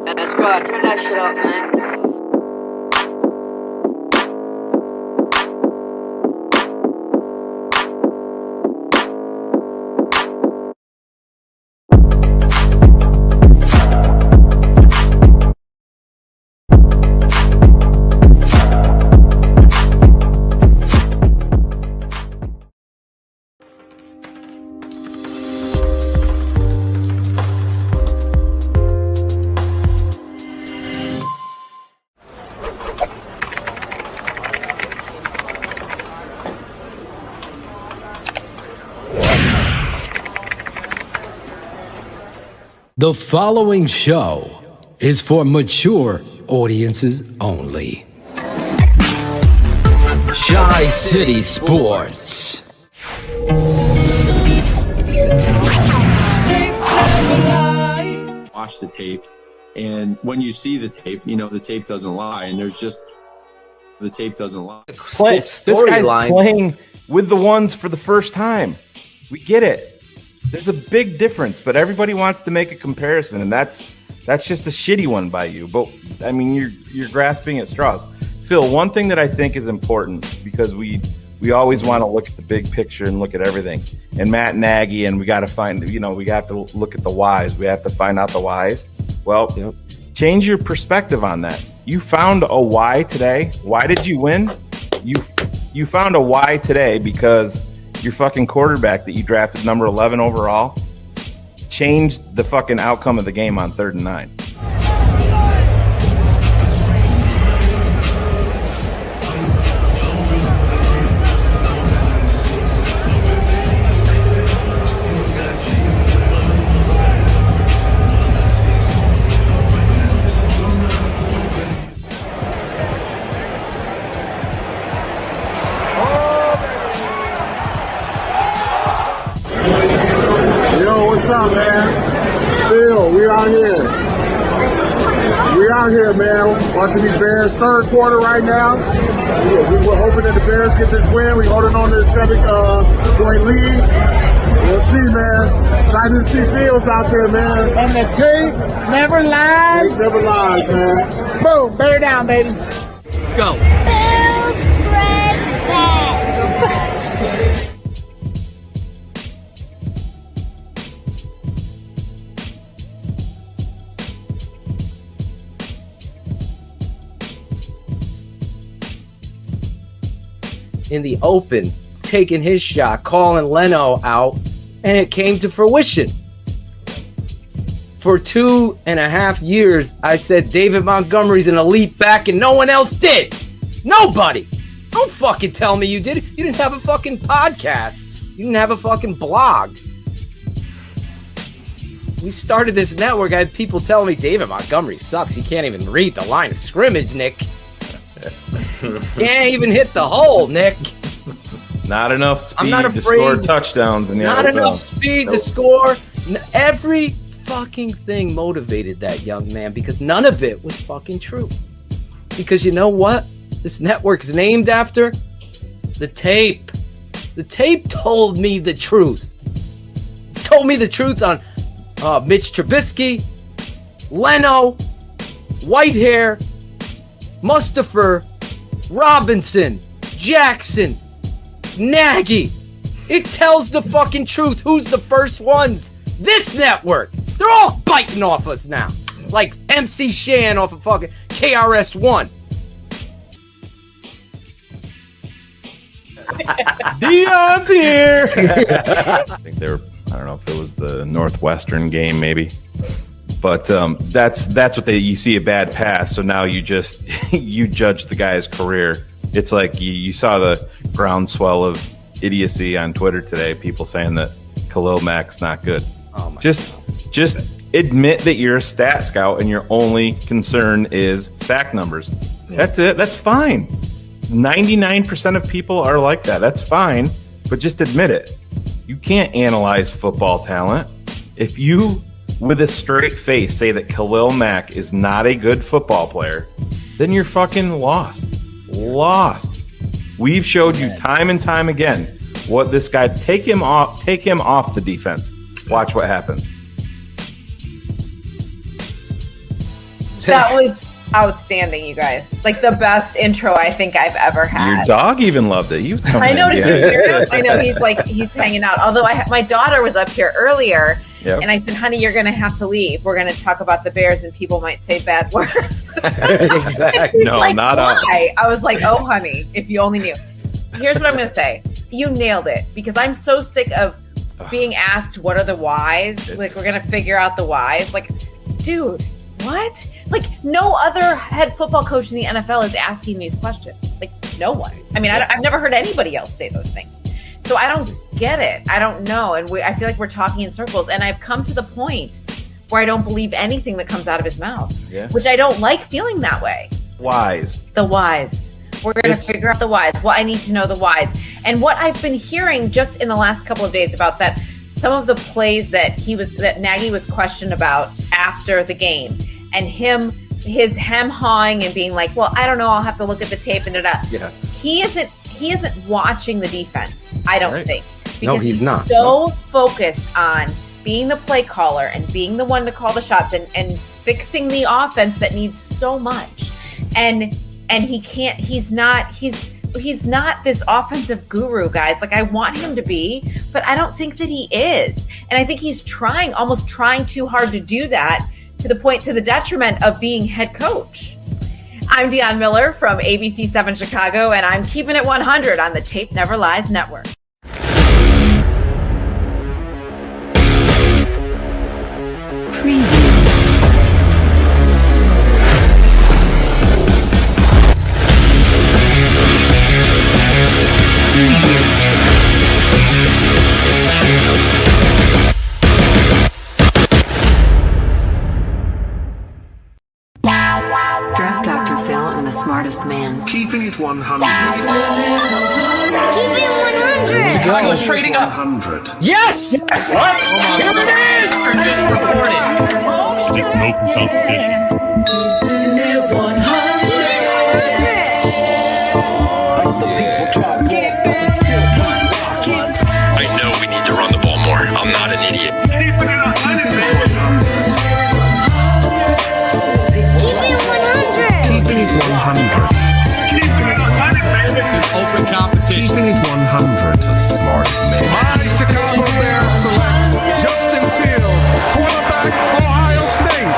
Let's go, turn that shit up, man. The following show is for mature audiences only. Shy City Sports. Watch the tape, and when you see the tape, you know the tape doesn't lie, and there's just the tape doesn't lie. This guy's playing with the ones for the first time. We get it. There's a big difference, but everybody wants to make a comparison, and that's just a shitty one by you. But I mean, you're grasping at straws. Phil, one thing that I think is important, because we always want to look at the big picture and look at everything. And Matt Nagy, and we got to find, we have to look at the whys. We have to find out the whys. Well, Change your perspective on that. You found a why today. Why did you win? You found a why today because your fucking quarterback that you drafted number 11 overall changed the fucking outcome of the game on 3rd and 9. What's up, man? Phil, we out here. We out here, man. Watching these Bears third quarter right now. We're hoping that the Bears get this win. We're holding on to the 7-point lead. We'll see, man. Excited to see Fields out there, man. And the tape never lies. Tape never lies, man. Boom, bear down, baby. Go. Phil's princess. In the open, taking his shot, calling Leno out, and it came to fruition. For 2.5 years, I said David Montgomery's an elite back, and no one else did. Nobody. Don't fucking tell me you did. You didn't have a fucking podcast. You didn't have a fucking blog. We started this network. I had people telling me David Montgomery sucks. He can't even read the line of scrimmage, Nick. Can't even hit the hole, Nick. Not enough speed I'm not to afraid. score touchdowns in the Not NFL. enough speed to score. Every fucking thing motivated that young man because none of it was fucking true. Because you know what? This network is named after the tape. The tape told me the truth. It told me the truth on Mitch Trubisky, Leno, Whitehair, Mustipher, Robinson, Jackson, Nagy. It tells the fucking truth. Who's the first ones? This network. They're all biting off us now. Like MC Shayne off of fucking KRS-One. Deion's here. I think they were, I don't know if it was the Northwestern game maybe. But that's what you see a bad pass. So now you just you judge the guy's career. It's like you saw the groundswell of idiocy on Twitter today. People saying that Khalil Mack's not good. Oh my Just admit that you're a stat scout and your only concern is sack numbers. Yeah. That's it. That's fine. 99% of people are like that. That's fine. But just admit it. You can't analyze football talent. If you, with a straight face, say that Khalil Mack is not a good football player, then you're fucking lost. Lost. We've showed you time and time again what this guy, take him off the defense. Watch what happens. That was outstanding, you guys. Like the best intro I think I've ever had. Your dog even loved it. He was coming I know. in. Did you hear him? I know he's hanging out. Although my daughter was up here earlier, and I said, "Honey, you're going to have to leave. We're going to talk about the Bears, and people might say bad words." Exactly. No, like, not why? I was like, "Oh, honey, if you only knew." Here's what I'm going to say. You nailed it, because I'm so sick of being asked what are the whys. Like, we're going to figure out the whys. Like, dude, what? Like, no other head football coach in the NFL is asking these questions. Like, no one. I mean, I've never heard anybody else say those things. So I don't get it. I don't know. And I feel like we're talking in circles. And I've come to the point where I don't believe anything that comes out of his mouth, which I don't like feeling that way. Whys. The whys. We're going to figure out the whys. Well, I need to know the whys. And what I've been hearing just in the last couple of days about that, some of the plays that Nagy was questioned about after the game, and his hem-hawing and being like, well, I don't know, I'll have to look at the tape and Yeah. He isn't watching the defense, I don't think. Because No, he's not. So focused on being the play caller and being the one to call the shots and fixing the offense that needs so much. And he's not this offensive guru, guys. Like, I want him to be, but I don't think that he is. And I think he's almost trying too hard to do that, to the detriment of being head coach. I'm Dionne Miller from ABC 7 Chicago, and I'm keeping it 100 on the Tape Never Lies Network. Draft Dr. Phil and the smartest man. Keeping it 100. Keep it 100. Chicago's trading up. 100. Yes! What? Here it is! It's an open competition. I know we need to run the ball more. I'm not an idiot. Keeping it 100, baby. Keep it 100. Keeping it 100. Keeping it 100, baby. Open competition. Keeping it 100. The smartest man. My Chicago Bears select Justin Fields, quarterback, Ohio State.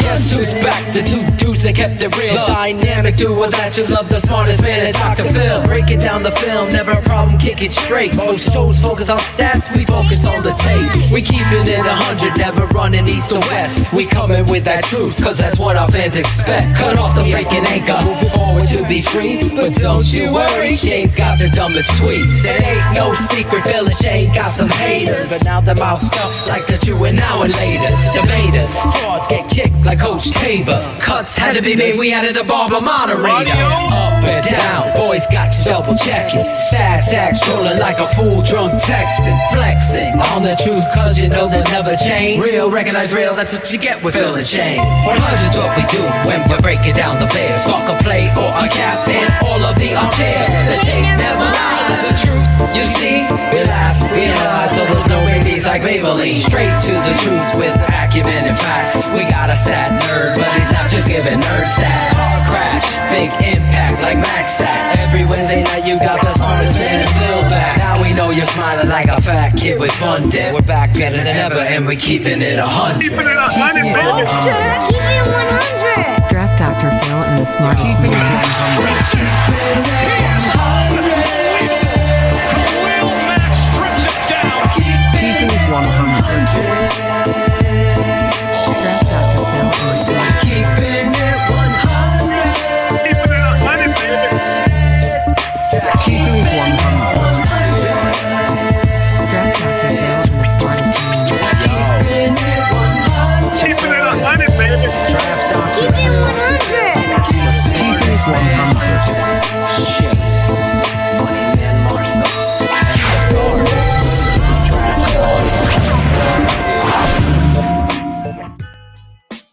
Guess who's back? The two dudes that kept it real. The dynamic duo that you love, the smartest man and Dr. Phil. Breaking down the film, never a problem, kick it straight. Most shows focus on stats, we focus on the tape. We keeping it 100, never running east or west. We coming with that truth, cause that's what our fans expect. Cut off the freaking anchor, moving forward to be free. But don't you worry, Shayne's got the dumbest tweets. It ain't no secret, Phil and Shayne got some haters. But now the mouth stuffed like the Jew and now and laters. Debaters, frauds get kicked like Coach Tabor. Cuts had to be made, we added a Barber moderator. Up and down, boys got you double checking. Sad sacks trolling like a fool drunk texting. Flexing on the truth cause you know they'll never change. Real, recognize real, that's what you get with Phil and Shayne. 100's what we do when we're breaking down the Bears. Fuck a play or a captain, all of the armchair. The tape never lies, the truth, you see. We laugh, we analyze, so there's no babies like Maybelline. Straight to the truth with acumen and facts. We got a sad nerd, but he's not just giving nerd stats. Car crash, big impact like Max sack. Every Wednesday night you got the smartest man and Phil back. Now we know you're smiling like a fat kid with fun day. We're back better than ever and we're keeping it 100. Keeping it 100, baby. Keep it 100. Draft Dr. Phil and the smartest Keeping it man. 100. Keeping it 100. Draft Dr. Phil and the smartest man. Keeping it 100, baby. Keeping it 100. Draft Dr. Phil and the smartest man. Keeping it 100, baby. Draft Dr. Keep it 100. Keeping it 100. Shayne, Money Man Marsaw, and the Barber.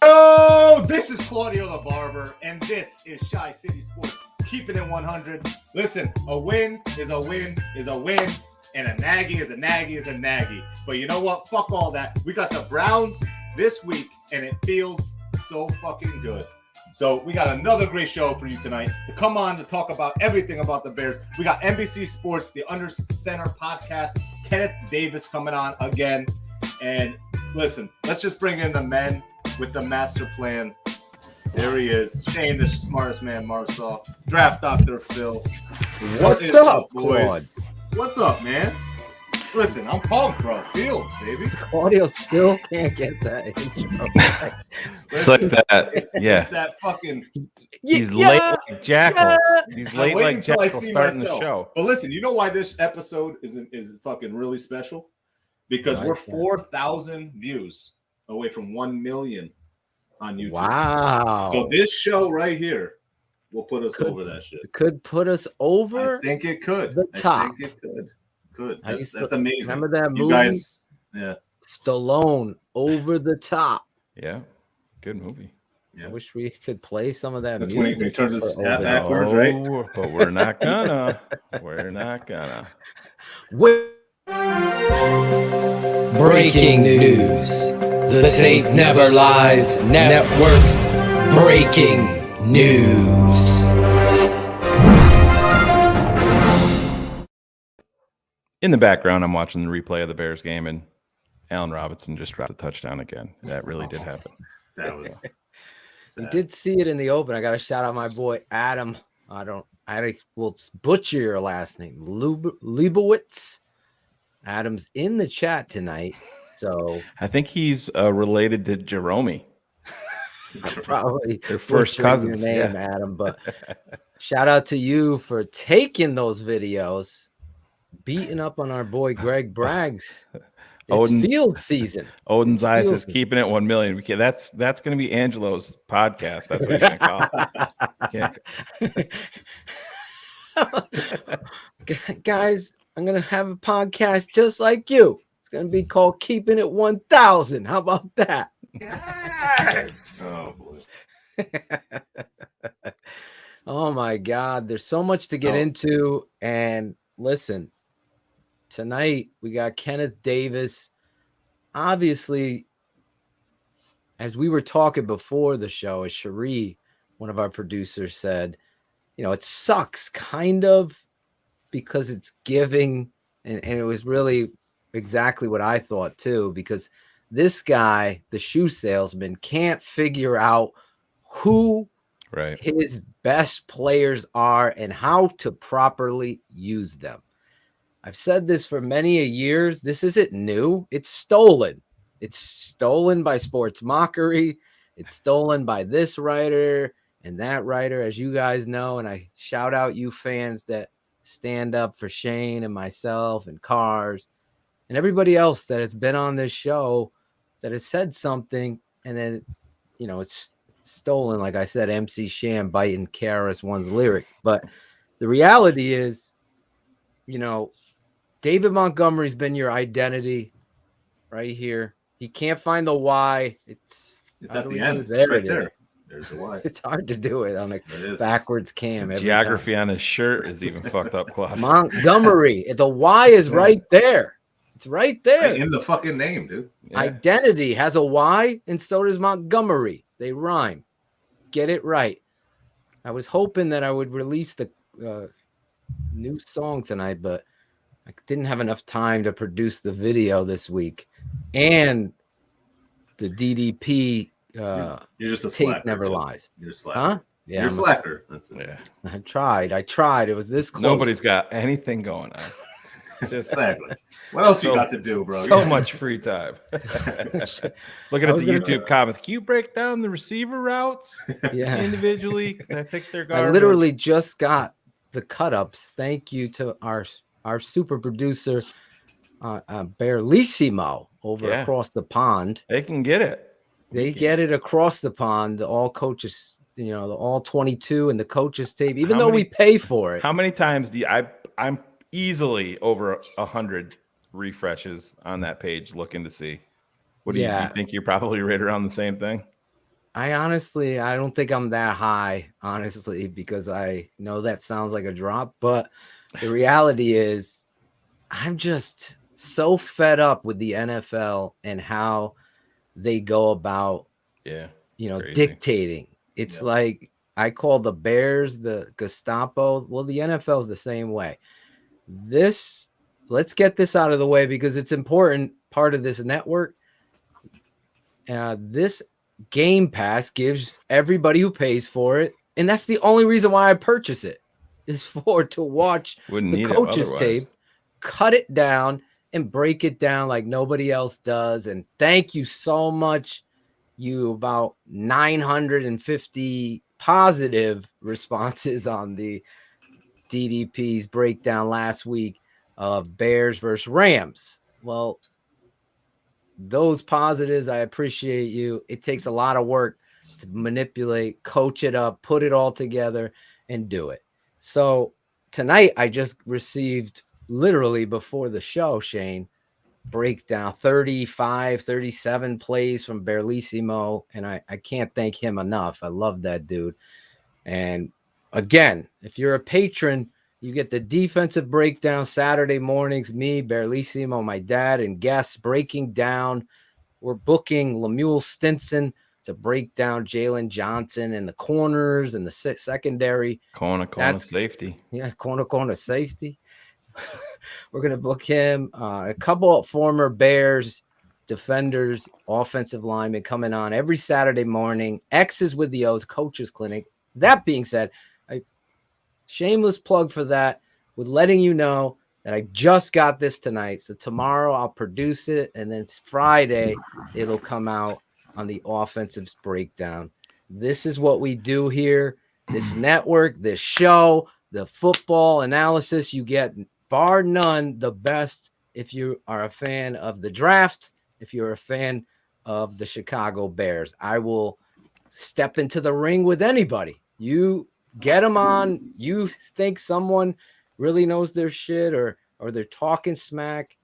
Oh, this is Claudio the Barber, and this is Chi City Sports. Keeping it 100. Listen, a win is a win is a win, and a Nagy is a Nagy is a Nagy. But you know what? Fuck all that. We got the Browns this week, and it feels so fucking good. So we got another great show for you tonight. To come on to talk about everything about the Bears, we got NBC Sports, the Under Center podcast, Kenneth Davis coming on again. And listen, let's just bring in the men with the master plan. There he is, Shayne, the smartest man, Marsaw, Draft Dr. Phil. What's up, Claude? What's up, man? Listen, I'm pumped, bro. Fields, baby. Claudio still can't get that intro. It's like that. It's that fucking. He's late like Jackals. He's late like Jackals starting the show. But listen, you know why this episode is fucking really special? Because we're 4,000 views away from 1 million on YouTube. Wow. So this show right here will put us over that shit. Could put us over. I think it could. The top. I think it could. That's Remember amazing. that movie? You guys, yeah. Stallone, Over the Top. Yeah, good movie. I wish we could play some of that That's music. when he turns his for hat Over backwards, the right? Oh, but we're not gonna. We're not gonna. Breaking news. The tape never lies. Network breaking news. In the background, I'm watching the replay of the Bears game, and Allen Robinson just dropped a touchdown again. That really did happen. That was. We did see it in the open. I got to shout out my boy Adam. I will butcher your last name, Leibowitz. Adam's in the chat tonight, so I think he's related to Jerome. probably Their first butchering cousins. your name, Yeah. Adam. But shout out to you for taking those videos, beating up on our boy Greg Braggs. It's field season. Odin's Eye field says, keeping it 1 million. Okay, that's going to be Angelo's podcast. That's what he's going to call it. Guys, I'm going to have a podcast just like you. It's going to be called Keeping It 1000. How about that? Yes. Oh, boy. Oh, my God. There's so much to get into. And listen, tonight we got Kenneth Davis. Obviously, as we were talking before the show, as Cherie, one of our producers, said, you know, it sucks kind of because it's giving. And it was really exactly what I thought, too, because this guy, the shoe salesman, can't figure out who his best players are and how to properly use them. I've said this for many a years. This isn't new. It's stolen. It's stolen by Sports Mockery. It's stolen by this writer and that writer, as you guys know. And I shout out you fans that stand up for Shayne and myself and Cars and everybody else that has been on this show that has said something. And then, you know, it's stolen. Like I said, MC Sham biting KRS-One's lyric. But the reality is, you know, David Montgomery's been your identity right here. He can't find the why. It's at the end. There right it is. there. There's the why. It's hard to do it on a backwards cam. Geography on his shirt is even fucked up, Claude. Montgomery. The Y is right there. It's right there. In the fucking name, dude. Yeah. Identity has a Y, and so does Montgomery. They rhyme. Get it right. I was hoping that I would release the new song tonight, but I didn't have enough time to produce the video this week, and the DDP you're just a tape slacker, never dude. lies. You're a slacker. Huh? Yeah, You're a slacker. That's it. Yeah. I tried. It was this close. Nobody's got anything going on. Just Exactly. What else you got to do, bro? So much free time. Looking at the YouTube comments, can you break down the receiver routes individually? Because I think they're garbage. I literally just got the cut-ups. Thank you to our super producer, Berlissimo, over across the pond. They can get it. They get it across the pond. All coaches, you know, the all 22 and the coaches tape, even though we pay for it. How many times do I'm easily over 100 refreshes on that page looking to see. What do you think? You're probably right around the same thing? I don't think I'm that high, honestly, because I know that sounds like a drop. But the reality is I'm just so fed up with the NFL and how they go about, crazy. dictating. It's like I call the Bears the Gestapo. Well, the NFL's the same way. Let's get this out of the way because it's important part of this network. This Game Pass gives everybody who pays for it, and that's the only reason why I purchase it, is to watch the coaches tape, cut it down, and break it down like nobody else does. And thank you so much, you about 950 positive responses on the DDP's breakdown last week of Bears versus Rams. Well, those positives, I appreciate you. It takes a lot of work to manipulate, coach it up, put it all together, and do it. So tonight I just received, literally before the show, Shayne, breakdown 35, 37 plays from Berlissimo, and I can't thank him enough. I love that dude. And again, if you're a patron, you get the defensive breakdown Saturday mornings, me, Berlissimo, my dad, and guests breaking down. We're booking Lemuel Stinson to break down Jalen Johnson and the corners and the secondary. Corner safety. Yeah, corner safety. We're going to book him. A couple of former Bears defenders, offensive linemen coming on every Saturday morning. X's with the O's, Coaches Clinic. That being said, shameless plug for that, with letting you know that I just got this tonight. So tomorrow I'll produce it, and then Friday it'll come out on the offensive breakdown. This is what we do here. This network, this show, the football analysis, you get bar none the best if you are a fan of the draft, if you're a fan of the Chicago Bears. I will step into the ring with anybody. You get them on. You think someone really knows their shit or they're talking smack,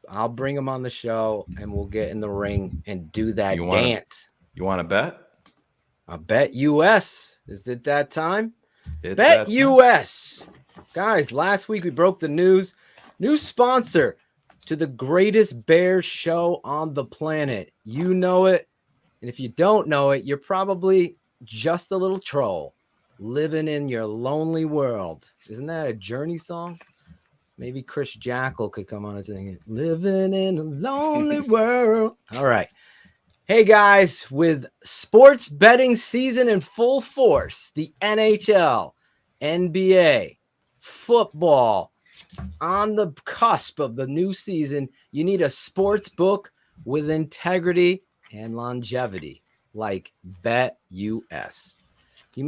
I'll bring them on the show and we'll get in the ring and do that dance. You want to bet? I bet US. Is it that time? Bet US. Guys, last week we broke the news. New sponsor to the greatest Bears show on the planet. You know it. And if you don't know it, you're probably just a little troll living in your lonely world. Isn't that a Journey song? Maybe Chris Jackal could come on and sing it. Living in a lonely world. All right. Hey, guys, with sports betting season in full force, the NHL, NBA, football on the cusp of the new season, you need a sports book with integrity and longevity like BetUS. You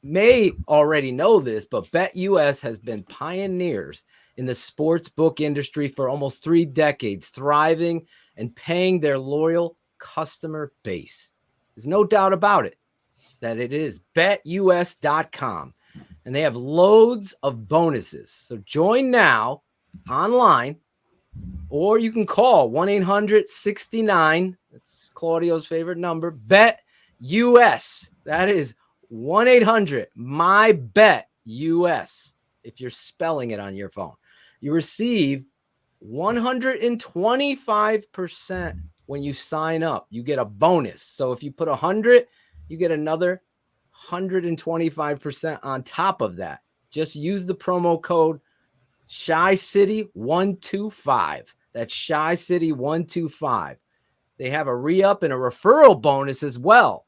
may already know this, but BetUS has been pioneers in the sports book industry for almost 3 decades, thriving and paying their loyal customer base. There's no doubt about it that it is betus.com, and they have loads of bonuses. So join now online, or you can call 1-800-69. That's Claudio's favorite number. BetUS. That is 1-800-MY-BET-US. If you're spelling it on your phone, you receive 125% when you sign up. You get a bonus. So if you put 100, you get another 125% on top of that. Just use the promo code ShyCity125. That's ShyCity125. They have a re-up and a referral bonus as well.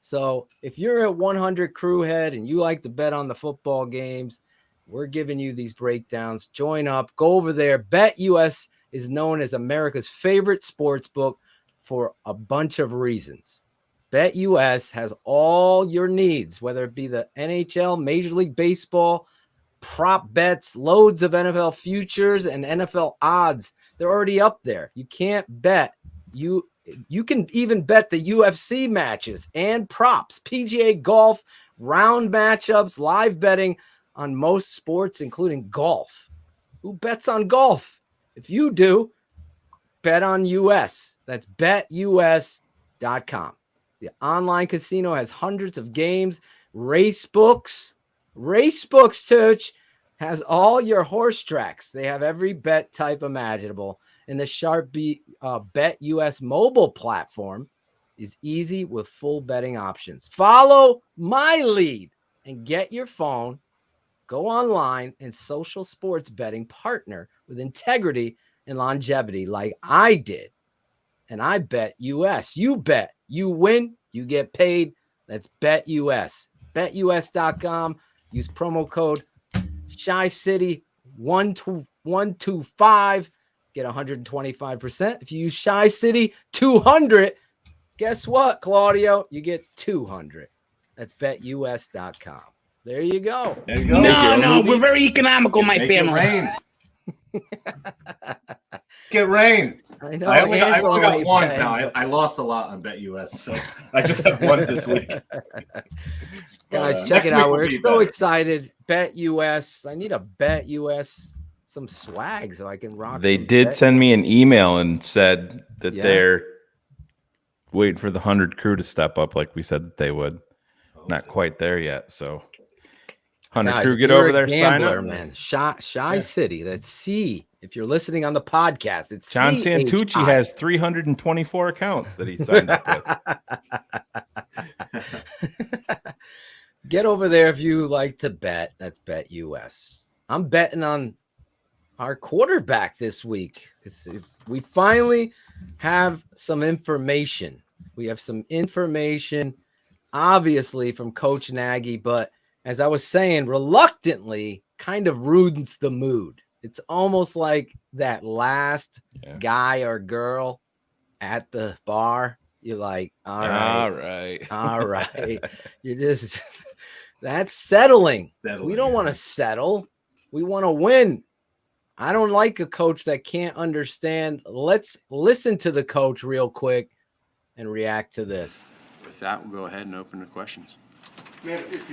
So if you're a 100 crew head and you like to bet on the football games, we're giving you these breakdowns. Join up. Go over there. BetUS is known as America's favorite sports book for a bunch of reasons. BetUS has all your needs, whether it be the NHL, Major League Baseball, prop bets, loads of NFL futures, and NFL odds. They're already up there. You can't bet. You can even bet the UFC matches and props, PGA golf, round matchups, live betting on most sports, including golf. Who bets on golf? If you do, bet on US. That's betus.com. The online casino has hundreds of games, race books. Racebooks, Tooch, has all your horse tracks. They have every bet type imaginable. And the Sharp BetUS mobile platform is easy with full betting options. Follow my lead and get your phone, go online, and social sports betting partner with integrity and longevity like I did. And I bet US. You bet. You win. You get paid. That's BetUS. BetUS.com. Use promo code ShyCity125. Get 125%. If you use ShyCity200, guess what, Claudio? You get 200. That's BetUS.com. There you go. There you go. No, we're very economical, my Make it family. rain. Get rain. I know. I only got ones paid, now. I lost a lot on BetUS, so I just have ones this week. Guys, check it out. We're so excited. BetUS. I need a BetUS some swag so I can rock. They did send me an email and said that they're waiting for the 100 crew to step up like we said that they would. Not quite there yet, so 100 crew, get over there, sign up, man. Shy City. That's C. If you're listening on the podcast, it's John C-H-I. Santucci has 324 accounts that he signed up with. Get over there if you like to bet. That's BetUS. I'm betting on our quarterback this week. We finally have some information. We have some information, obviously, from Coach Nagy, but as I was saying, reluctantly kind of ruins the mood. It's almost like that last guy or girl at the bar. You're like, all right. You're just, that's settling. We don't want to settle. We want to win. I don't like a coach that can't understand. Let's listen to the coach real quick and react to this. With that, we'll go ahead and open the questions. Man, if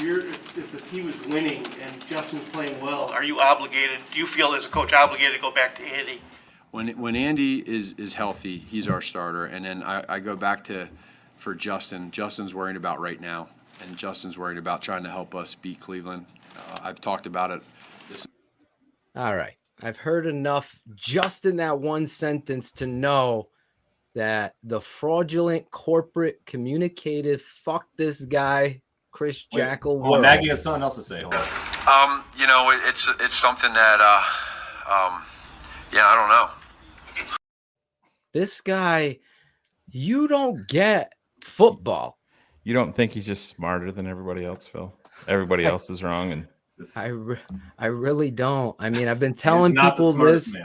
the team is winning and Justin's playing well, are you obligated? Do you feel as a coach obligated to go back to Andy? When Andy is healthy, he's our starter, and then I go back to for Justin. Justin's worried about right now, and Justin's worried about trying to help us beat Cleveland. I've talked about it. All right, I've heard enough just in that one sentence to know that the fraudulent corporate communicative fuck this guy Chris Jackal. Oh, Nagy has something else to say. You know, it's something that I don't know. This guy, you don't get football. You don't think he's just smarter than everybody else, Phil? Everybody else is wrong, and I really don't. I mean, I've been telling people this.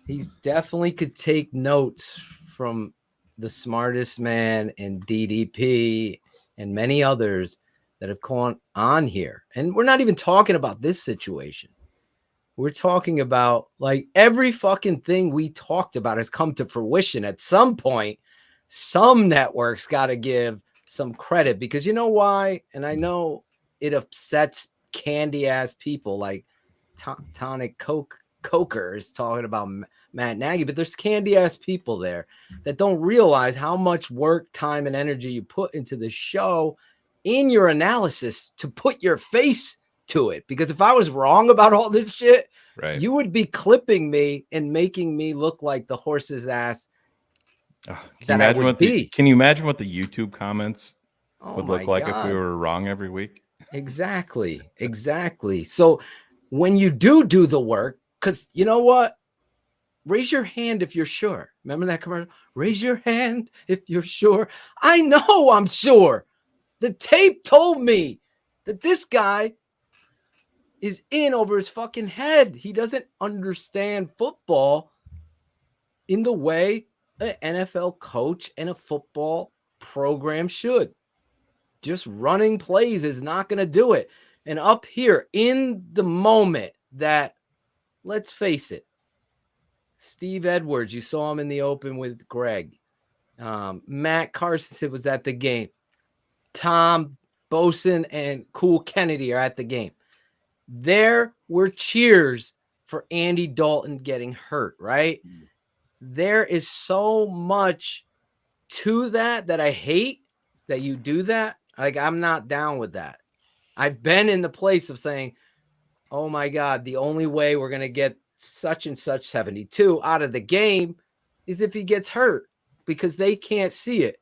He definitely could take notes from the smartest man and DDP and many others that have gone on here. And we're not even talking about this situation. We're talking about like every fucking thing we talked about has come to fruition at some point. Some networks got to give some credit because you know why? And I know it upsets candy ass people like Tonic Coker is talking about Matt Nagy, but there's candy ass people there that don't realize how much work, time, and energy you put into the show in your analysis to put your face to it. Because if I was wrong about all this shit, you would be clipping me and making me look like the horse's ass. Can you imagine what the YouTube comments would look like if we were wrong every week? Exactly. So when you do the work, because you know what? Raise your hand if you're sure. Remember that commercial? Raise your hand if you're sure. I know I'm sure. The tape told me that this guy is in over his fucking head. He doesn't understand football in the way an NFL coach and a football program should. Just running plays is not going to do it. And up here in the moment that, let's face it, Steve Edwards, you saw him in the open with Greg. Matt Carson was at the game. Tom Boson and Cool Kennedy are at the game. There were cheers for Andy Dalton getting hurt, right? There is so much to that I hate that you do that. Like, I'm not down with that. I've been in the place of saying, oh my God, the only way we're going to get such and such 72 out of the game is if he gets hurt because they can't see it.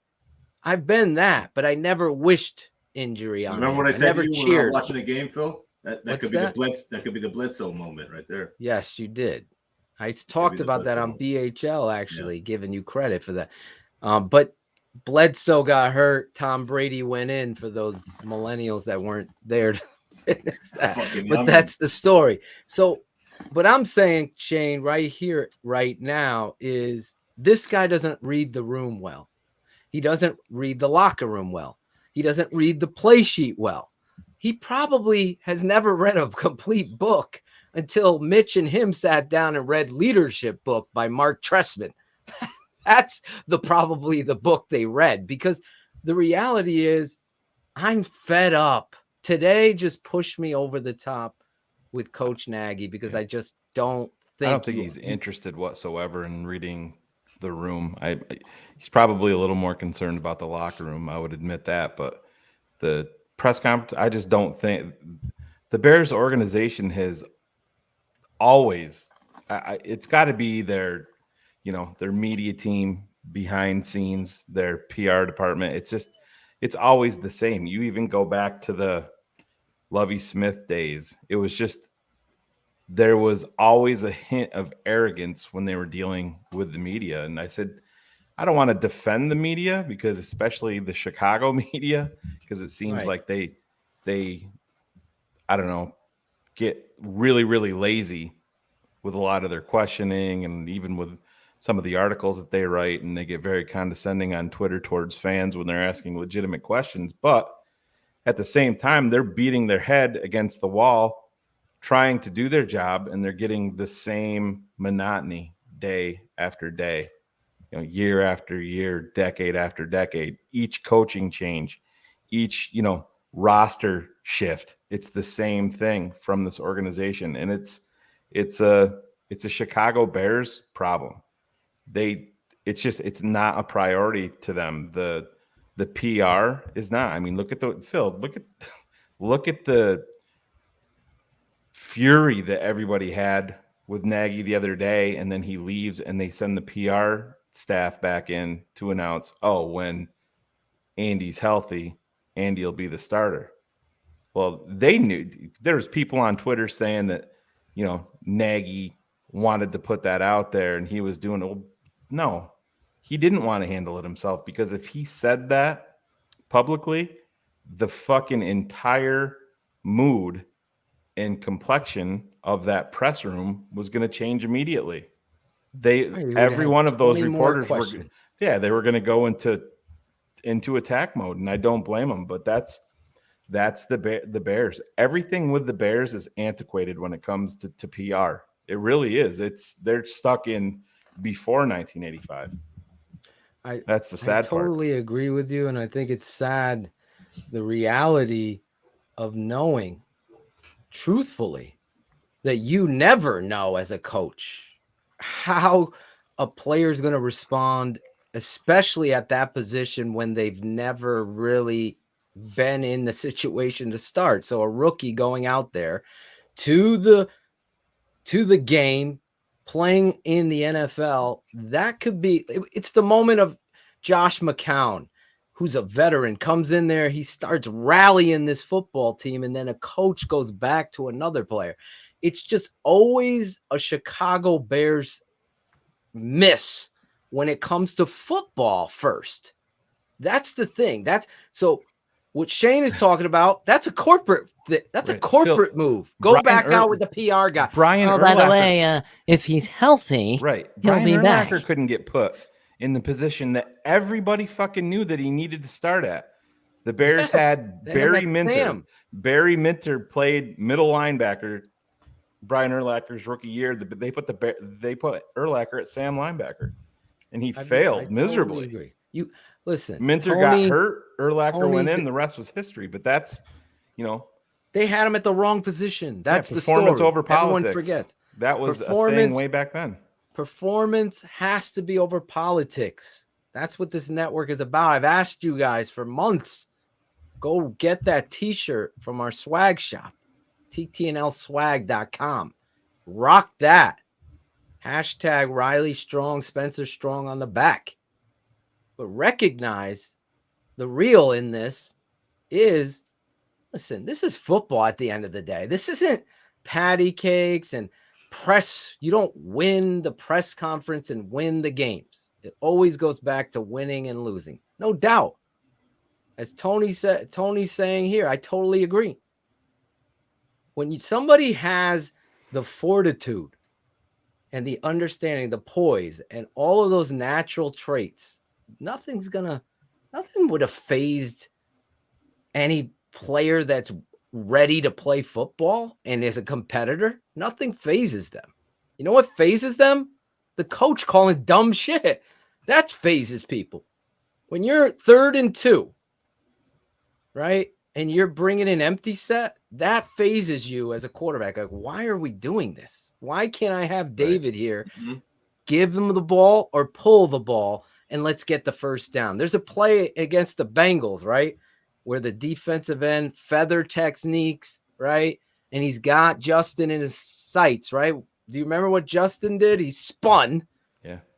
I've been that, but I never wished injury on Remember him. what I said never to you when we were cheered. watching the game, Phil? That What's could be that? the Blitz. That could be the Bledsoe moment right there. Yes, you did. I talked about that on BHL, actually, giving you credit for that. But Bledsoe got hurt. Tom Brady went in for those millennials that weren't there to witness that. But that's the story. So, what I'm saying, Shayne, right here, right now, is this guy doesn't read the room well. He doesn't read the locker room well. He doesn't read the play sheet well. He probably has never read a complete book until Mitch and him sat down and read Leadership Book by Mark Trestman. That's probably the book they read, because the reality is I'm fed up. Today just pushed me over the top with Coach Nagy, because I just don't think he's interested whatsoever in reading the room. He's probably a little more concerned about the locker room. I would admit that, but the press conference, I just don't think the Bears organization has always, it's got to be their media team behind scenes, their PR department. It's always the same. You even go back to the Lovie Smith days. It was just, there was always a hint of arrogance when they were dealing with the media. And I said, I don't want to defend the media, because especially the Chicago media, because it seems like they, I don't know, get really, really lazy with a lot of their questioning, and even with some of the articles that they write, and they get very condescending on Twitter towards fans when they're asking legitimate questions. But at the same time, they're beating their head against the wall, trying to do their job, and they're getting the same monotony day after day, year after year, decade after decade. Each coaching change, each, roster shift, it's the same thing from this organization. And it's a Chicago Bears problem. It's not a priority to them. The PR is not. I mean, look at the fury that everybody had with Nagy the other day, and then he leaves and they send the PR staff back in to announce, when Andy's healthy, Andy will be the starter. Well, they knew. There's people on Twitter saying that, Nagy wanted to put that out there and he was doing it. No, he didn't want to handle it himself, because if he said that publicly, the fucking entire mood and complexion of that press room was going to change immediately. Every one of those reporters they were going to go into attack mode, and I don't blame them. But that's the Bears. Everything with the Bears is antiquated when it comes to PR. It really is. They're stuck in before 1985. That's the sad part. I totally agree with you, and I think it's sad, the reality of knowing, truthfully, that you never know as a coach how a player is going to respond, especially at that position when they've never really been in the situation to start. So a rookie going out there to the game, playing in the NFL, that could be, it's the moment of Josh McCown, who's a veteran, comes in there, he starts rallying this football team, and then a coach goes back to another player. It's just always a Chicago Bears miss when it comes to football first. That's the thing. So what Shayne is talking about, that's a corporate move. Go back out with the PR guy. Brian by the way, if he's healthy, he'll Brian be back. back. Couldn't get put in the position that everybody fucking knew that he needed to start at. The Bears had Barry Minter. Barry Minter played middle linebacker Brian Urlacher's rookie year. They put Urlacher at Sam linebacker, and he failed miserably. Totally agree. You listen. Minter got hurt. Urlacher went in. The rest was history. But that's, they had him at the wrong position. That's the performance story. over politics. Everyone forgets that was a thing way back then. Performance has to be over politics. That's what this network is about. I've asked you guys for months. Go get that t-shirt from our swag shop, TTNLswag.com. Rock that. Hashtag Riley Strong, Spencer Strong on the back. But recognize the real in this is, listen, this is football at the end of the day. This isn't patty cakes and press. You don't win the press conference and win the games. It always goes back to winning and losing. No doubt. As Tony said, Tony's saying here, I totally agree. When somebody has the fortitude and the understanding, the poise, and all of those natural traits, nothing would have phased any player that's ready to play football and is a competitor. Nothing phases them. You know what phases them? The coach calling dumb shit. That phases people. When you're 3rd and 2, right, and you're bringing an empty set, that phases you as a quarterback. Like, why are we doing this? Why can't I have David here, give them the ball or pull the ball, and let's get the first down? There's a play against the Bengals, right, where the defensive end feather techniques, right, and he's got Justin in his sights, right? Do you remember what Justin did? He spun,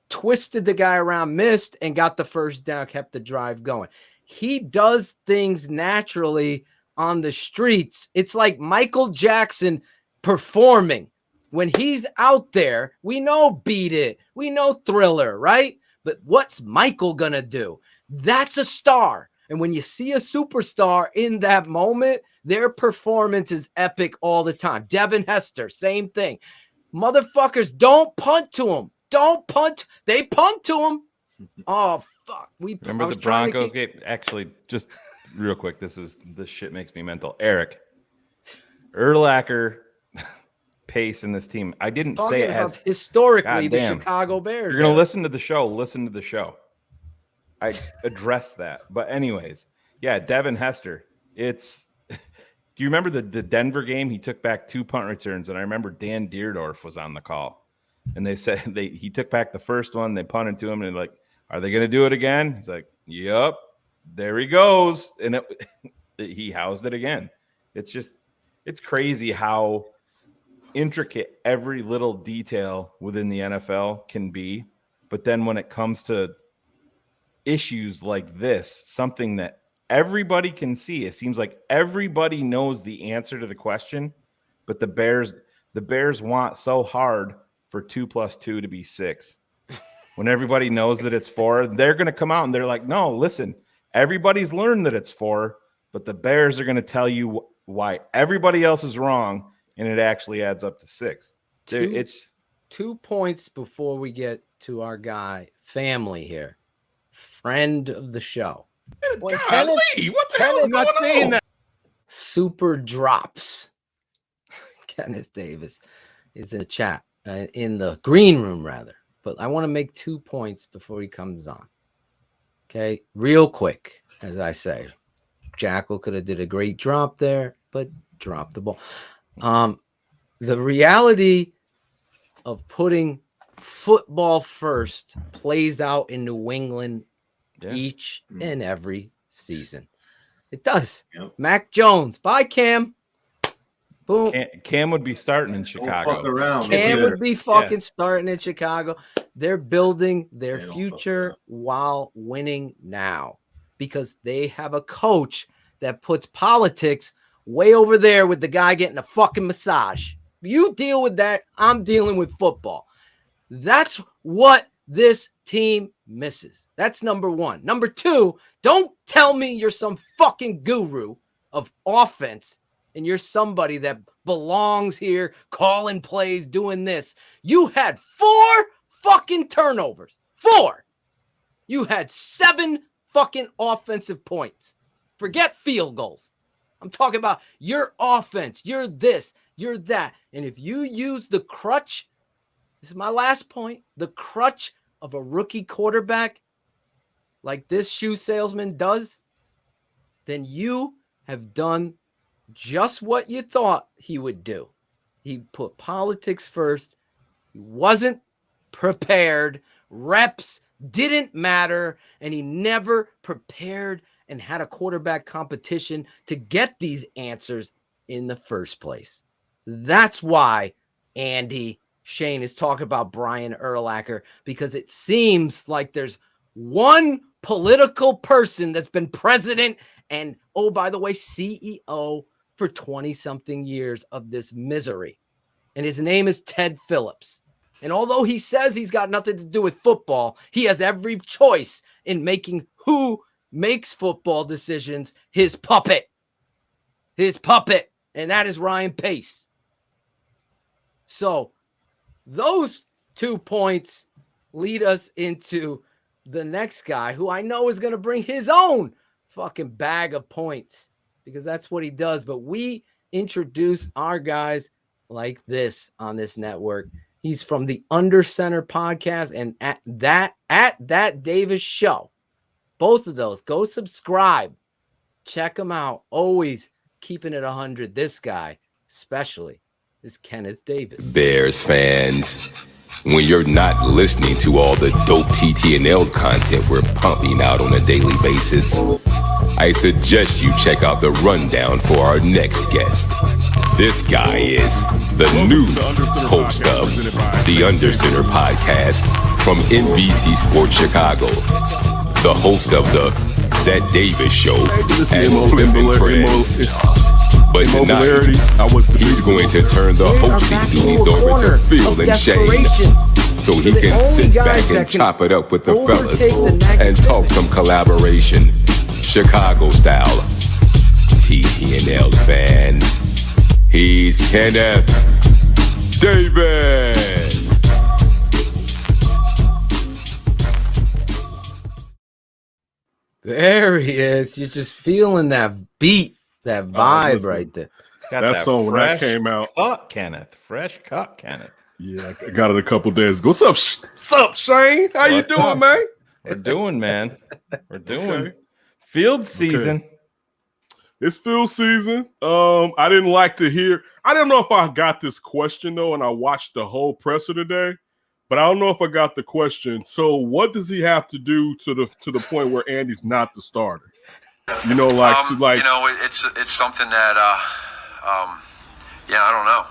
twisted the guy around, missed, and got the first down, kept the drive going. He does things naturally on the streets. It's like Michael Jackson performing. When he's out there, we know Beat It, we know Thriller, right? But what's Michael gonna do? That's a star. And when you see a superstar in that moment, their performance is epic all the time. Devin Hester, same thing. Motherfuckers, don't punt to him. Don't punt. They punt to him. Oh, fuck. Remember the Broncos game? Actually, just real quick, this shit makes me mental. Eric, Urlacher pace in this team. I didn't say it has historically the Chicago Bears. You're going to listen to the show. Listen to the show. I addressed that. But anyways, yeah, Devin Hester. Do you remember the Denver game? He took back 2 punt returns, and I remember Dan Deerdorf was on the call. And they said he took back the first one, they punted to him, and like, are they going to do it again? He's like, yep, there he goes. And he housed it again. It's crazy how intricate every little detail within the NFL can be. But then when it comes to issues like this, something that everybody can see, it seems like everybody knows the answer to the question, but the Bears want so hard for 2 + 2 to be 6. When everybody knows that it's 4, they're going to come out and they're like, no, listen, everybody's learned that it's 4, but the Bears are going to tell you why everybody else is wrong, and it actually adds up to 6. It's 2 points before we get to our guy, family here, friend of the show. Golly, what the hell is going on? Super drops. Kenneth Davis is in the chat, in the green room, rather. But I want to make 2 points before he comes on. Okay, real quick, as I say. Jackal could have did a great drop there, but dropped the ball. The reality of putting football first plays out in New England each and every season. It does. Yep. Mac Jones. Bye, Cam. Boom. Cam would be starting in Chicago. Cam would be fucking starting in Chicago. They're building their future while winning now because they have a coach that puts politics way over there with the guy getting a fucking massage. You deal with that. I'm dealing with football. That's what this team misses. That's number one. Number two, don't tell me you're some fucking guru of offense and you're somebody that belongs here, calling plays, doing this. You had 4 fucking turnovers. 4. You had 7 fucking offensive points. Forget field goals. I'm talking about your offense. You're this, you're that. And if you use the crutch, this is my last point, the crutch of a rookie quarterback like this shoe salesman does, then you have done just what you thought he would do. He put politics first. He wasn't prepared. Reps didn't matter. And he never prepared and had a quarterback competition to get these answers in the first place. That's why Andy Shayne is talking about Brian Urlacher, because it seems like there's one political person that's been president and, oh, by the way, CEO for 20-something years of this misery. And his name is Ted Phillips. And although he says he's got nothing to do with football, he has every choice in making who makes football decisions his puppet. His puppet. And that is Ryan Pace. So those 2 points lead us into the next guy who I know is going to bring his own fucking bag of points because that's what he does. But we introduce our guys like this on this network. He's from the Under Center podcast and at that Davis show. Both of those. Go subscribe. Check him out. Always keeping it 100. This guy, especially, is Kenneth Davis. Bears fans, when you're not listening to all the dope TTNL content we're pumping out on a daily basis, I suggest you check out the rundown for our next guest. This guy is the new host of the Under Center podcast from NBC Sports Chicago, the host of the That Davis Show and Flippin' Friends. But tonight, he's going to turn the hosting duties over to Phil and Shayne, so he can sit back and chop it up with the fellas and talk some collaboration, Chicago style. TTNL fans, he's Kenneth Davis. There he is. You're just feeling that beat, that vibe right there. That song when that came out. Cut, Kenneth. Fresh cut, Kenneth. Yeah, I got it a couple days ago. What's up, Shayne? How you doing, man? We're doing, man. We're doing. Okay. Field season. Okay. It's field season. I didn't like to hear. I don't know if I got this question though, and I watched the whole presser today, but I don't know if I got the question. So, what does he have to do to the point where Andy's not the starter? You know, like to like. You know, it's something that yeah, I don't know.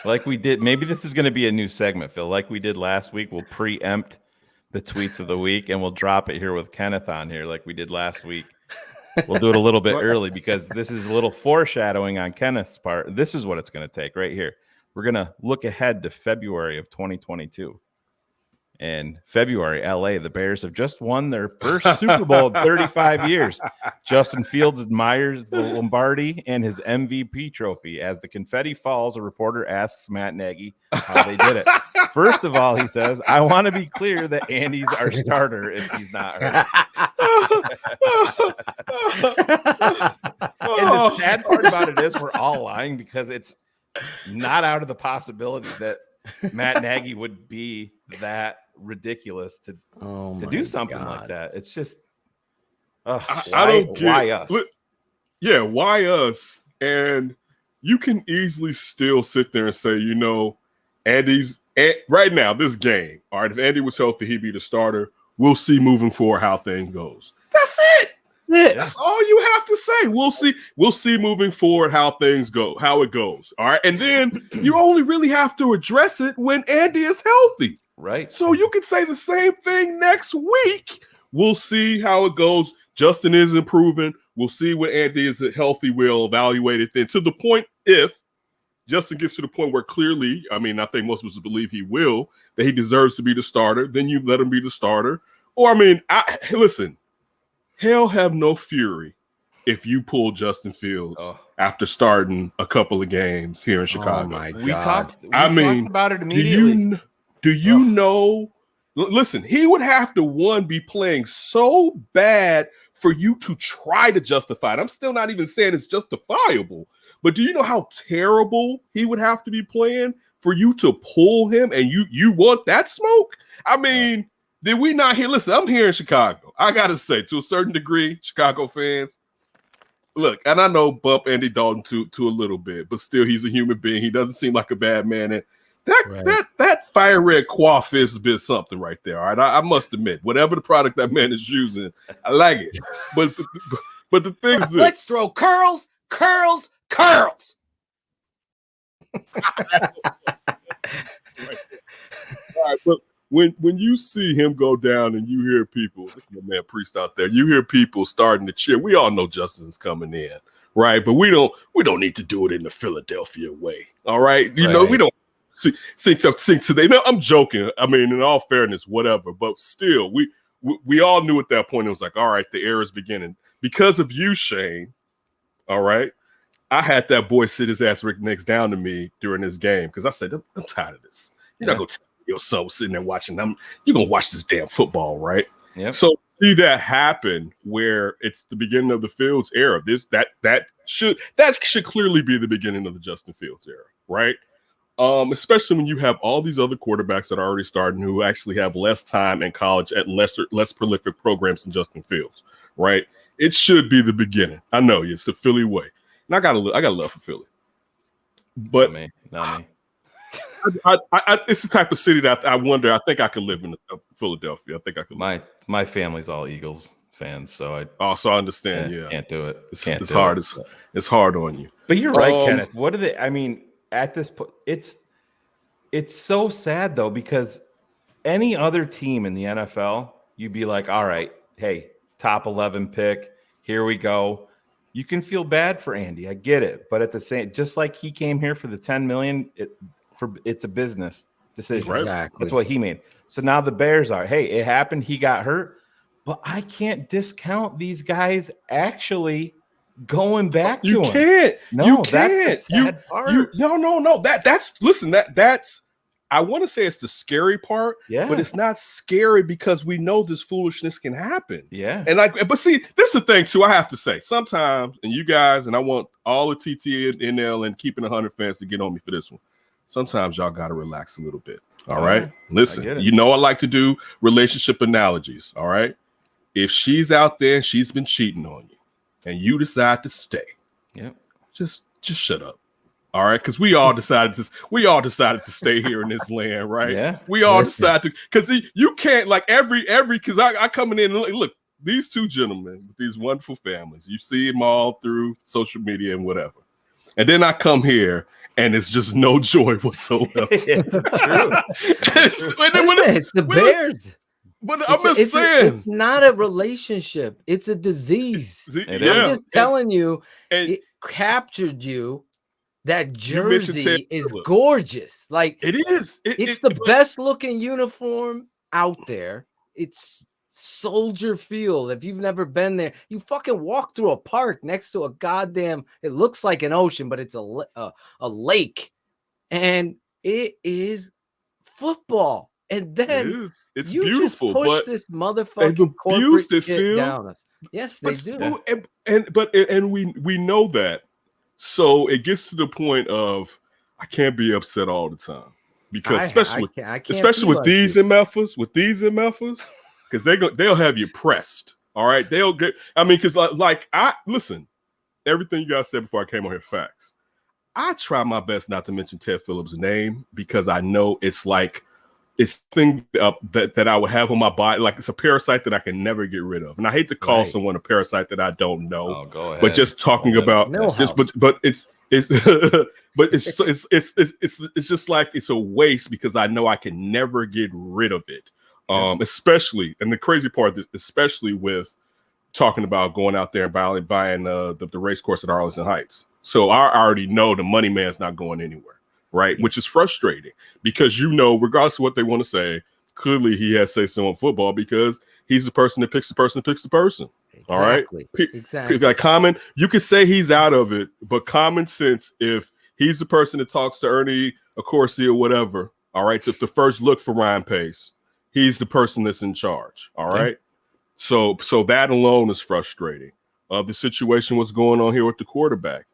Like we did. Maybe this is going to be a new segment, Phil. Like we did last week, we'll preempt the tweets of the week, and we'll drop it here with Kenneth on here, like we did last week. We'll do it a little bit early because this is a little foreshadowing on Kenneth's part. This is what it's going to take right here. We're going to look ahead to February of 2022. And February, LA, the Bears have just won their first Super Bowl in 35 years. Justin Fields admires the Lombardi and his MVP trophy. As the confetti falls, a reporter asks Matt Nagy how they did it. First of all, he says, I want to be clear that Andy's our starter if he's not hurt. And the sad part about it is we're all lying because it's not out of the possibility that Matt Nagy would be that ridiculous to do something like that. It's just I don't get why us. Yeah, why us? And you can easily still sit there and say, you know, Andy's right now, this game. All right, if Andy was healthy, he'd be the starter. We'll see moving forward how things goes. That's it. Yeah. That's all you have to say. We'll see moving forward how things go, how it goes. All right. And then you only really have to address it when Andy is healthy. Right. So you can say the same thing next week. We'll see how it goes. Justin is improving. We'll see when Andy is healthy. We'll evaluate it then to the point if Justin gets to the point where clearly, I mean, I think most of us believe he will, that he deserves to be the starter. Then you let him be the starter. Or, I mean, listen, hell have no fury if you pull Justin Fields after starting a couple of games here in Chicago. Oh my God. We talked about it Do immediately. you know? Listen, he would have to, be playing so bad for you to try to justify it. I'm still not even saying it's justifiable. But do you know how terrible he would have to be playing for you to pull him and you want that smoke? I mean, did we not hear? Listen, I'm here in Chicago. I got to say, to a certain degree, Chicago fans, look, and I know bump Andy Dalton to a little bit, but still he's a human being. He doesn't seem like a bad man. And that fire red coif is a bit something right there. All right, I must admit, whatever the product that man is using, I like it. But the thing is this. Let's throw curls. All right, when you see him go down and you hear people, look at my man Priest out there, you hear people starting to cheer. We all know Justin's coming in, right? But we don't need to do it in the Philadelphia way. All right. You know, we don't sink today. No, I'm joking. I mean, in all fairness, whatever. But still, we all knew at that point, it was like, all right, the era is beginning. Because of you, Shayne, all right, I had that boy sit his ass right next down to me during this game because I said, I'm tired of this. You're not going to tell your son sitting there watching them. You're going to watch this damn football, right? Yep. So see that happen where it's the beginning of the Fields era. That should clearly be the beginning of the Justin Fields era, right? Especially when you have all these other quarterbacks that are already starting who actually have less time in college at less prolific programs than Justin Fields, right? It should be the beginning. I know it's the Philly way, and I got love for Philly, but not me. It's the type of city that I wonder. I think I could live in Philadelphia. I think I could. My family's all Eagles fans, so I understand. Yeah, can't do it. It's hard. It's hard on you. But you're right, Kenneth. What are they? I mean, at this point, it's so sad though, because any other team in the NFL, you'd be like, all right, hey, top 11 pick, here we go. You can feel bad for Andy. I get it, but at the same, just like he came here for the 10 million, it's a business decision. Exactly. That's what he made. So now the Bears are, hey, it happened. He got hurt, but I can't discount these guys actually going back to him. You can't. That's the sad part. No. That's I want to say it's the scary part, but it's not scary because we know this foolishness can happen. Yeah. But see, this is the thing too. I have to say sometimes, and you guys, and I want all the TTNL and Keepin' It 100 fans to get on me for this one. Sometimes y'all got to relax a little bit. All right. Listen, you know, I like to do relationship analogies. All right. If she's out there and she's been cheating on you and you decide to stay, just shut up. All right, because we all decided to stay here in this land, right? Yeah, we all decided to, because you can't like every because I coming in and look these two gentlemen with these wonderful families. You see them all through social media and whatever, and then I come here and it's just no joy whatsoever. It's true. It's the Bears. But I'm just saying, it's not a relationship; it's a disease. I'm just telling you, it captured you. That jersey is gorgeous. Like it is. It's the best looking uniform out there. It's Soldier Field. If you've never been there, you fucking walk through a park next to a goddamn. It looks like an ocean, but it's a lake, and it is football. And then it's you beautiful. Just push this motherfucking corporate shit down us. Yes, they do. And we know that. So it gets to the point of I can't be upset all the time because especially with these MFers, because they'll have you pressed. All right, they'll get. I mean, because like I listen, everything you guys said before I came on here, facts. I try my best not to mention Ted Phillips' name because I know it's like it's thing that I would have on my body, like it's a parasite that I can never get rid of. And I hate to call someone a parasite that I don't know. Oh, go ahead. But just talking about but it's just like it's a waste because I know I can never get rid of it. Especially, and the crazy part is especially with talking about going out there and buying the race course at Arlington Heights. So I already know the money man's not going anywhere. Right, which is frustrating because regardless of what they want to say, clearly he has say so on football because he's the person that picks the person that picks the person. Exactly. All right, exactly. Like you could say he's out of it, but common sense, if he's the person that talks to Ernie Accorsi or whatever, all right, to the first look for Ryan Pace, he's the person that's in charge. All right, so that alone is frustrating. The situation was going on here with the quarterback.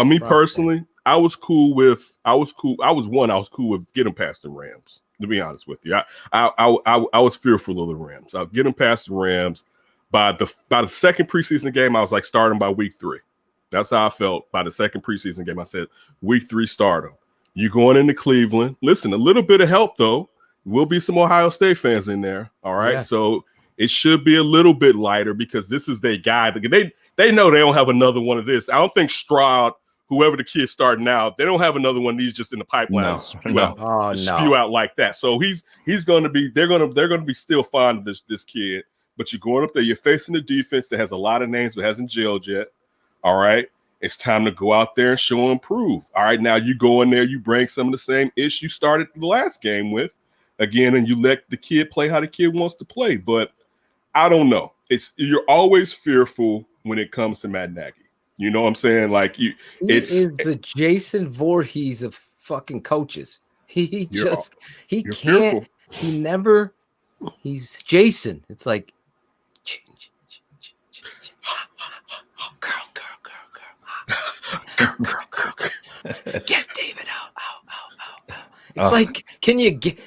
Me personally. I was cool with getting past the Rams, to be honest with you. I was fearful of the Rams. I'll get them past the Rams. By the second preseason game, I was like starting by week 3. That's how I felt by the second preseason game. I said, week 3, start them. You going into Cleveland. Listen, a little bit of help, though. Will be some Ohio State fans in there. All right. Yeah. So it should be a little bit lighter because this is their guy. They know they don't have another one of this. I don't think Stroud whoever the kid's starting out, they don't have another one of these just in the pipeline spew out like that. So he's going to be they're going to be still fond of this kid. But you're going up there, you're facing the defense that has a lot of names but hasn't jailed yet. All right, it's time to go out there and show and prove. All right, now you go in there, you bring some of the same ish you started the last game with again, and you let the kid play how the kid wants to play. But I don't know. You're always fearful when it comes to Matt Nagy. You know what I'm saying? Like he is the Jason Voorhees of fucking coaches. He can't. Fearful. He never. He's Jason. It's like girl. Get David out. It's like, can you get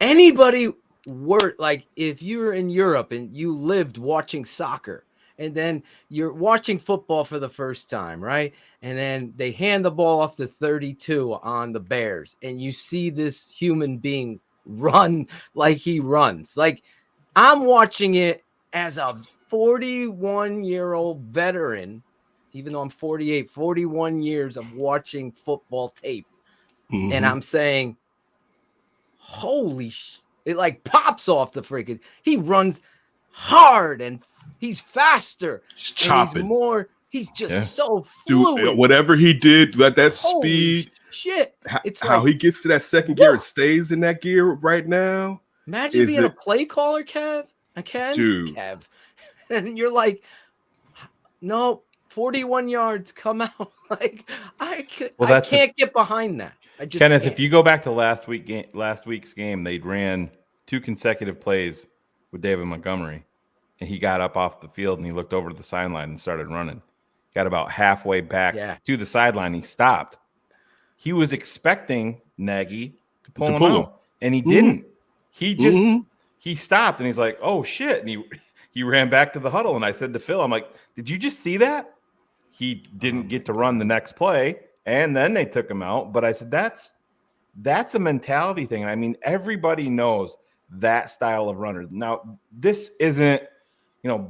anybody work? Like if you're in Europe and you lived watching soccer, and then you're watching football for the first time, right? And then they hand the ball off to 32 on the Bears, and you see this human being run like he runs. Like I'm watching it as a 41-year-old veteran, even though I'm 48, 41 years of watching football tape. Mm-hmm. And I'm saying, holy it like pops off the freaking. He runs hard and he's faster. He's chopping. He's just so fluid. Dude, whatever he did, that speed. Shit. It's how he gets to that second gear and stays in that gear right now. Imagine being a play caller, Kev. Dude. Kev. And you're like, no, 41 yards, come out. Like I can't get behind that. I just Kenneth, can't. if you go back to last week's game, they ran 2 consecutive plays with David Montgomery, and he got up off the field and he looked over to the sideline and started running. Got about halfway back to the sideline. He stopped. He was expecting Nagy to pull him out, and he didn't. He just he stopped, and he's like, "Oh shit!" And he ran back to the huddle. And I said to Phil, "I'm like, did you just see that?" He didn't get to run the next play, and then they took him out. But I said, that's a mentality thing. I mean, everybody knows that style of runner. Now, this isn't,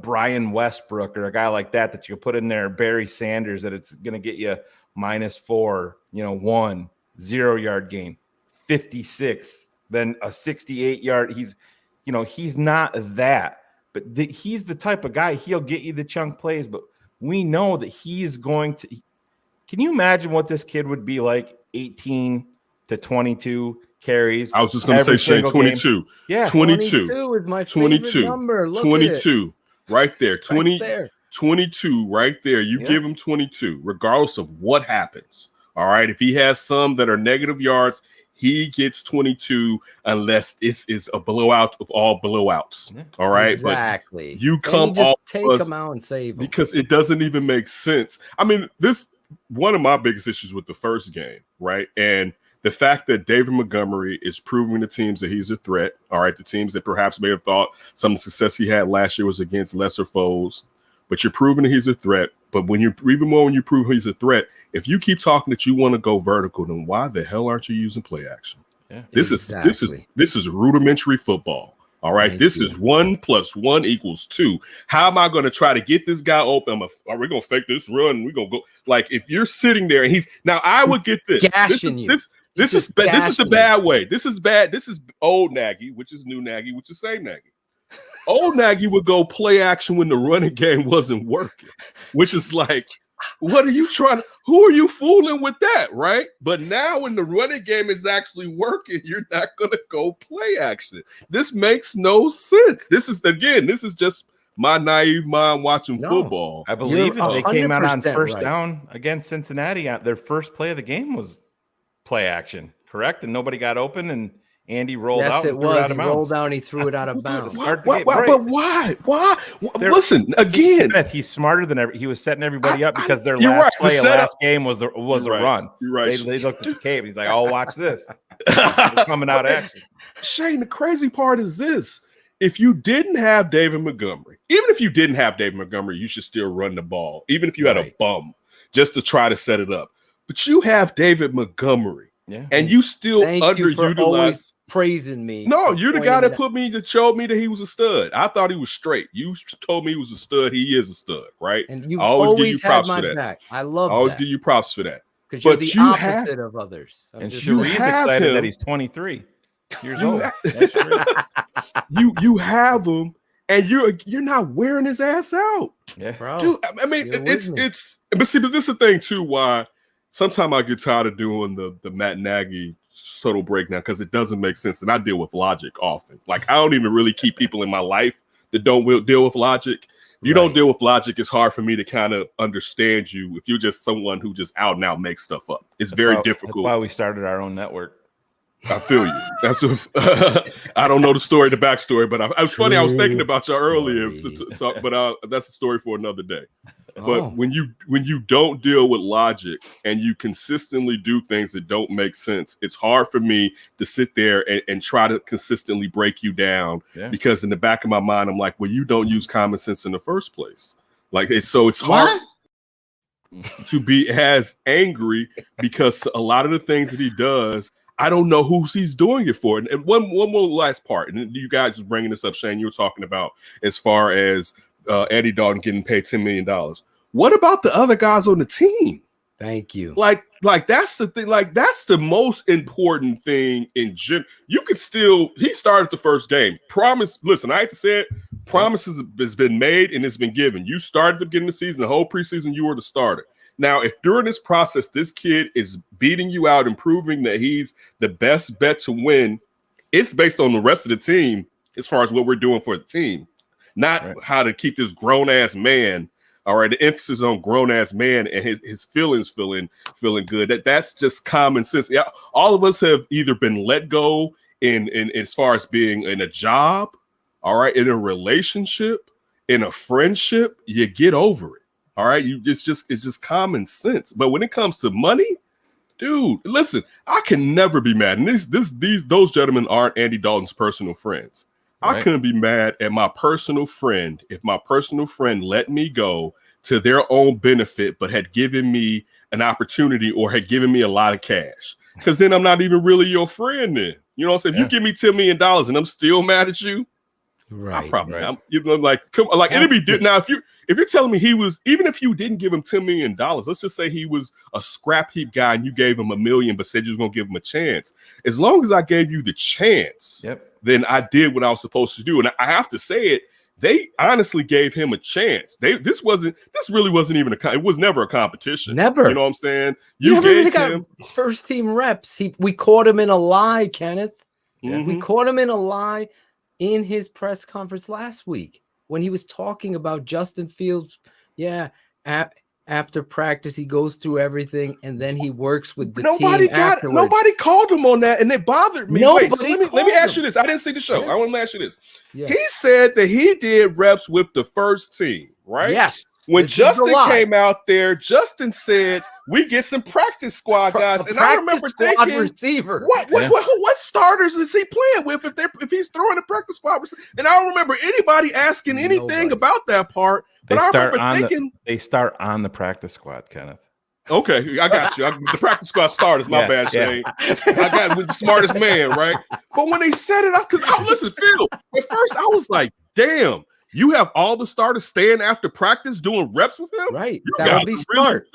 Brian Westbrook or a guy like that you put in there, Barry Sanders, that it's going to get you -4, 1, 0-yard gain, 56, then a 68-yard. He's not that, but he's the type of guy, he'll get you the chunk plays, but we know that he's going to. Can you imagine what this kid would be like 18 to 22 carries? I was just going to say, Shane, 22. Game? Yeah, 22 is my favorite number. Look 22 right there. It's 20, right there. 22 right there. You give him 22, regardless of what happens. All right. If he has some that are negative yards, he gets 22 unless it is a blowout of all blowouts. All right. Exactly. But you come off take them out and save them. Because it doesn't even make sense. I mean, one of my biggest issues with the first game, right? And the fact that David Montgomery is proving to teams that he's a threat. All right. The teams that perhaps may have thought some of the success he had last year was against lesser foes. But you're proving that he's a threat. But when you prove he's a threat, if you keep talking that you want to go vertical, then why the hell aren't you using play action? Yeah, this is rudimentary football. All right. This is 1 + 1 = 2. How am I going to try to get this guy open? Are we going to fake this run? We're going to go like if you're sitting there and I would get this. This is the bad way. This is bad. This is old Nagy, which is new Nagy, which is same Nagy. Old Nagy would go play action when the running game wasn't working, which is like, what are you who are you fooling with that, right? But now when the running game is actually working, you're not going to go play action. This makes no sense. This is just my naive mind watching football. I believe they came out on first down against Cincinnati. Their first play of the game was play action, correct? And nobody got open, and Andy rolled out. Yes, it was. He rolled out and he threw it out of bounds. But why? Listen, again. He's smarter than ever. He was setting everybody up because their last play of last game was a run. You're right. They looked at the tape. He's like, "Oh, watch this." Coming out action. Shane, the crazy part is this. If you didn't have David Montgomery, you should still run the ball, even if you had a bum, just to try to set it up. But you have David Montgomery, Yeah. And you still Thank you for always underutilized. praising me. No, for you're the pointing guy it that showed me that he was a stud. I thought he was straight. You told me he was a stud. He is a stud, right? And you've I always give you always had props my for that. back. I I love always that. give you props for that. Because you're But the you have- opposite of others. I'm And just you Cherie's have excited him. that he's 23 years You old. ha- That's Cherie. you have him, and you're not wearing his ass out. Yeah. bro. Dude, I mean, you're with me. but this is the thing too. Why sometimes I get tired of doing the Matt Nagy subtle breakdown because it doesn't make sense, and I deal with logic often. Like I don't even really keep people in my life that don't deal with logic. If you don't deal with logic, it's hard for me to kind of understand you. If you're just someone who just out and out makes stuff up, it's very difficult. That's why we started our own network. I feel you. That's I don't know the backstory, but it's funny. I was thinking about you earlier to talk, but that's a story for another day. But when you don't deal with logic and you consistently do things that don't make sense, it's hard for me to sit there and try to consistently break you down because in the back of my mind, I'm like, well, you don't use common sense in the first place. Like it's hard to be as angry because a lot of the things that he does, I don't know who he's doing it for. And one more last part, and you guys just bringing this up, Shayne, you were talking about as far as Andy Dalton getting paid $10 million. What about the other guys on the team? Thank you. Like that's the thing. Like that's the most important thing in general. You could still. He started the first game. Promise. Listen, I hate to say it. Promises has been made and it's been given. You started at the beginning of the season, the whole preseason. You were the starter. Now, if during this process, this kid is beating you out and proving that he's the best bet to win, it's based on the rest of the team as far as what we're doing for the team, not how to keep this grown-ass man, all right, the emphasis on grown-ass man and his feelings feeling good. That's just common sense. Yeah, all of us have either been let go in as far as being in a job, all right, in a relationship, in a friendship, you get over it. All right, it's just common sense. But when it comes to money, dude, listen, I can never be mad. And those gentlemen aren't Andy Dalton's personal friends. Right. I couldn't be mad at my personal friend if my personal friend let me go to their own benefit, but had given me an opportunity or had given me a lot of cash. Because then I'm not even really your friend then. You know what I'm saying? If you give me $10 million and I'm still mad at you, right? I probably am. You know, it'd be now if you're telling me he was, even if you didn't give him $10 million, let's just say he was a scrap heap guy and you gave him $1 million, but said you was gonna give him a chance. As long as I gave you the chance, then I did what I was supposed to do. And I have to say it, they honestly gave him a chance. This really wasn't even it was never a competition. Never. You know what I'm saying? You gave him first team reps. We caught him in a lie, Kenneth. Mm-hmm. We caught him in a lie in his press conference last week when he was talking about Justin Fields. Yeah, after practice, he goes through everything and then he works with the team afterwards. Nobody called him on that, and it bothered me. Wait, so let me ask you this. I didn't see the show. Yes. I want to ask you this. Yes. He said that he did reps with the first team, right? Yes. When Justin came out there, Justin said, "We get some practice squad guys," and I remember thinking, receiver. What starters is he playing with if he's throwing a practice squad receiver? And I don't remember anybody asking anything about that part. But I remember thinking they start on the practice squad, Kenneth. Okay, I got you. The practice squad starters, my bad, Shayne. I got with the smartest man, right? But when they set it up, because listen, Phil, at first I was like, damn, you have all the starters staying after practice doing reps with him? Right. That would be smart.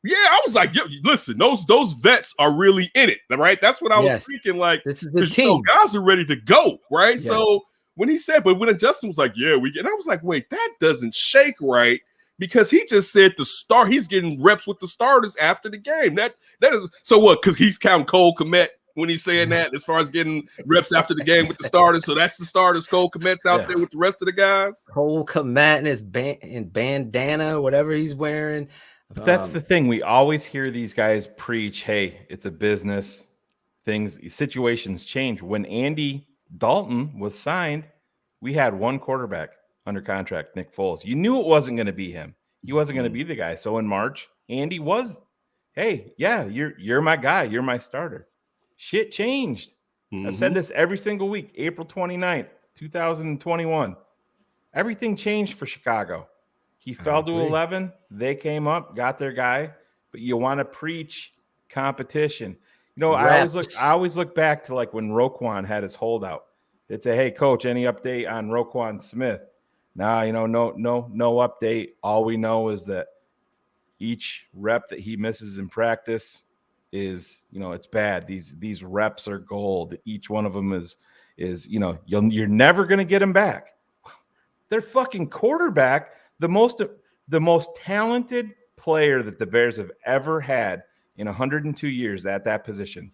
Yeah, I was like, listen, those vets are really in it, right? That's what I was thinking. Like, this is the team. Guys are ready to go, right? Yeah. So when he said, but when Justin was like, yeah, we get, and I was like, wait, that doesn't shake right. Because he just said he's getting reps with the starters after the game. That is so what? Because he's counting Cole Kmet when he's saying that as far as getting reps after the game with the starters. So that's the starters. Cole Kmet's out there with the rest of the guys. Cole Kmet and his bandana, whatever he's wearing. But that's the thing. We always hear these guys preach, hey, it's a business. Situations change. When Andy Dalton was signed, we had one quarterback under contract, Nick Foles. You knew it wasn't going to be him. He wasn't going to be the guy. So in March, Andy was, hey, yeah, you're my guy. You're my starter. Shit changed. I've said this every single week. April 29th, 2021. Everything changed for Chicago. He fell to 11. They came up, got their guy. But you want to preach competition. You know, Reps. I always look back to like when Roquan had his holdout. They'd say, "Hey, coach, any update on Roquan Smith?" Nah, you know, no update. All we know is that each rep that he misses in practice is, you know, it's bad. These reps are gold. Each one of them is you know, you're never going to get him back. Their fucking quarterback, the most talented player that the Bears have ever had in 102 years at that position.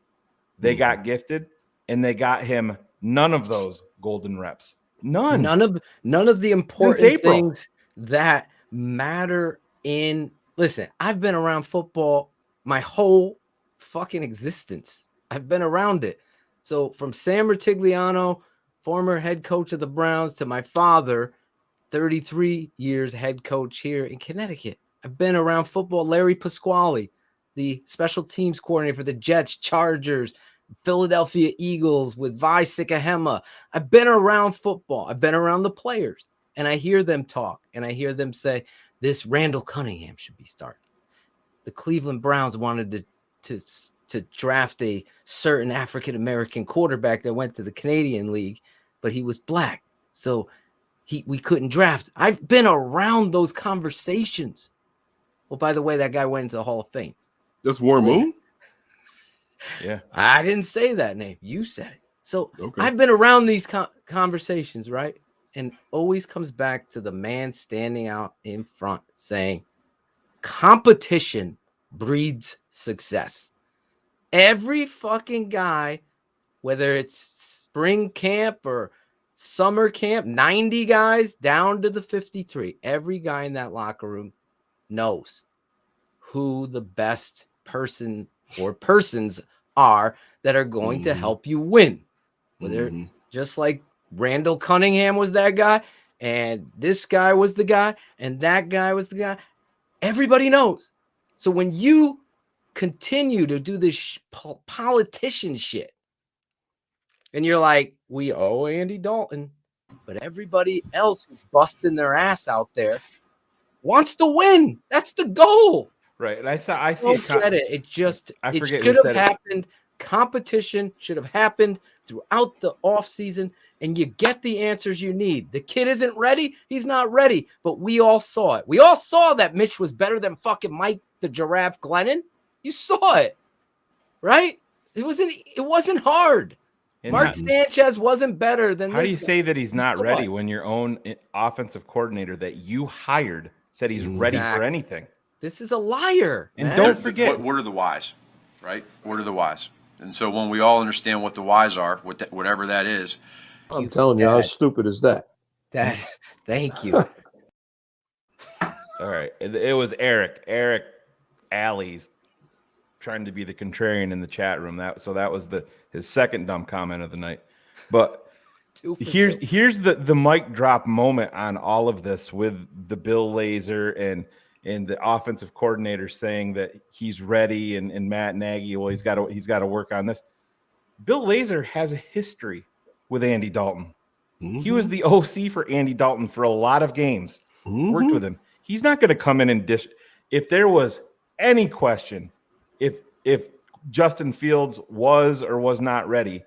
They got gifted, and they got him none of those golden reps. None of the important things that matter in. Listen, I've been around football my whole fucking existence. I've been around it. So from Sam Rutigliano, former head coach of the Browns, to my father, 33 years head coach here in Connecticut. I've been around football. Larry Pasquale, the special teams coordinator for the Jets, Chargers, Philadelphia Eagles with Vi Sikahema. I've been around football. I've been around the players, and I hear them talk, and I hear them say, this Randall Cunningham should be started. The Cleveland Browns wanted to draft a certain African-American quarterback that went to the Canadian League, but he was black. So we couldn't draft. I've been around those conversations. Well, by the way, that guy went into the Hall of Fame. That's Warren Moon? Yeah. I didn't say that name. You said it. So I've been around these conversations, right? And always comes back to the man standing out in front saying, competition breeds success. Every fucking guy, whether it's spring camp or summer camp, 90 guys down to the 53, every guy in that locker room knows who the best person or persons are that are going to help you win. Whether just like Randall Cunningham was that guy, and this guy was the guy, and that guy was the guy. Everybody knows. So when you continue to do this politician shit, and you're like, we owe Andy Dalton, but everybody else who's busting their ass out there wants to win. That's the goal. Right. And I see it should have happened. Competition should have happened throughout the offseason, and you get the answers you need. The kid isn't ready. He's not ready, but we all saw it. We all saw that Mitch was better than fucking Mike the Giraffe Glennon. You saw it, right? It wasn't hard. And Mark Sanchez wasn't better than How do you say that he's not ready when your own offensive coordinator that you hired said he's ready for anything? This is a liar. And don't forget. What are the whys, right? What are the whys? And so when we all understand what the whys are, whatever that is. I'm telling you, how stupid is that? Thank you. All right. It was Eric Alley's trying to be the contrarian in the chat room. That was his second dumb comment of the night. But here's the mic drop moment on all of this with the Bill Lazor and the offensive coordinator saying that he's ready and Matt Nagy, well, he's got to work on this. Bill Lazor has a history with Andy Dalton. He was the OC for Andy Dalton for a lot of games. Worked with him. He's not going to come in and dish. If there was any question, if Justin Fields was or was not ready,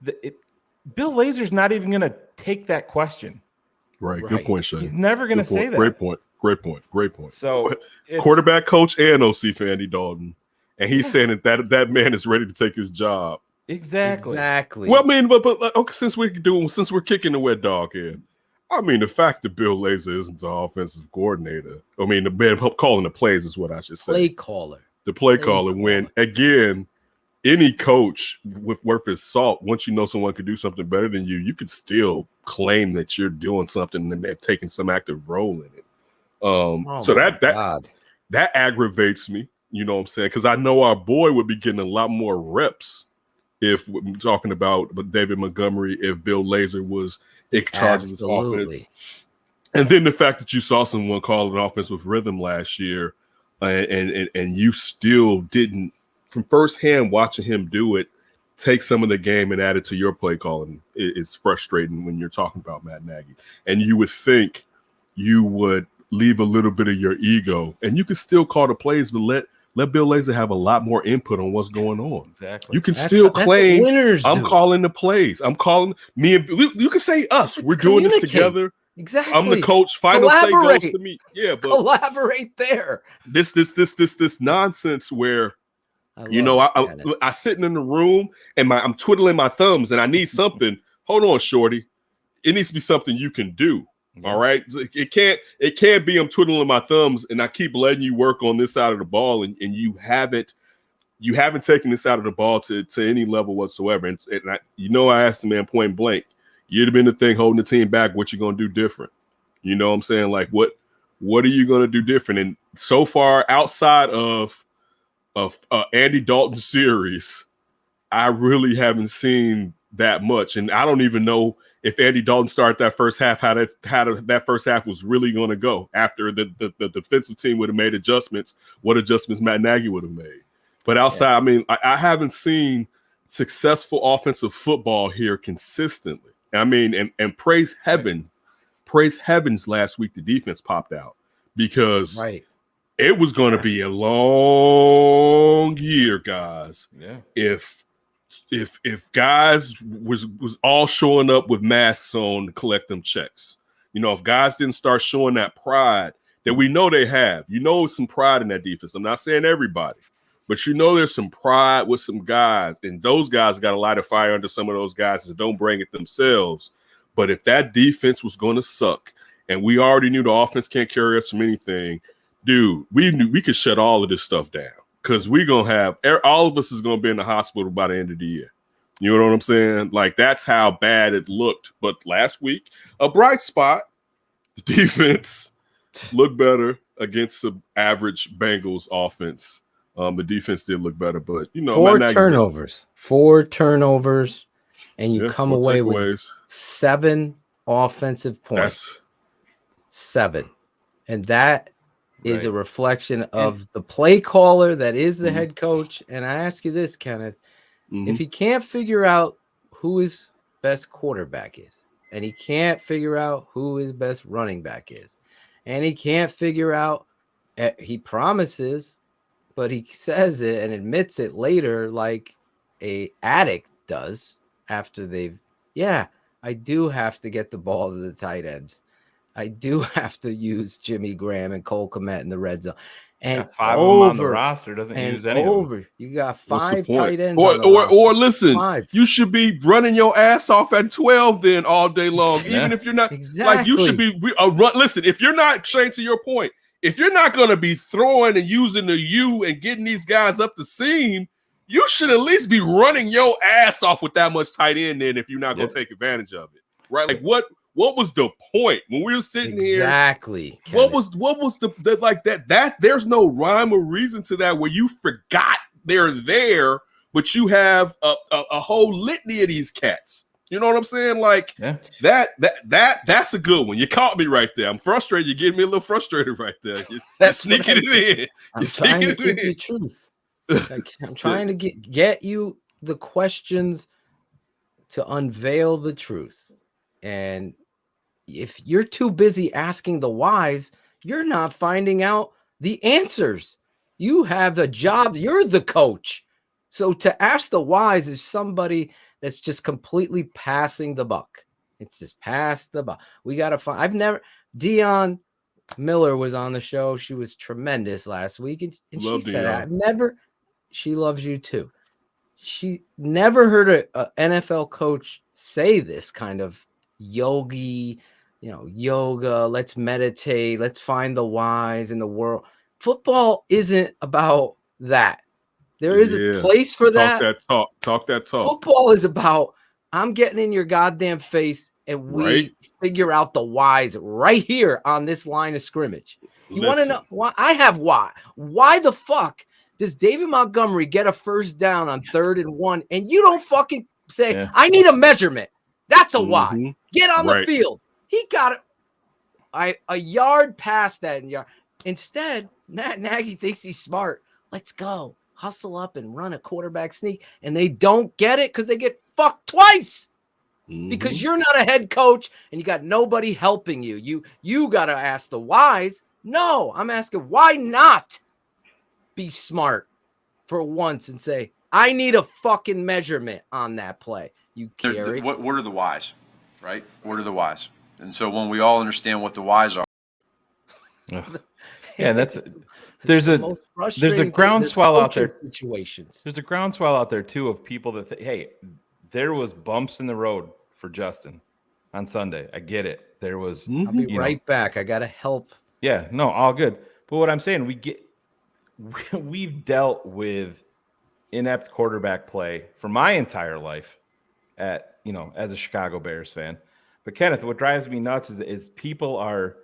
Bill Lazor's not even going to take that question. Right. Good point, Shayne. He's never going to say that. Great point. So quarterback coach and OC for Andy Dalton, and he's saying that man is ready to take his job. Exactly. Well, I mean, but okay, since we're kicking the wet dog here, I mean, the fact that Bill Lazor isn't the offensive coordinator, I mean, the man calling the plays is what I should say. Play caller. The play caller. When again, any coach worth his salt, once you know someone could do something better than you, you could still claim that you're doing something and they're taking some active role in it. So that aggravates me, you know what I'm saying? Because I know our boy would be getting a lot more reps if we're talking about David Montgomery, if Bill Lazor was in charge of this offense. And then the fact that you saw someone call an offense with rhythm last year, and you still didn't, from firsthand watching him do it, take some of the game and add it to your play calling. It's frustrating when you're talking about Matt Nagy. And you would think you would leave a little bit of your ego, and you could still call the plays, but let let Bill Lazor have a lot more input on what's going on. Exactly. You can still claim I'm do. calling the plays. I'm calling me and you can say us. We're doing this together. Exactly. I'm the coach. Final say goes to me. Yeah, but collaborate there. This nonsense where I sitting in the room and I'm twiddling my thumbs and I need something. Hold on, shorty. It needs to be something you can do. All right. It can't be I'm twiddling my thumbs and I keep letting you work on this side of the ball and you haven't taken this out of the ball to any level whatsoever. And I asked the man point blank, you'd have been the thing holding the team back. What you gonna do different? You know what I'm saying? Like what are you gonna do different? And so far, outside of Andy Dalton's series, I really haven't seen that much. And I don't even know if Andy Dalton started that first half, how that first half was really going to go after the defensive team would have made adjustments, what adjustments Matt Nagy would have made. But outside, I mean, I haven't seen successful offensive football here consistently. I mean, and praise heavens last week the defense popped out because it was going to be a long year, guys. Yeah. If guys was all showing up with masks on to collect them checks, if guys didn't start showing that pride that we know they have, some pride in that defense. I'm not saying everybody, but there's some pride with some guys, and those guys got a light of fire under some of those guys that don't bring it themselves. But if that defense was going to suck, and we already knew the offense can't carry us from anything, dude, we knew we could shut all of this stuff down. Because we're going to have all of us is going to be in the hospital by the end of the year. You know what I'm saying? Like, that's how bad it looked. But last week, a bright spot, the defense looked better against the average Bengals offense. The defense did look better, but, four turnovers, and you come away with 7 offensive points. 7. And that is a reflection of the play caller that is the head coach. And I ask you this, Kenneth, if he can't figure out who his best quarterback is, and he can't figure out who his best running back is, and he can't figure out, he promises, but he says it and admits it later like a addict does after I do have to get the ball to the tight ends. I do have to use Jimmy Graham and Cole Kmet in the red zone. And 5 of them on the roster doesn't use any of them. You got 5 tight ends. Or listen, 5. You should be running your ass off at 12 then all day long. Even if you're not like you should be listen, if you're not, Shayne, to your point, if you're not going to be throwing and using the U and getting these guys up the seam, you should at least be running your ass off with that much tight end then if you're not going to take advantage of it. Right? Like what was the point when we were sitting here? Exactly. What was the like that there's no rhyme or reason to that where you forgot they're there, but you have a whole litany of these cats. You know what I'm saying? Like that's a good one. You caught me right there. I'm frustrated. You get me a little frustrated right there. You're sneaking it in. You're sneaking it in. The truth. I'm trying to get you the questions to unveil the truth. And if you're too busy asking the whys, you're not finding out the answers. You have a job. You're the coach. So to ask the whys is somebody that's just completely passing the buck. It's just pass the buck. We got to find. Dion Miller was on the show. She was tremendous last week. And she said, she loves you too. She never heard an NFL coach say this kind of yoga, let's meditate, let's find the whys in the world. Football isn't about that. There is a place for that. Talk that talk. Football is about, I'm getting in your goddamn face and we figure out the whys right here on this line of scrimmage. You want to know why? I have why. Why the fuck does David Montgomery get a first down on 3rd and 1 and you don't fucking say, I need a measurement? That's a why. Get on the field. He got it a yard past that yard. Instead, Matt Nagy thinks he's smart. Let's go. Hustle up and run a quarterback sneak. And they don't get it because they get fucked twice. Because you're not a head coach and you got nobody helping you. You got to ask the whys. No, I'm asking why not? be smart for once and say, I need a fucking measurement on that play. You carry. What are the whys, right? What are the whys? And so when we all understand what the whys are. Yeah, there's a groundswell out there. Situations. There's a groundswell out there too of people that hey, there was bumps in the road for Justin on Sunday. I get it. There was. I'll be right back. I gotta help. Yeah, no, all good. But what I'm saying, we've dealt with inept quarterback play for my entire life as a Chicago Bears fan. But Kenneth, what drives me nuts is people are,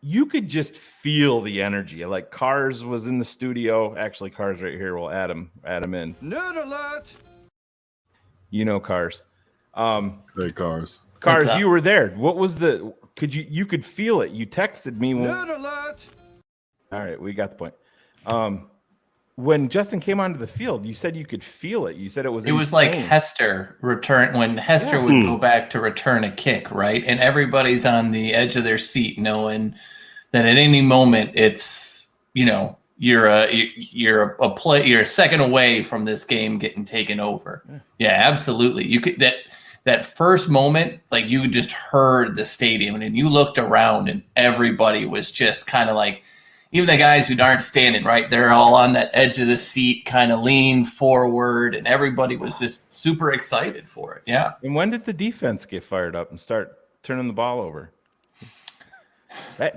you could just feel the energy. Like Cars was in the studio. Actually, Cars right here. We'll add him in. Nerd alert. Cars. Hey, Cars. Cars, you were there. What was you could feel it. You texted me. Nerd alert. All right, we got the point. When Justin came onto the field, you said you could feel it. You said it was like Hester when Hester would go back to return a kick, right? And everybody's on the edge of their seat knowing that at any moment it's, you're a second away from this game getting taken over. Yeah, absolutely. You could that first moment, like you just heard the stadium and you looked around and everybody was just kind of like, even the guys who aren't standing, right? They're all on that edge of the seat, kind of leaned forward, and everybody was just super excited for it. Yeah. And when did the defense get fired up and start turning the ball over?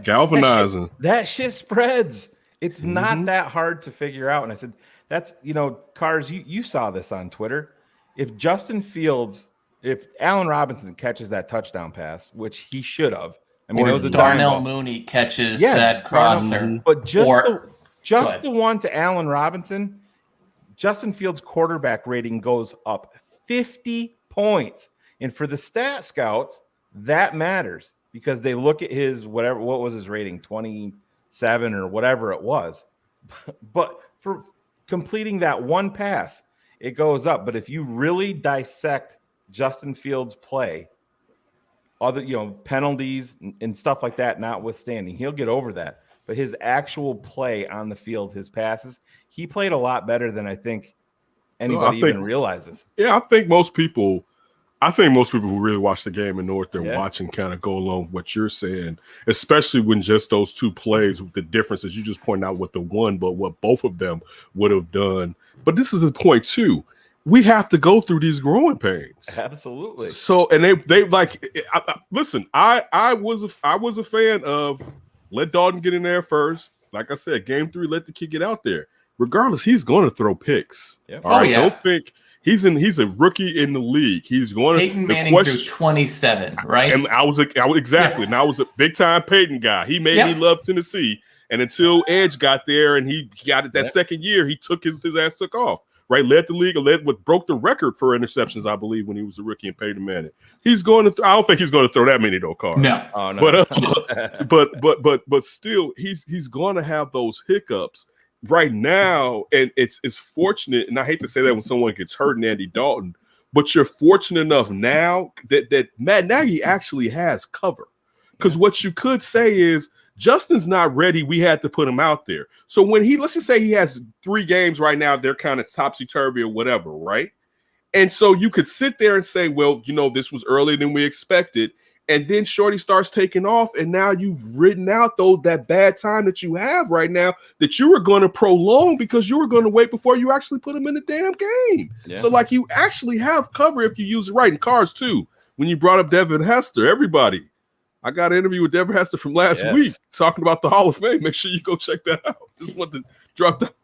Galvanizing. That shit spreads. It's not that hard to figure out. And I said, that's, Cars, you saw this on Twitter. If Allen Robinson catches that touchdown pass, which he should have, it was a Darnell Mooney catches that crosser. But the one to Allen Robinson, Justin Fields' quarterback rating goes up 50 points. And for the stat scouts, that matters because they look at what was his rating, 27 or whatever it was. But for completing that one pass, it goes up. But if you really dissect Justin Fields' play, other penalties and stuff like that notwithstanding, he'll get over that. But his actual play on the field, his passes, he played a lot better than I think anybody even realizes. Yeah, I think most people who really watch the game and know what they're watching kind of go along with what you're saying, especially when just those two plays, the differences you just point out with the one, but what both of them would have done. But this is the point too. We have to go through these growing pains. Absolutely. So, and they listen. I was a fan of let Dalton get in there first. Like I said, game 3, let the kid get out there. Regardless, he's going to throw picks. Yep. All right. Don't think he's a rookie in the league. He's going to. Peyton Manning threw 27, right? And I was exactly. And I was a big time Peyton guy. He made me love Tennessee. And until Edge got there and he got it that second year, he took his ass took off. Right, led the league, broke the record for interceptions, I believe, when he was a rookie in Peyton Manning. He's going to. I don't think he's going to throw that many though, Cars. No, but still, he's going to have those hiccups right now, and it's fortunate. And I hate to say that when someone gets hurt in Andy Dalton, but you're fortunate enough now that Matt Nagy actually has cover. Because what you could say is, Justin's not ready. We had to put him out there. So when let's just say he has 3 games right now, they're kind of topsy-turvy or whatever, right? And so you could sit there and say, well, this was earlier than we expected. And then Shorty starts taking off. And now you've written out, that bad time that you have right now that you were going to prolong because you were going to wait before you actually put him in the damn game. Yeah. So you actually have cover if you use it right. And Cars too, when you brought up Devin Hester, everybody, I got an interview with Devin Hester from last week talking about the Hall of Fame. Make sure you go check that out. Just want to drop that.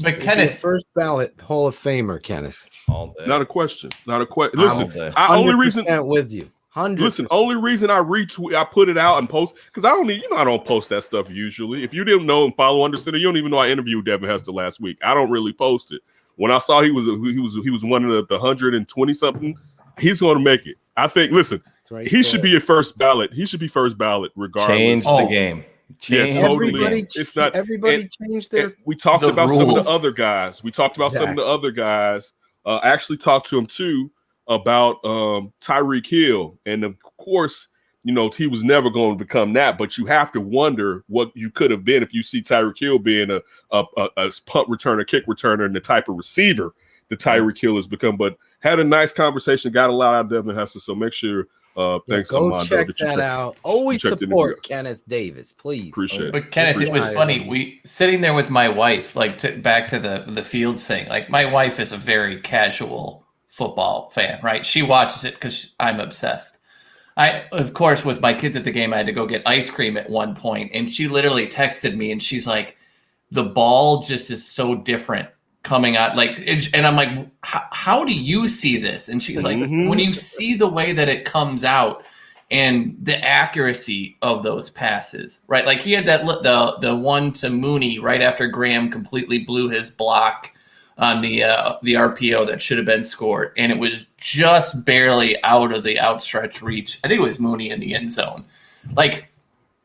But Kenneth, first ballot Hall of Famer, Kenneth. All day. Not a question. Listen, only reason with you. 100%. Listen, only reason I put it out and post because I don't post that stuff usually. If you didn't know and follow Undercenter, you don't even know I interviewed Devin Hester last week. I don't really post it. When I saw he was one of the 120 something, he's going to make it. I think. Listen. Right, he should be a first ballot. He should be first ballot regardless. Change the game. Change totally. Everybody changed their. We talked about rules. Some of the other guys. Some of the other guys. I actually talked to him too about Tyreek Hill, and of course he was never going to become that. But you have to wonder what you could have been if you see Tyreek Hill being a punt returner, kick returner, and the type of receiver that Tyreek Hill has become. But had a nice conversation, got a lot out of Devin Hester. So make sure, thanks, go Armando, check that out. Always support Kenneth Davis, please. Appreciate it. But Kenneth, it was funny. We sitting there with my wife, like back to the Fields thing. Like my wife is a very casual football fan, right? She watches it because I'm obsessed. Of course, with my kids at the game, I had to go get ice cream at one point, and she literally texted me, and she's like, "The ball just is so different coming out." And I'm like, "How do you see this?" And she's like, "When you see the way that it comes out and the accuracy of those passes, right? Like he had that the one to Mooney right after Graham completely blew his block on the RPO that should have been scored, and it was just barely out of the outstretched reach. I think it was Mooney in the end zone. Like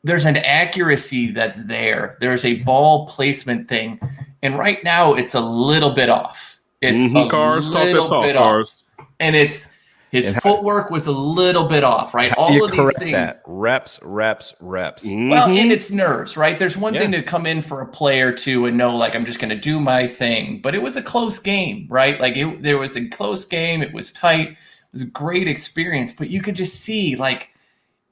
there's an accuracy that's there. There's a ball placement thing, and right now it's a little bit off. It's a little bit off, and it's his footwork was a little bit off, right? All of these things. That? Reps. Well, and it's nerves, right? There's one thing to come in for a play or two and know, like, I'm just going to do my thing. But it was a close game, right? Like, there was a close game. It was tight. It was a great experience. But you could just see, like,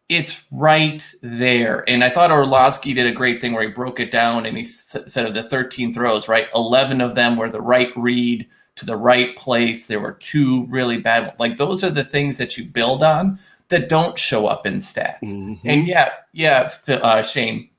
it's right there. And I thought Orlovsky did a great thing where he broke it down and he said of the 13 throws, right? 11 of them were the right read to the right place. There were 2 really bad ones. Like those are the things that you build on that don't show up in stats. And Shayne,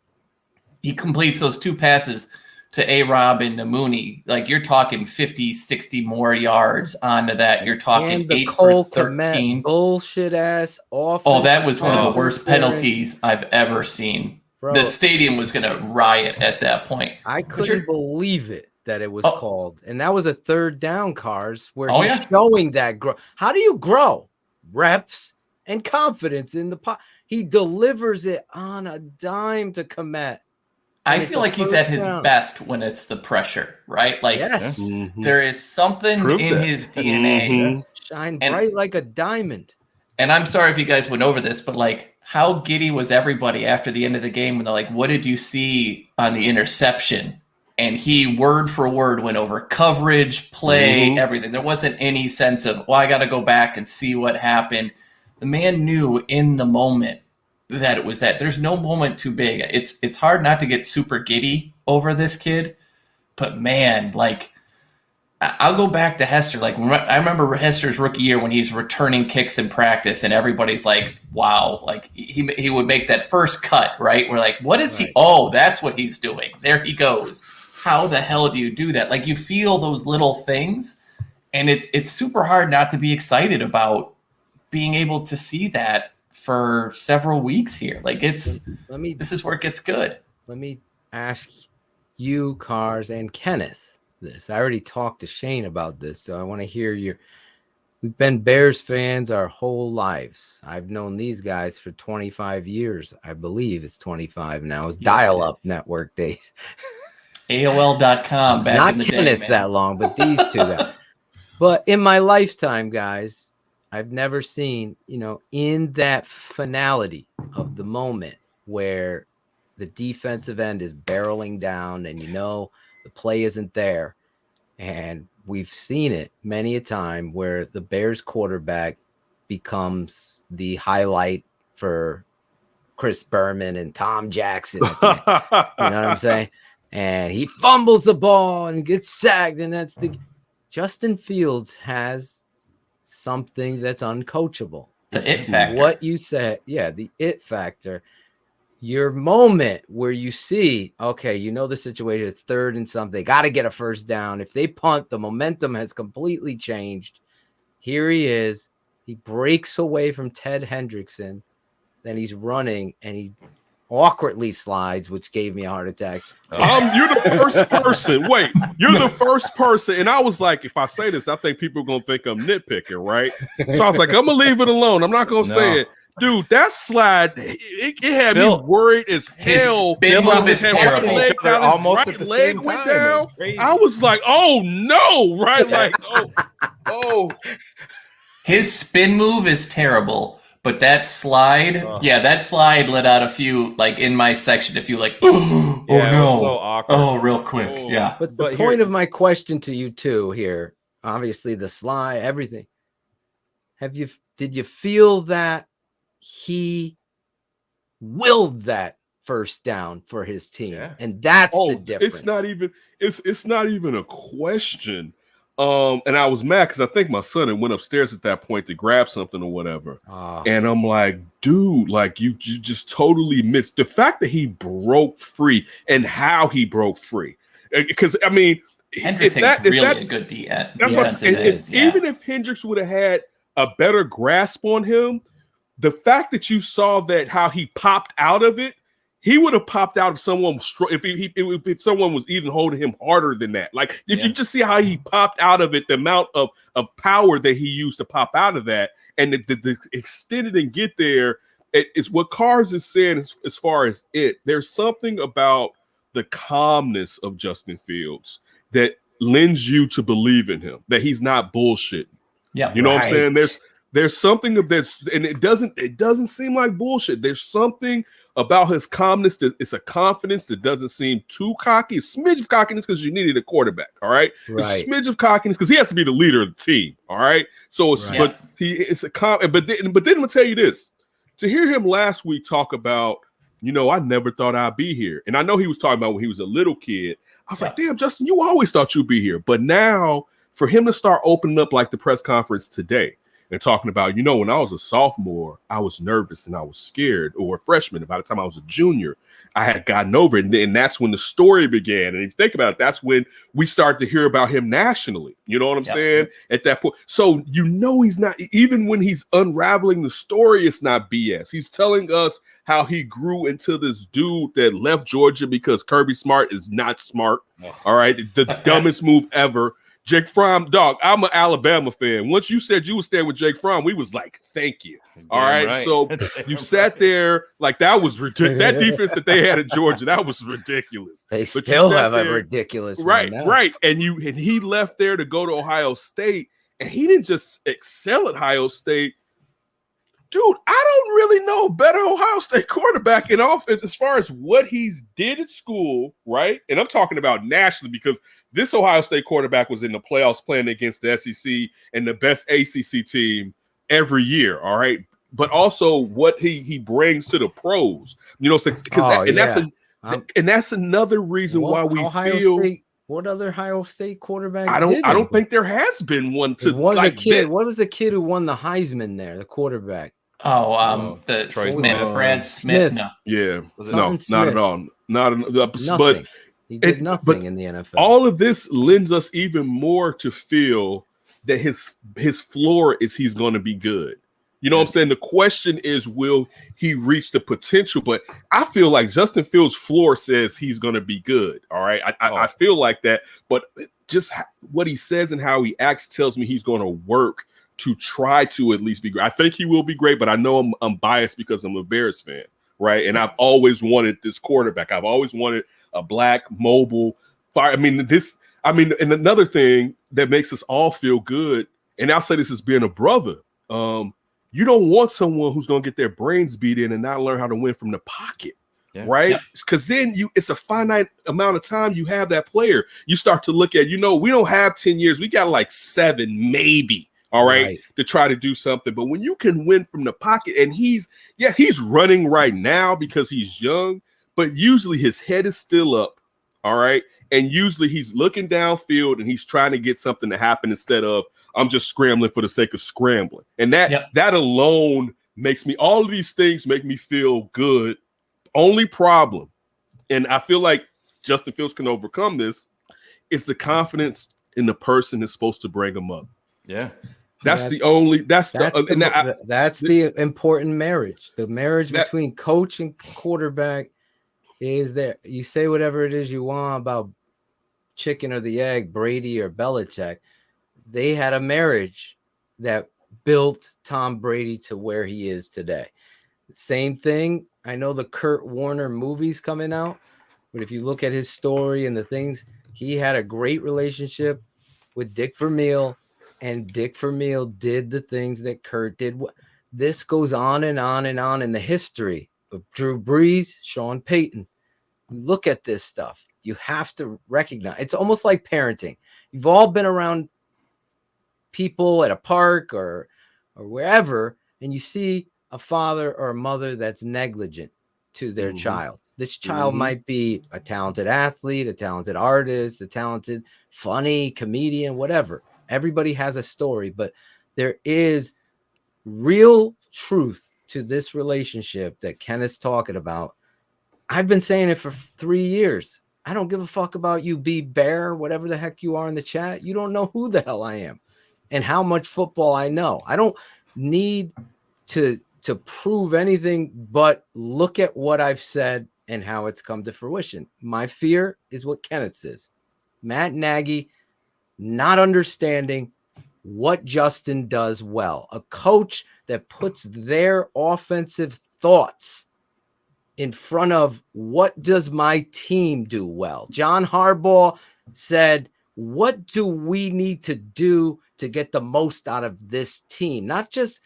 he completes those 2 passes to A-Rob and to Mooney. Like you're talking 50, 60 more yards onto that. You're talking 8 for 13. Bullshit ass off. Oh, that was one of the worst penalties I've ever seen. Bro, the stadium was going to riot at that point. I couldn't believe it that it was called. And that was a 3rd down, Cars, where he's showing that grow. How do you grow? Reps and confidence in the pot. He delivers it on a dime to Komet. I feel like he's at his best when it's the pressure, right? Like there is something in his DNA. Shine bright like a diamond. And I'm sorry if you guys went over this, but like how giddy was everybody after the end of the game when they're like, what did you see on the interception? And he word for word went over coverage, play, everything. There wasn't any sense of, well, I got to go back and see what happened. The man knew in the moment that it was that. There's no moment too big. It's hard not to get super giddy over this kid. But man, like, I'll go back to Hester. Like, I remember Hester's rookie year when he's returning kicks in practice, and everybody's like, wow. Like, he would make that first cut, right? We're like, what is he? Oh, that's what he's doing. There he goes. How the hell do you do that? Like, you feel those little things, and it's super hard not to be excited about being able to see that for several weeks here. Like, this is where it gets good. Let me ask you, Cars, and Kenneth this. I already talked to Shayne about this, so I want to hear we've been Bears fans our whole lives. I've known these guys for 25 years. I believe it's 25 now. It's dial-up network days. AOL.com back Not in the Kenneth day, that long, but these 2 guys. But in my lifetime, guys, I've never seen, in that finality of the moment where the defensive end is barreling down and the play isn't there. And we've seen it many a time where the Bears quarterback becomes the highlight for Chris Berman and Tom Jackson. You know what I'm saying? And he fumbles the ball and gets sacked. And that's Justin Fields has something that's uncoachable. The it factor. What you said. Yeah. The it factor. Your moment where you see, okay, the situation, it's 3rd and something. They got to get a first down. If they punt, the momentum has completely changed. Here he is. He breaks away from Ted Hendrickson. Then he's running and he awkwardly slides, which gave me a heart attack. You're the first person. Wait, you're the first person. And I was like, if I say this, I think people are going to think I'm nitpicking, right? So I was like, I'm going to leave it alone. I'm not going to say it. Dude, that slide, it had me worried as hell. His spin move is terrible. Almost at the leg went down. I was like, oh, no, right? Like, oh. His spin move is terrible. But that slide, that slide let out a few, like in my section, a few like, oh Yeah, it was no, so awkward. oh real quick, yeah. But the point of my question to you too here, obviously the slide, everything. Did you feel that he willed that first down for his team? And that's the difference. It's not even a question. And I was mad because I think my son had went upstairs at that point to grab something or whatever. And I'm like, dude, like you just totally missed the fact that he broke free and how he broke free. Because I mean, Hendricks is really a good D. That's what even if Hendricks would have had a better grasp on him, the fact that you saw that how he popped out of it, he would have popped out if someone if someone was even holding him harder than that. Like if you just see how he popped out of it, the amount of power that he used to pop out of that, and the extend it and get there, it's what Cars is saying as far as it. There's something about the calmness of Justin Fields that lends you to believe in him, that he's not bullshitting. Yeah, you know what I'm saying? There's something of that's, and it doesn't seem like bullshit. There's something about his calmness that it's a confidence that doesn't seem too cocky. A smidge of cockiness because you needed a quarterback. All right, a smidge of cockiness because he has to be the leader of the team. All right, so it's but it's a but then I'm gonna tell you this: to hear him last week talk about, I never thought I'd be here, and I know he was talking about when he was a little kid. I was like, damn, Justin, you always thought you'd be here, but now for him to start opening up like the press conference today and talking about, when I was a sophomore, I was nervous and I was scared, or a freshman. By the time I was a junior, I had gotten over it. And that's when the story began. And if you think about it, that's when we started to hear about him nationally. You know what I'm saying? At that point. So, he's not, even when he's unraveling the story, it's not BS. He's telling us how he grew into this dude that left Georgia because Kirby Smart is not smart. All right. The dumbest move ever. Jake Fromm, dog, I'm an Alabama fan. Once you said you would stand with Jake Fromm, we was like, thank you. All right. So you sat there like that was ridiculous. That defense that they had at Georgia, that was ridiculous. They still have a ridiculous right. And he left there to go to Ohio State, and he didn't just excel at Ohio State. Dude, I don't really know a better Ohio State quarterback in offense as far as what he's did at school, right? And I'm talking about nationally because this Ohio State quarterback was in the playoffs playing against the SEC and the best ACC team every year, all right? But also what he brings to the pros, that's another reason why we feel. What other Ohio State quarterback? I don't think there has been one to like kid. What was the kid who won the Heisman there? The quarterback. The Smith, Brad Smith. No. Yeah, no, not at all. But he did nothing in the NFL. All of this lends us even more to feel that his floor is he's going to be good. You know what I'm saying? The question is, will he reach the potential? But I feel like Justin Fields' floor says he's going to be good. All right. I feel like that. But just what he says and how he acts tells me he's going to work to try to at least be great. I think he will be great, but I know I'm biased because I'm a Bears fan. Right. And I've always wanted this quarterback. I've always wanted a black, mobile fire. And another thing that makes us all feel good, and I'll say this as being a brother, you don't want someone who's going to get their brains beat in and not learn how to win from the pocket, right? Because then it's a finite amount of time you have that player. You start to look at, we don't have 10 years. We got like 7, maybe, all right, to try to do something. But when you can win from the pocket, and he's running right now because he's young, but usually his head is still up, all right? And usually he's looking downfield and he's trying to get something to happen instead of, I'm just scrambling for the sake of scrambling. And that alone makes me, all of these things make me feel good. Only problem, and I feel like Justin Fields can overcome this, is the confidence in the person that's supposed to bring him up. Yeah. That's the important marriage. The marriage between coach and quarterback is that you say whatever it is you want about chicken or the egg, Brady or Belichick. They had a marriage that built Tom Brady to where he is today. Same thing. I know the Kurt Warner movie's coming out, but if you look at his story and the things, he had a great relationship with Dick Vermeil, and Dick Vermeil did the things that Kurt did. This goes on and on and on in the history of Drew Brees, Sean Payton. Look at this stuff. You have to recognize it's almost like parenting. You've all been around people at a park or wherever, and you see a father or a mother that's negligent to their child. This child might be a talented athlete, a talented artist, a talented funny comedian, whatever. Everybody has a story, but there is real truth to this relationship that Kenneth's talking about. I've been saying it for 3 years. I don't give a fuck about you, B Bear, whatever the heck you are in the chat. You don't know who the hell I am and how much football I know. I don't need to prove anything, but look at what I've said and how it's come to fruition. My fear is what Kenneth says. Matt Nagy not understanding what Justin does well. A coach that puts their offensive thoughts in front of what does my team do well. John Harbaugh said, what do we need to do to get the most out of this team? Not just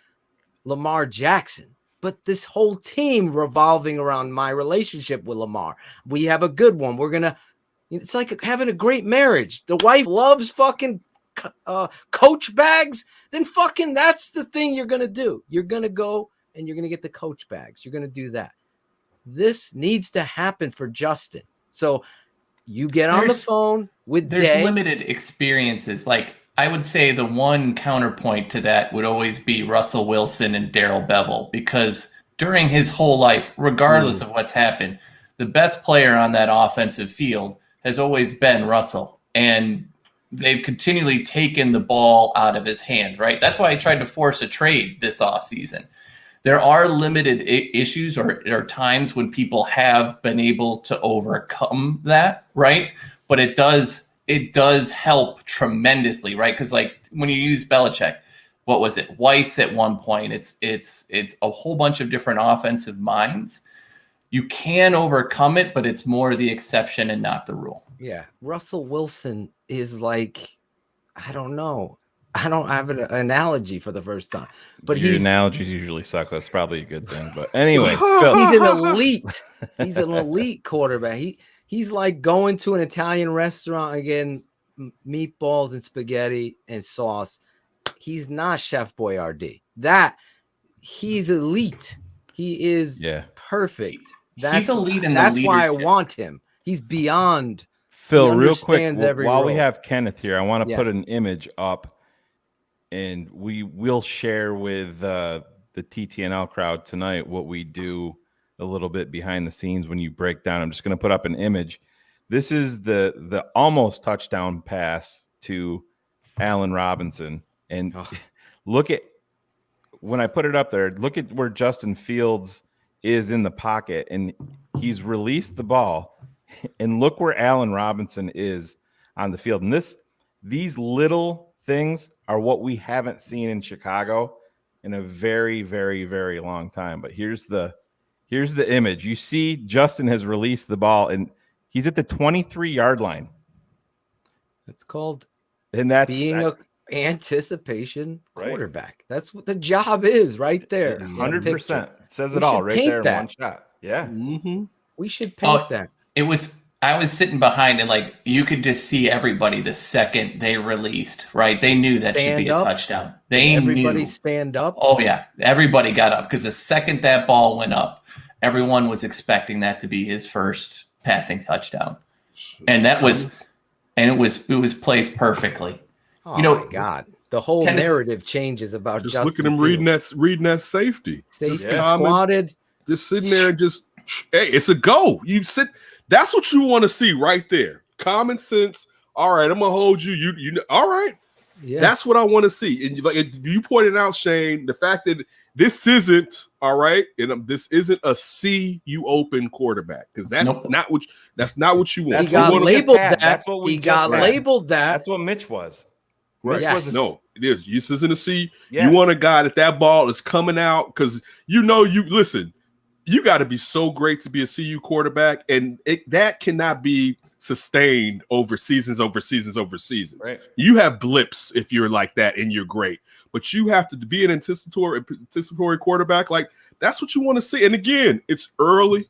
Lamar Jackson, but this whole team revolving around my relationship with Lamar. We have a good one. It's like having a great marriage. The wife loves fucking coach bags. Then fucking that's the thing you're going to do. You're going to go and you're going to get the coach bags. You're going to do that. This needs to happen for Justin. So you get on the phone with There's limited experiences. Like, I would say the one counterpoint to that would always be Russell Wilson and Darrell Bevell, because during his whole life, regardless of what's happened, the best player on that offensive field has always been Russell. And they've continually taken the ball out of his hands, right? That's why I tried to force a trade this offseason. There are limited issues or times when people have been able to overcome that, right? But it does help tremendously, right? Because like when you use Belichick, what was it? Weiss at one point. It's a whole bunch of different offensive minds. You can overcome it, but it's more the exception and not the rule. Yeah. Russell Wilson is like, I don't know. I don't have an analogy for the first time, but your analogies usually suck. That's probably a good thing. But anyway, he's an elite. He's an elite quarterback. He's like going to an Italian restaurant again, meatballs and spaghetti and sauce. He's not Chef Boyardee. He's elite. He is perfect. He's elite in that's why I want him. He's beyond. Phil, real quick, while we have Kenneth here, I want to put an image up. And we will share with the TTNL crowd tonight what we do a little bit behind the scenes when you break down. I'm just going to put up an image. This is the almost touchdown pass to Allen Robinson. And look at, when I put it up there, look at where Justin Fields is in the pocket. And he's released the ball. And look where Allen Robinson is on the field. And these little things are what we haven't seen in Chicago in a very, very, very long time. But here's the image. You see Justin has released the ball and he's at the 23-yard line. That's called being an anticipation quarterback. That's what the job is right there. 100%. It says it all right there in one shot. Yeah. Mm-hmm. We should paint that. I was sitting behind and like you could just see everybody the second they released, right? They knew that should be a touchdown. Everybody stand up. Oh yeah, everybody got up because the second that ball went up, everyone was expecting that to be his first passing touchdown, and it was placed perfecly. Oh my God, the whole narrative changes about just look at him reading that safety. Safety squatted, just sitting there and just hey, it's a go. You sit. That's what you want to see right there. Common sense. All right, I'm gonna hold you. You all right? Yes. That's what I want to see. And you pointed out, Shayne, the fact that this isn't all right, and this isn't a see you open quarterback because that's not what you want. He got labeled that. That's what we got labeled that. That's what Mitch was. Right? Yes. No, it is. This isn't a see. Yeah. You want a guy that ball is coming out because you listen. You got to be so great to be a CU quarterback, and that cannot be sustained over seasons. Right. You have blips if you're like that, and you're great. but you have to be an anticipatory quarterback. Like, that's what you want to see. And again, it's early,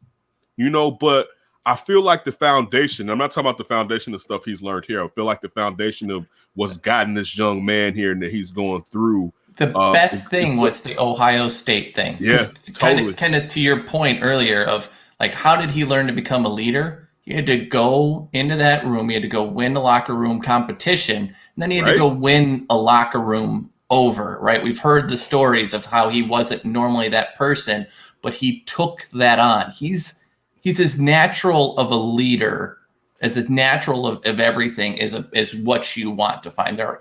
but I feel like the foundation, I'm not talking about the foundation of stuff he's learned here. I feel like the foundation of what's gotten this young man here and that he's going through. The best thing was the Ohio State thing. Yeah, totally. Kind of to your point earlier of like, how did he learn to become a leader? He had to go into that room. He had to go win the locker room competition. And then he had to go win a locker room over, right? We've heard the stories of how he wasn't normally that person, but he took that on. He's as natural of a leader, as natural of everything as what you want to find. There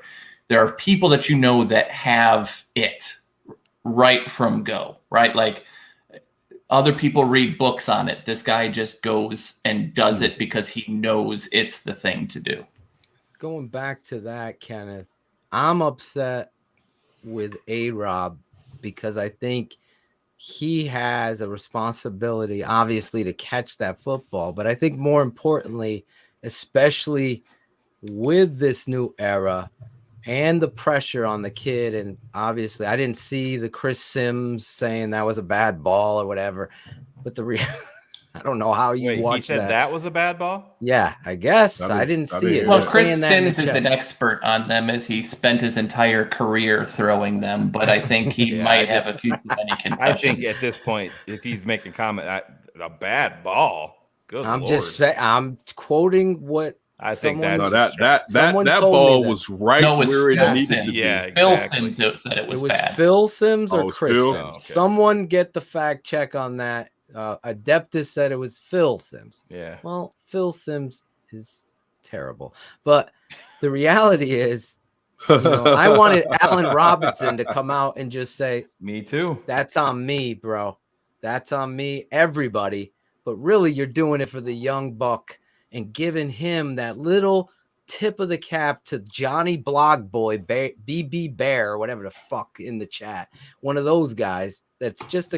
are people that that have it right from go, right? Like, other people read books on it. This guy just goes and does it because he knows it's the thing to do. Going back to that, Kenneth, I'm upset with A-Rob because I think he has a responsibility, obviously, to catch that football. But I think more importantly, especially with this new era and the pressure on the kid, and obviously I didn't see the Chris Sims saying that was a bad ball or whatever, but I don't know how you watch he said that was a bad ball? Yeah, I guess. I didn't see it. Well, Chris Sims is an expert on them as he spent his entire career throwing them, but I think he might have a few many concussions. I think at this point, if he's making comment, a bad ball, good I'm Lord. just saying, I'm quoting what I think that ball was right where it needed to be. Yeah, Phil Sims said it was bad. Phil Sims or Chris Phil? Sims? Okay. Someone get the fact check on that. Adeptus said it was Phil Sims. Yeah. Well, Phil Sims is terrible. But the reality is, I wanted Allen Robinson to come out and just say, me too. That's on me, bro. That's on me, everybody. But really, you're doing it for the young buck and giving him that little tip of the cap to Johnny Blogboy, BB Bear, or whatever the fuck in the chat. One of those guys that's just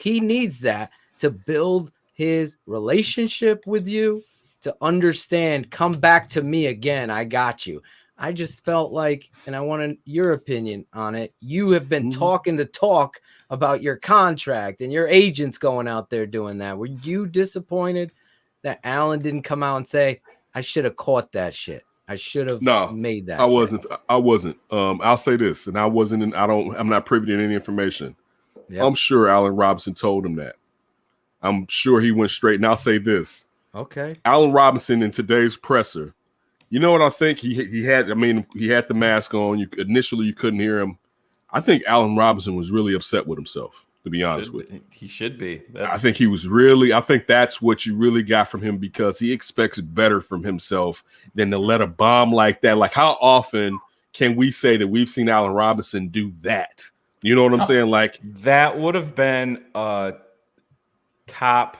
he needs that to build his relationship with you, to understand, come back to me again. I got you. I just felt like, and I wanted your opinion on it. You have been talking the talk about your contract and your agents going out there doing that. Were you disappointed that Allen didn't come out and say, I should have caught that shit? I should have made that. I wasn't. I'll say this, and I'm not privy to any information. Yep. I'm sure Allen Robinson told him that. I'm sure he went straight. And I'll say this. Okay. Allen Robinson in today's presser, you know what I think? He had the mask on. Initially you couldn't hear him. I think Allen Robinson was really upset with himself, to be honest with you. He should be. I think that's what you really got from him, because he expects better from himself than to let a bomb like that. Like, how often can we say that we've seen Allen Robinson do that? You know what I'm saying? Like, that would have been a top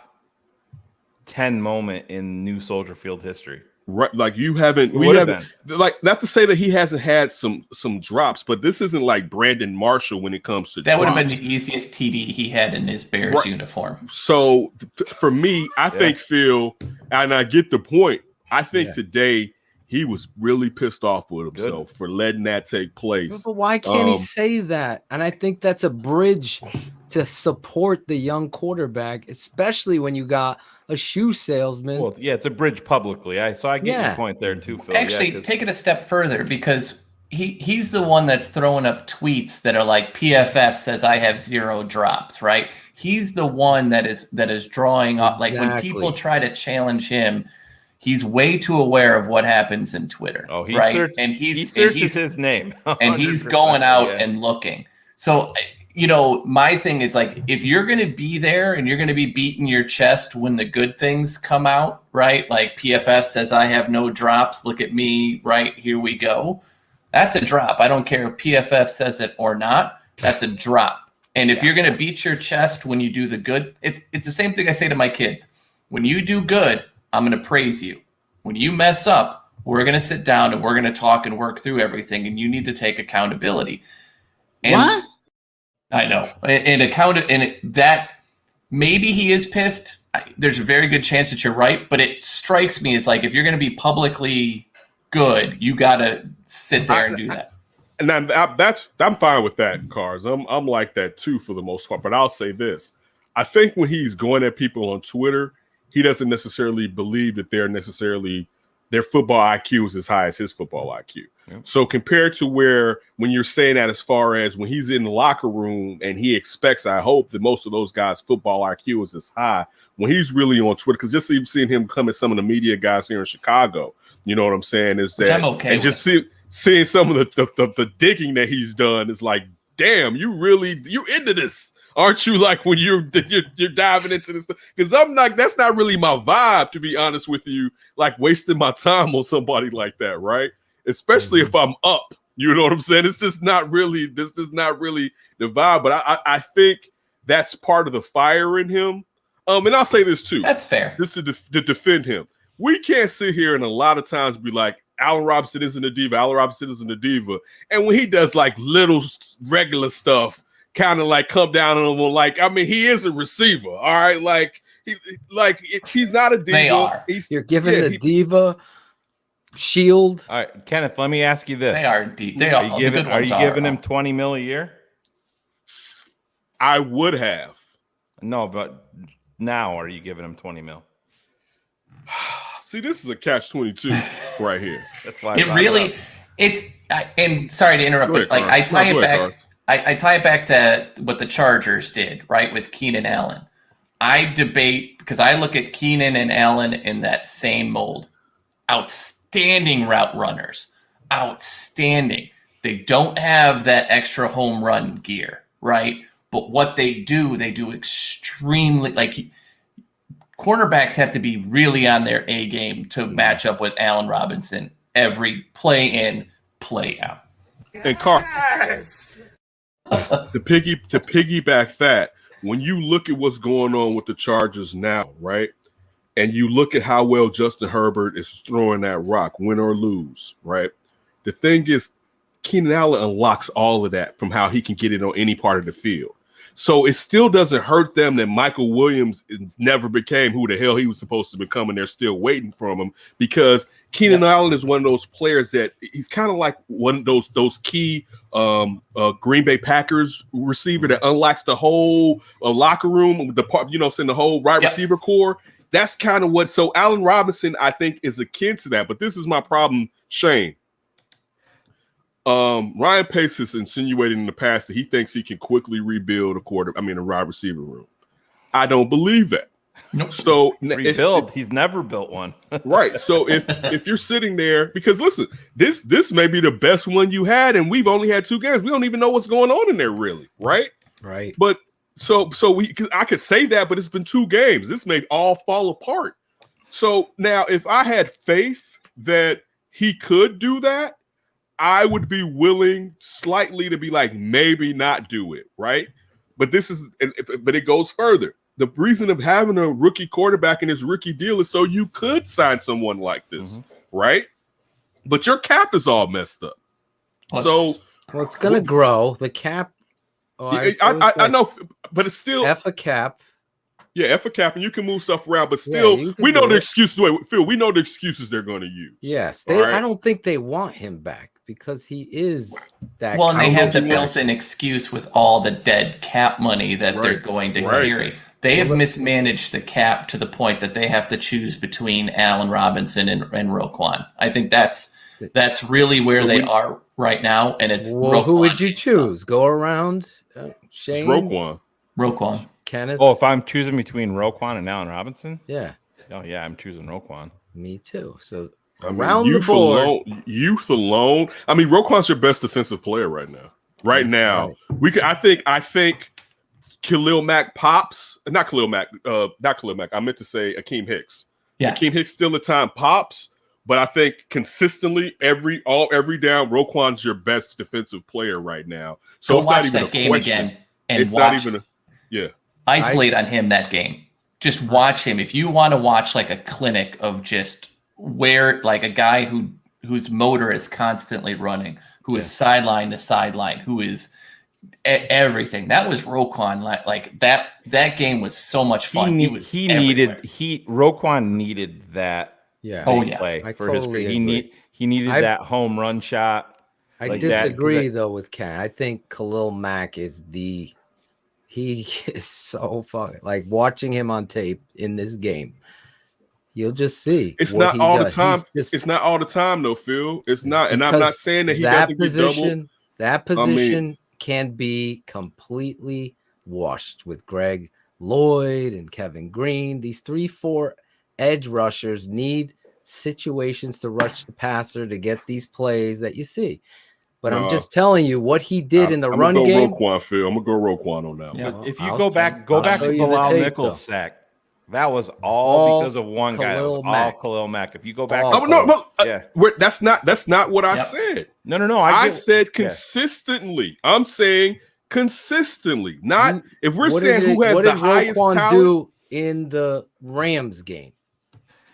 10 moment in New Soldier Field history. Right, like we haven't, like, not to say that he hasn't had some drops, but this isn't like Brandon Marshall when it comes to that drops. would have been the easiest TD he had in his Bears uniform. So for me, I think Phil, and I get the point. I think today he was really pissed off with himself for letting that take place. But why can't he say that? And I think that's a bridge to support the young quarterback, especially when you got a shoe salesman. Well, yeah, it's a bridge publicly. So I get your point there too, Phil. Actually, take it a step further, because he's the one that's throwing up tweets that are like, PFF says I have 0 drops, right? He's the one that is drawing off. Like, when people try to challenge him, he's way too aware of what happens in Twitter. Oh, he searches his name, and he's going out and looking. So, my thing is, like, if you're going to be there and you're going to be beating your chest when the good things come out, right? Like, PFF says I have no drops. Look at me, right? Here we go. That's a drop. I don't care if PFF says it or not. That's a drop. And if you're going to beat your chest when you do the good, it's the same thing I say to my kids. When you do good, I'm going to praise you. When you mess up, we're going to sit down and we're going to talk and work through everything, and you need to take accountability. And what? I know. And that maybe he is pissed. There's a very good chance that you're right, but it strikes me as like, if you're going to be publicly good, you got to sit there and do that. And I'm fine with that, Cars. I'm like that too for the most part. But I'll say this: I think when he's going at people on Twitter, he doesn't necessarily believe that their football IQ is as high as his football IQ. Yep. So compared to when you're saying that, as far as when he's in the locker room and he expects, I hope that most of those guys' football IQ is as high when he's really on Twitter. Because just even seeing him come at some of the media guys here in Chicago, you know what I'm saying? Is that I'm okay and just seeing some of the digging that he's done is like, damn, you into this, aren't you? Like when you're diving into this, because I'm like, that's not really my vibe, to be honest with you. Like wasting my time on somebody like that, right? Especially if I'm up, you know what I'm saying? It's just not really. This is not really the vibe. But I think that's part of the fire in him. And I'll say this too. That's fair. Just to defend him. We can't sit here and a lot of times be like, Allen Robinson isn't a diva. Allen Robinson isn't a diva. And when he does like little regular stuff, kind of like come down on him, like, I mean, he is a receiver. All right. Like he's not a diva. They are. You're giving the diva shield. All right, Kenneth, let me ask you this. They are deep. They are. Are you giving him $20 million a year? I would have. No, but now are you giving him $20 million? See, this is a catch-22 right here. That's why and sorry to interrupt, but like I tie it back to what the Chargers did, right, with Keenan Allen. I debate because I look at Keenan and Allen in that same mold. Outstanding route runners. Outstanding. They don't have that extra home run gear, right? But what they do extremely, like, cornerbacks have to be really on their A game to match up with Allen Robinson every play in, play out. And Carl, to piggyback that, when you look at what's going on with the Chargers now, right? And you look at how well Justin Herbert is throwing that rock, win or lose, right? The thing is, Keenan Allen unlocks all of that from how he can get it on any part of the field. So it still doesn't hurt them that Michael Williams never became who the hell he was supposed to become, and they're still waiting for him, because Keenan Allen is one of those players that he's kind of like one of those key Green Bay Packers receiver that unlocks the whole locker room, the whole wide receiver core. That's kind of what. So Allen Robinson, I think, is akin to that. But this is my problem, Shayne. Ryan Pace has insinuated in the past that he thinks he can quickly rebuild a wide receiver room. I don't believe that. Nope. So he's never built one. Right. So if you're sitting there, because listen, this may be the best one you had, and we've only had 2 games. We don't even know what's going on in there, really. Right. Right. But so I could say that, but it's been 2 games. This may all fall apart. So now, if I had faith that he could do that, I would be willing slightly to be like, maybe not do it, right? But it goes further. The reason of having a rookie quarterback in his rookie deal is so you could sign someone like this, right? But your cap is all messed up. It's gonna grow. The cap. I know, but it's still F a cap. Yeah, F a cap, and you can move stuff around, but still, we know the excuses. Wait, Phil, we know the excuses they're going to use. Yes, I don't think they want him back because he is that. Well, and they have the built-in excuse with all the dead cap money that they're going to carry. They have mismanaged the cap to the point that they have to choose between Allen Robinson and Roquan. I think that's really where they are right now, and it's Roquan. Who would you choose? Go around, Shayne? It's Roquan. Kenneth? Oh, if I'm choosing between Roquan and Allen Robinson? Yeah. Oh, yeah, I'm choosing Roquan. Me too. So around the board. Youth alone. I mean, Roquan's your best defensive player right now. Right now. I think Khalil Mack pops. Not Khalil Mack. I meant to say Akeem Hicks. Yeah. Akeem Hicks still at time pops, but I think consistently every down, Roquan's your best defensive player right now. So it's not even a game question. Again and it's watch, not even isolate on him that game. Just watch him. If you want to watch like a clinic of just where, like, a guy whose motor is constantly running, who is sideline to sideline, who is everything. That was Roquan. Like that game was so much fun. Roquan needed that. Yeah. Play for his. He needed that home run shot. I like that, 'cause disagree though with Ken. I think Khalil Mack is he is so fucking like watching him on tape in this game. You'll just see. It's what not he all does. the time. Just, It's not all the time, though, Phil. It's not, and I'm not saying that he doesn't get double. That position can be completely washed with Greg Lloyd and Kevin Green. These 3-4 edge rushers need situations to rush the passer to get these plays that you see. But I'm just telling you what he did in the run game. Roquan, Phil. I'm gonna go Roquan on that. Yeah, if you go back to Bilal Nichols' sack, that was all because of one guy. That was all Khalil Mack. If you go back, that's not what I said. No. I said consistently. I'm saying consistently. Not if we're saying who has the highest talent. Do in the Rams game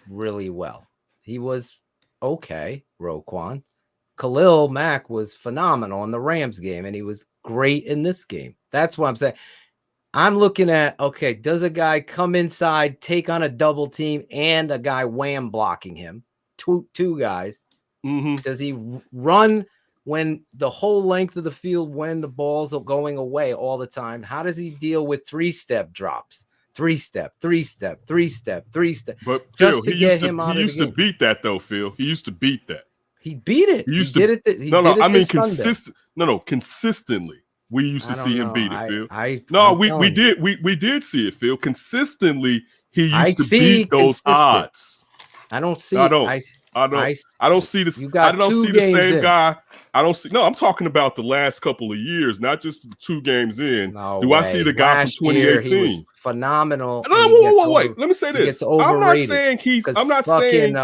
really well. He was okay, Roquan. Khalil Mack was phenomenal in the Rams game, and he was great in this game. That's what I'm saying. I'm looking at, okay, does a guy come inside, take on a double team, and a guy wham blocking him? Two guys. Mm-hmm. Does he run when the whole length of the field when the balls are going away all the time? How does he deal with 3-step drops? 3-step. But just Phil, to get him out of the game. He used to beat that, though, Phil. He used to beat that. He beat it. He did it. Consistently. We used to see him beat it, Phil. We did see it, Phil. Consistently, he used to beat those odds. I don't see. I don't see this. I don't see the same guy. I don't see. No, I'm talking about the last couple of years, not just the 2 games in. I see the guy from 2018? He was phenomenal. No, wait. Let me say this. I'm not saying he's. I'm not saying.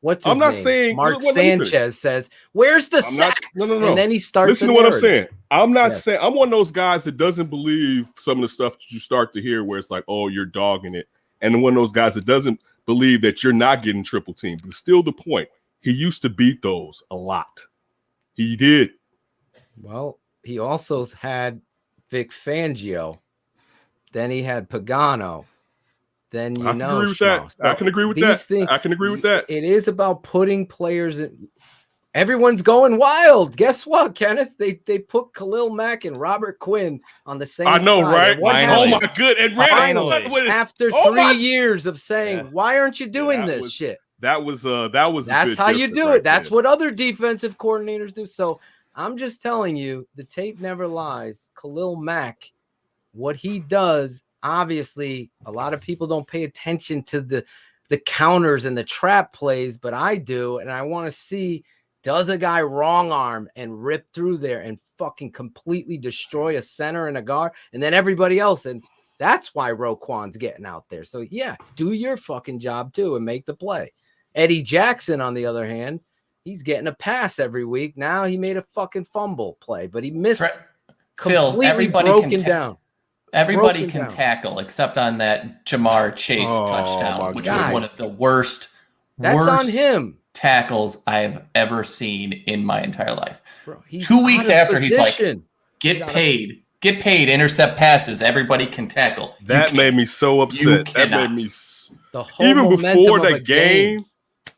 What's his name? Saying Mark Sanchez says, "Where's the sacks?" No. And then he starts. Listen to what I'm saying. I'm not saying. I'm one of those guys that doesn't believe some of the stuff that you start to hear, where it's like, "Oh, you're dogging it," and one of those guys that doesn't believe that you're not getting triple teamed. But still, the point. He used to beat those a lot. He did. Well, he also had Vic Fangio. Then he had Pagano. Then I can agree with that. I can agree with that. I can agree with that. It is about putting players in. Everyone's going wild. Guess what, Kenneth? They put Khalil Mack and Robert Quinn on the same. I know, side. right? Oh my good. And finally, after 3 years of saying, "Why aren't you doing this shit?" That's how you do it. That's what other defensive coordinators do. So I'm just telling you, the tape never lies. Khalil Mack, what he does, obviously, a lot of people don't pay attention to the counters and the trap plays, but I do, and I want to see, does a guy wrong arm and rip through there and fucking completely destroy a center and a guard, and then everybody else, and that's why Roquan's getting out there. So yeah, do your fucking job too and make the play. Eddie Jackson, on the other hand, he's getting a pass every week. Now he made a fucking fumble play, but he missed completely broken down. Everybody can tackle except on that Jamar Chase touchdown, which was one of the worst. That's on him. Tackles I've ever seen in my entire life. Bro, 2 weeks after, he's like, get paid, intercept passes. Everybody can tackle. That made me so upset. That made me the whole even before the game.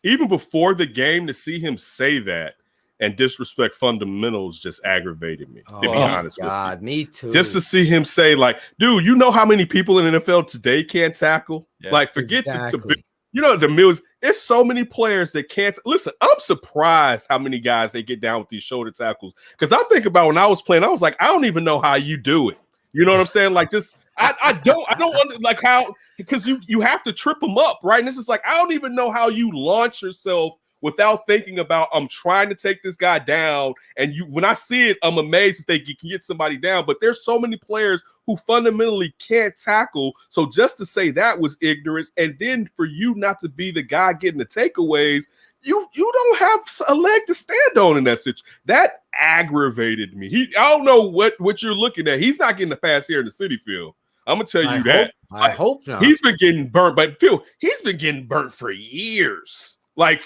Even before the game, to see him say that and disrespect fundamentals just aggravated me. To be honest with you, me too. Just to see him say, like, dude, you know how many people in the NFL today can't tackle? Yeah, like, forget the millions. There's so many players that can't. Listen, I'm surprised how many guys they get down with these shoulder tackles. Because I think about when I was playing, I was like, I don't even know how you do it. You know what I'm saying? Like, just I don't like how, because you have to trip them up, right? And this is like, I don't even know how you launch yourself without thinking about, I'm trying to take this guy down. And when I see it, I'm amazed that they can get somebody down. But there's so many players who fundamentally can't tackle. So just to say that was ignorance, and then for you not to be the guy getting the takeaways, you don't have a leg to stand on in that situation. That aggravated me. I don't know what you're looking at. He's not getting the pass here in the city, Phil. I'm gonna tell you that. I hope not. He's been getting burnt, but Phil, he's been getting burnt for years. Like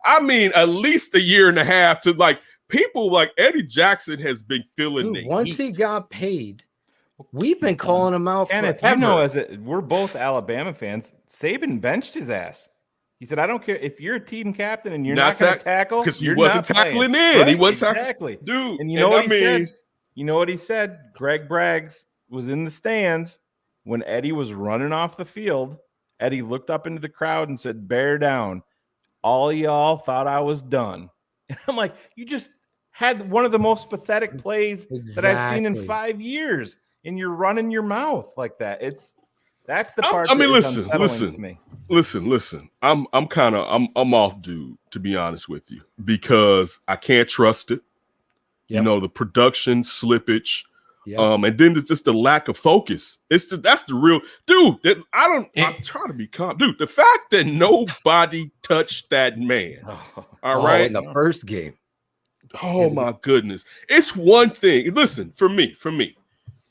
at least a year and a half. To like people like Eddie Jackson has been feeling the once heat. He got paid. We've been calling him out. Kenneth, forever. we're both Alabama fans. Saban benched his ass. He said, I don't care if you're a team captain and you're not going to tackle. Because he wasn't tackling in. Right? He wasn't exactly. Dude. And you know what he said? You know what he said? Greg Braggs was in the stands when Eddie was running off the field. Eddie looked up into the crowd and said, bear down. All y'all thought I was done. And I'm like, you just had one of the most pathetic plays that I've seen in 5 years. And you're running your mouth like that. That's the part. Listen. I'm off, dude, to be honest with you, because I can't trust it. Yep. You know, the production slippage. Yep. And then it's just the lack of focus. That's the real dude. I'm trying to be calm. Dude, the fact that nobody touched that man. All right. In the first game. Oh my goodness. It's one thing. Listen, for me.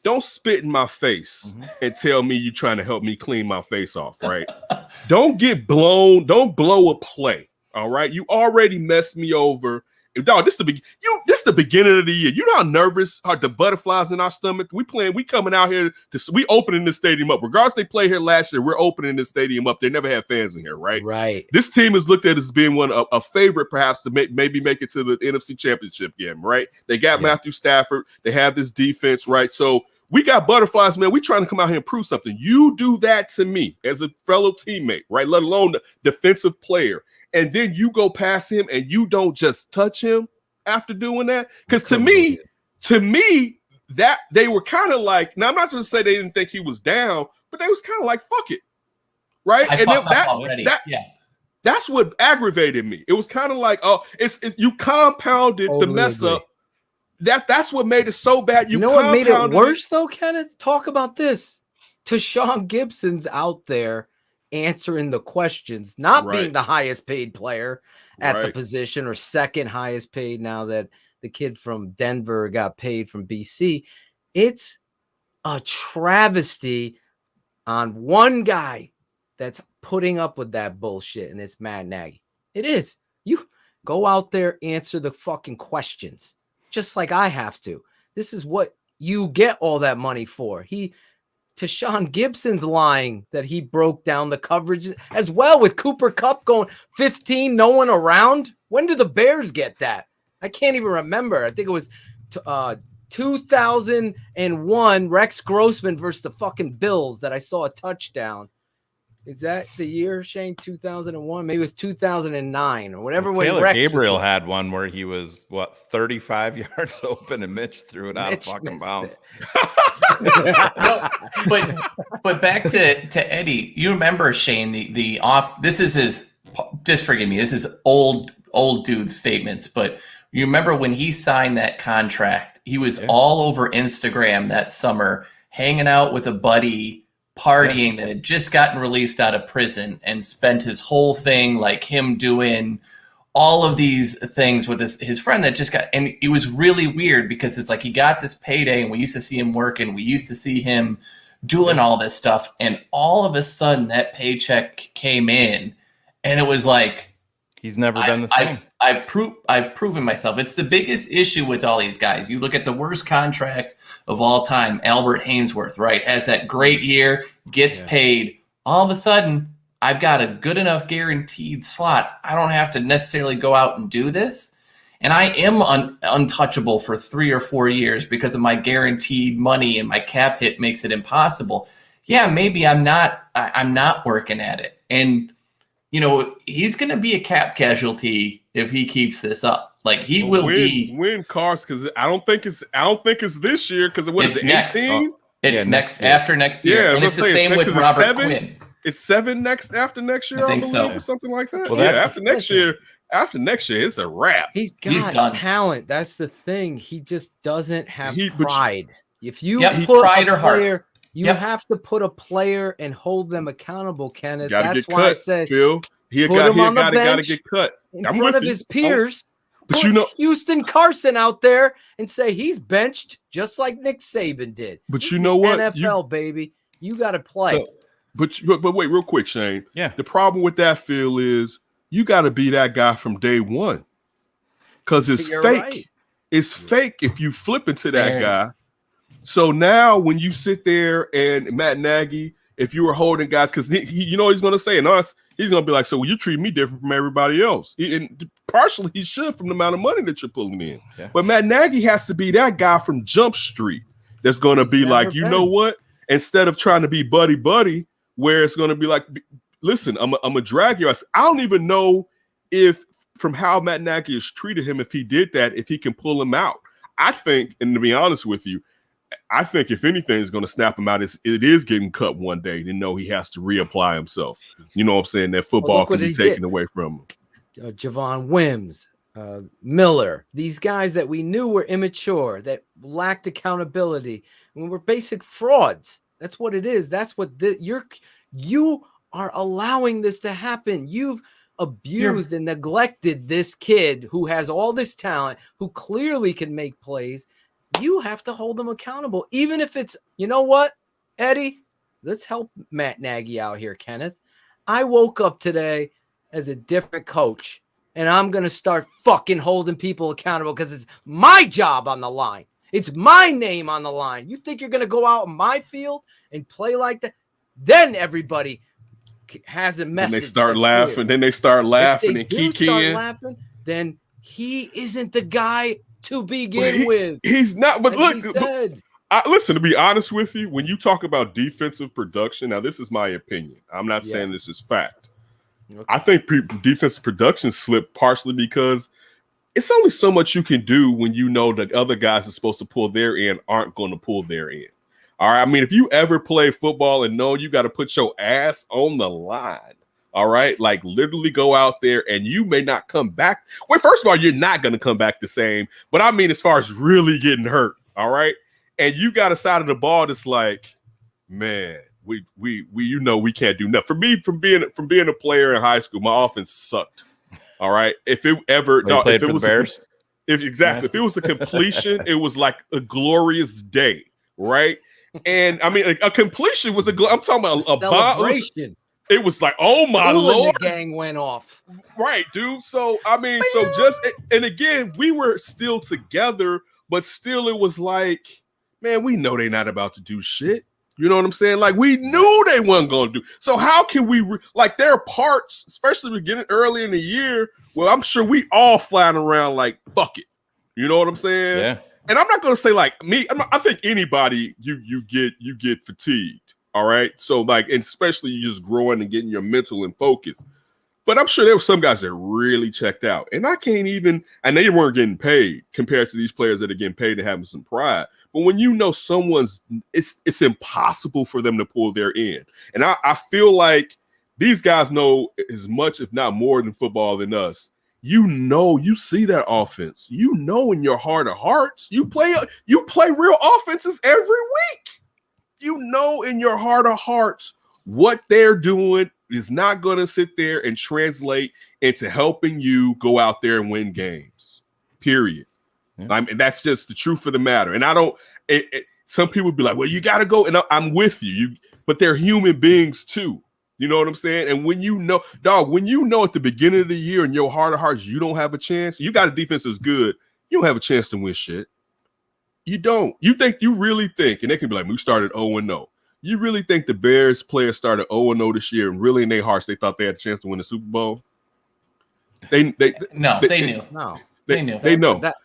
Don't spit in my face and tell me you're trying to help me clean my face off, right? Don't get blown. Don't blow a play, all right? You already messed me over. Dog, this is the beginning of the year. You know how nervous are the butterflies in our stomach? We coming out here we opening this stadium up. Regardless they played here last year, we're opening this stadium up. They never had fans in here, right? Right. This team is looked at as being a favorite, perhaps, to maybe make it to the NFC Championship game, right? They got Matthew Stafford. They have this defense, right? So we got butterflies, man. We trying to come out here and prove something. You do that to me as a fellow teammate, right? Let alone the defensive player. And then you go past him and you don't just touch him after doing that. Because to me, that they were kind of like, now I'm not going to say they didn't think he was down, but they was kind of like, fuck it. Right? That's what aggravated me. It was kind of like, oh, it's you compounded the mess up. That's what made it so bad. You know what made it worse, though, Kenneth? Talk about this. Tashawn Gibson's out there answering the questions, not being the highest paid player at the position or second highest paid now that the kid from Denver got paid from BC. It's a travesty on one guy that's putting up with that bullshit, and it's Matt Nagy. It is. You go out there, answer the fucking questions. Just like I have to. This is what you get all that money for. Tashawn Gibson's lying that he broke down the coverage as well with Cooper Kupp going 15, no one around. When did the Bears get that? I can't even remember. I think it was 2001 Rex Grossman versus the fucking Bills that I saw a touchdown. Is that the year, Shayne? 2001? Maybe it was 2009 or whatever. Well, Taylor Gabriel had one where he was 35 yards open and Mitch threw it out of fucking bounds. But back to Eddie. You remember, Shayne, the off. This is his. Just forgive me. This is old dude statements. But you remember when he signed that contract? He was all over Instagram that summer, hanging out with a buddy, partying that had just gotten released out of prison and spent his whole thing like him doing all of these things with his friend that just got, and it was really weird because it's like he got this payday and we used to see him working. We used to see him doing all this stuff. And all of a sudden that paycheck came in and it was like, he's never been the same. I've proven myself. It's the biggest issue with all these guys. You look at the worst contract of all time, Albert Hainsworth, right? Has that great year, gets paid. All of a sudden, I've got a good enough guaranteed slot. I don't have to necessarily go out and do this. And I am untouchable for 3 or 4 years because of my guaranteed money and my cap hit makes it impossible. Yeah, maybe I'm not working at it. And you know, he's going to be a cap casualty if he keeps this up. Like he will win cars because I don't think it's this year because what is it, 18? It's next after next year. Yeah, and it's the same with Robert Quinn. It's 7 after next year, I believe, so. Or something like that. Well, after next year, it's a wrap. He's got talent. That's the thing. He just doesn't have pride. If you put pride a player, you have to put a player and hold them accountable, Kenneth. That's why I said Phil. He got to get cut in front of his peers. But you know, Houston Carson out there and say he's benched just like Nick Saban did. But you know what? NFL baby, you got to play. So, but wait, real quick, Shayne. Yeah. The problem with that, Phil, is you got to be that guy from day one, because it's fake. Right. It's fake if you flip into that guy. So now when you sit there and Matt Nagy, if you were holding guys, because you know he's going to say, and us, He's gonna be like, so you treat me different from everybody else. And partially he should from the amount of money that you're pulling in. Yeah. But Matt Nagy has to be that guy from Jump Street that's gonna be like, you know what? Instead of trying to be buddy, where it's gonna be like, listen, I'm a drag you. I don't even know if from how Matt Nagy has treated him, if he did that, if he can pull him out. I think, and to be honest with you, I think if anything is going to snap him out, it is getting cut one day to know he has to reapply himself. You know what I'm saying? That football can be taken away from him. Javon Wims, Miller, these guys that we knew were immature, that lacked accountability, and were basic frauds. That's what it is. That's what you are allowing this to happen. You've abused and neglected this kid who has all this talent, who clearly can make plays. You have to hold them accountable, even if it's, you know what, Eddie, let's help Matt Nagy out here, Kenneth. I woke up today as a different coach, and I'm going to start fucking holding people accountable because it's my job on the line. It's my name on the line. You think you're going to go out on my field and play like that? Then everybody has a message. And they start laughing. Clear. Then they start laughing and kikiing. Then he isn't the guy to begin with. He's not. But look, listen, to be honest with you, when you talk about defensive production, now this is my opinion. I'm not saying this is fact. Okay. I think defensive production slipped partially because it's only so much you can do when you know the other guys are supposed to pull their end aren't going to pull their end. All right. I mean, if you ever play football and know you got to put your ass on the line, all right, like literally go out there and you may not come back. Well, first of all, you're not going to come back the same. But I mean, as far as really getting hurt, all right, and you got a side of the ball that's like, man, we we can't do nothing. For me, from being a player in high school, my offense sucked. All right, if it ever, if it was Bears, if it was a completion, it was like a glorious day, right? And I mean, like, a completion was I'm talking about a celebration. It was like, oh my Lord, the gang went off. Right, dude. So I mean, and again, we were still together, but still it was like, man, we know they're not about to do shit. You know what I'm saying? Like, we knew they weren't going to do. So how can we like, there are parts, especially beginning early in the year, where I'm sure we all flying around like, fuck it. You know what I'm saying? Yeah. And I'm not going to say like me. I think anybody you get fatigued. All right. So like, and especially you just growing and getting your mental in focus. But I'm sure there were some guys that really checked out. And I can't even, and they weren't getting paid compared to these players that are getting paid and having some pride. But when you know it's impossible for them to pull their end. And I feel like these guys know as much, if not more than football than us. You see that offense. You know in your heart of hearts, you play real offenses every week. You know in your heart of hearts what they're doing is not going to sit there and translate into helping you go out there and win games, period. Yeah. I mean, that's just the truth of the matter. And I don't some people be like, well, you got to go. And I'm with you, but they're human beings too. You know what I'm saying? And when you know, at the beginning of the year in your heart of hearts, you don't have a chance. You got a defense that's good. You don't have a chance to win shit. You don't. You really think, and they can be like, we started 0-0. You really think the Bears players started 0-0 this year, and really in their hearts they thought they had a chance to win the Super Bowl? They knew. No, they knew. They know. But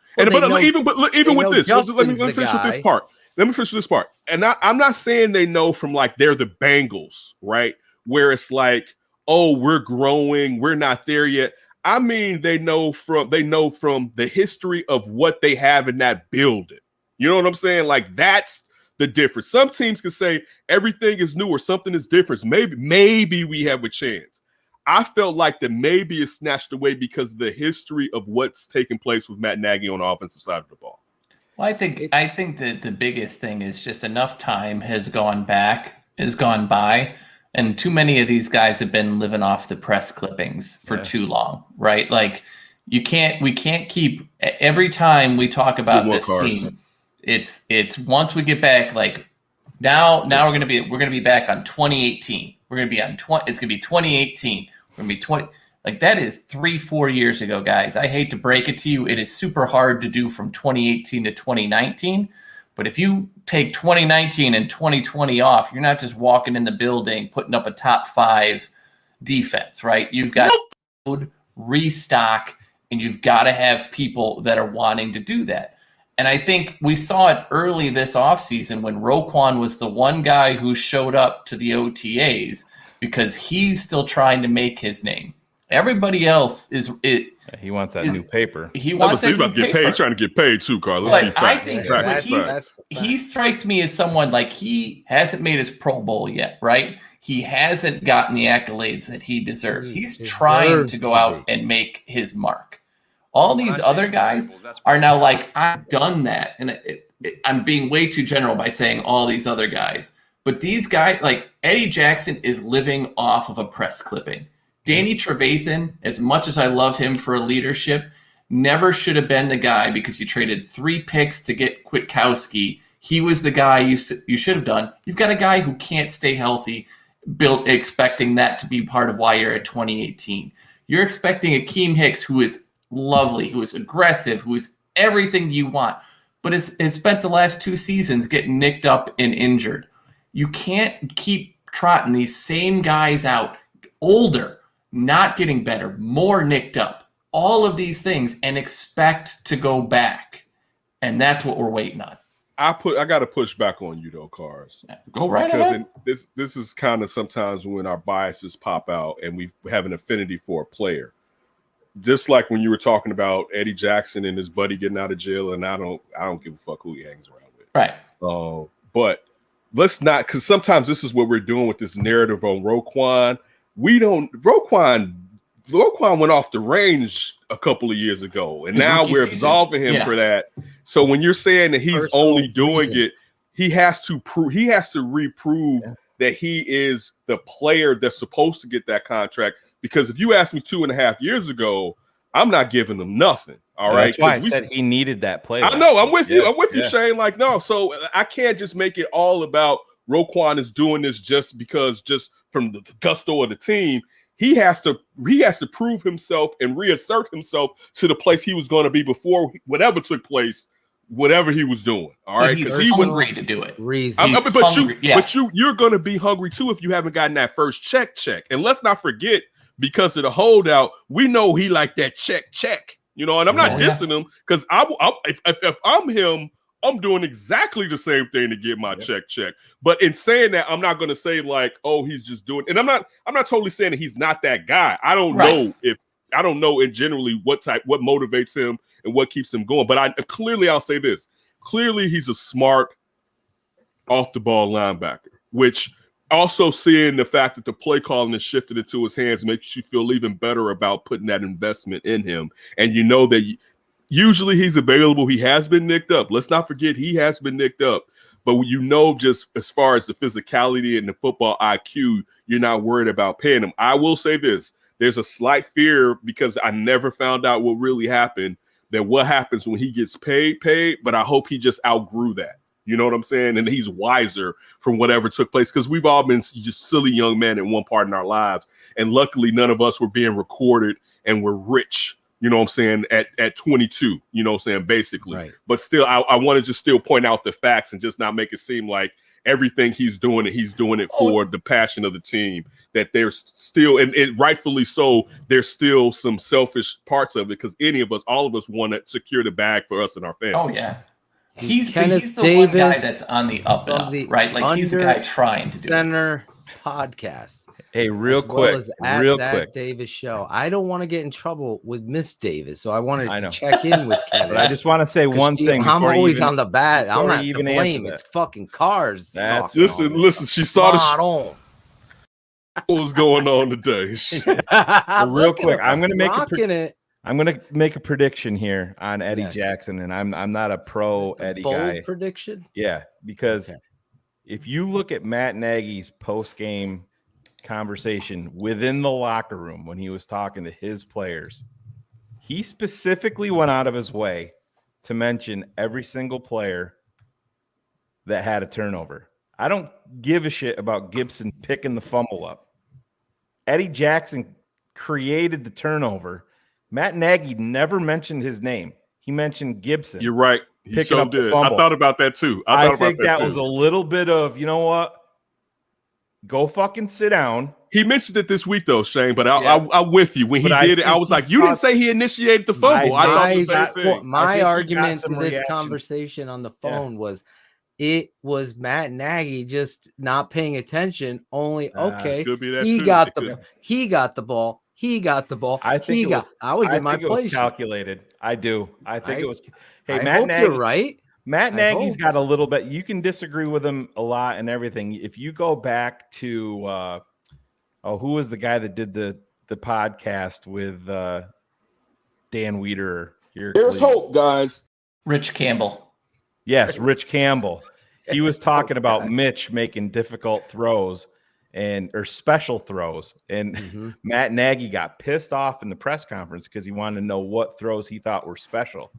even with this, let me finish with this part. Let me finish with this part. And I'm not saying they know from like they're the Bengals, right? Where it's like, oh, we're growing, we're not there yet. I mean, they know from the history of what they have in that building. You know what I'm saying? Like, that's the difference. Some teams can say everything is new or something is different. Maybe we have a chance. I felt like that maybe is snatched away because of the history of what's taking place with Matt Nagy on the offensive side of the ball. Well, I think that the biggest thing is just enough time has gone by, and too many of these guys have been living off the press clippings for too long, right? Like, we can't keep every time we talk about this team. It's once we get back, like now we're gonna be back on 2018. We're gonna be on it's gonna be 2018. We're gonna be 20. Like, that is 3-4 years ago, guys. I hate to break it to you. It is super hard to do from 2018 to 2019. But if you take 2019 and 2020 off, you're not just walking in the building, putting up a top 5 defense, right? You've got to restock, and you've got to have people that are wanting to do that. And I think we saw it early this offseason when Roquan was the one guy who showed up to the OTAs because he's still trying to make his name. Everybody else he wants that new paper. He wants he's about to get paid. He's trying to get paid too, Carl. But I think he strikes me as someone like he hasn't made his Pro Bowl yet, right? He hasn't gotten the accolades that he deserves. He's trying to go out and make his mark. All these other guys are now like, I've done that. And I'm being way too general by saying all these other guys. But these guys, like Eddie Jackson, is living off of a press clipping. Danny Trevathan, as much as I love him for leadership, never should have been the guy because you traded 3 picks to get Kwiatkowski. He was the guy you should have done. You've got a guy who can't stay healthy, built expecting that to be part of why you're at 2018. You're expecting Akeem Hicks, who is lovely, who is aggressive, who is everything you want, but has spent the last 2 seasons getting nicked up and injured. You can't keep trotting these same guys out, older, not getting better, more nicked up, all of these things, and expect to go back. And that's what we're waiting on. I got to push back on you though, Cars. Go right ahead. Because this is kind of sometimes when our biases pop out and we have an affinity for a player. Just like when you were talking about Eddie Jackson and his buddy getting out of jail, and I don't give a fuck who he hangs around with. Right. But let's not, because sometimes this is what we're doing with this narrative on Roquan. Roquan went off the range a couple of years ago, and now we're absolving him for that. So when you're saying that he's only doing it, he has to reprove that he is the player that's supposed to get that contract. Because if you asked me 2.5 years ago, I'm not giving him nothing. All right. That's why I said he needed that play. I know. I'm with you. I'm with you, Shayne. Like, no. So I can't just make it all about Roquan is doing this just from the gusto of the team. He has to prove himself and reassert himself to the place he was going to be before whatever took place, whatever he was doing. All right. Because he's hungry to do it. But you're going to be hungry too if you haven't gotten that first check. And let's not forget, because of the holdout, we know he like that check. You know, and I'm not dissing him because if I'm him, I'm doing exactly the same thing to get my check. But in saying that, I'm not going to say like, oh, he's just doing. And I'm not totally saying that he's not that guy. I don't know in generally what motivates him and what keeps him going. But I'll say this. Clearly, he's a smart off the ball linebacker, which also seeing the fact that the play calling is shifted into his hands makes you feel even better about putting that investment in him. And you know that usually he's available. He has been nicked up. Let's not forget he has been nicked up. But you know, just as far as the physicality and the football IQ, you're not worried about paying him. I will say this. There's a slight fear because I never found out what really happened, that what happens when he gets paid, but I hope he just outgrew that. You know what I'm saying? And he's wiser from whatever took place, because we've all been just silly young men in one part in our lives. And luckily, none of us were being recorded and we're rich, you know what I'm saying, at 22, you know what I'm saying, basically. Right. But still, I want to just still point out the facts and just not make it seem like everything he's doing it for the passion of the team, that there's still, and rightfully so, there's still some selfish parts of it, because all of us want to secure the bag for us and our family. Oh, yeah. He's the one guy that's on the up and up, right? Like he's the guy trying to do Center podcast. Hey, real quick. Davis show. I don't want to get in trouble with Miss Davis, so I wanted to check in with Kenneth. But I just want to say one thing. I'm always on the bad. I'm not to blame. It's fucking Cars. Listen. She saw what was going on today. Real quick, I'm going to make a prediction here on Eddie Jackson, and I'm not a pro Eddie guy. Prediction? Yeah, because if you look at Matt Nagy's post-game conversation within the locker room when he was talking to his players, he specifically went out of his way to mention every single player that had a turnover. I don't give a shit about Gibson picking the fumble up. Eddie Jackson created the turnover. Matt Nagy never mentioned his name. He mentioned Gibson. You're right. He so did. I thought about that too. I think that was a little bit of, you know what? Go fucking sit down. He mentioned it this week though, Shane. But I'm with you. When he did it, I was like, you didn't say he initiated the fumble. I thought the same thing. My argument to this conversation on the phone was, it was Matt Nagy just not paying attention. Only could be that he too. got the ball. He got the ball. I think I was in my place. Calculated. I do. I think it was. Hey, I Matt hope Nagy, you're right. Matt Nagy's got a little bit. You can disagree with him a lot and everything. If you go back to, who was the guy that did the podcast with Dan Wiederer? There's hope, guys. Rich Campbell. Yes, Rich Campbell. He was talking about Mitch making difficult throws or special throws. And Matt Nagy got pissed off in the press conference because he wanted to know what throws he thought were special.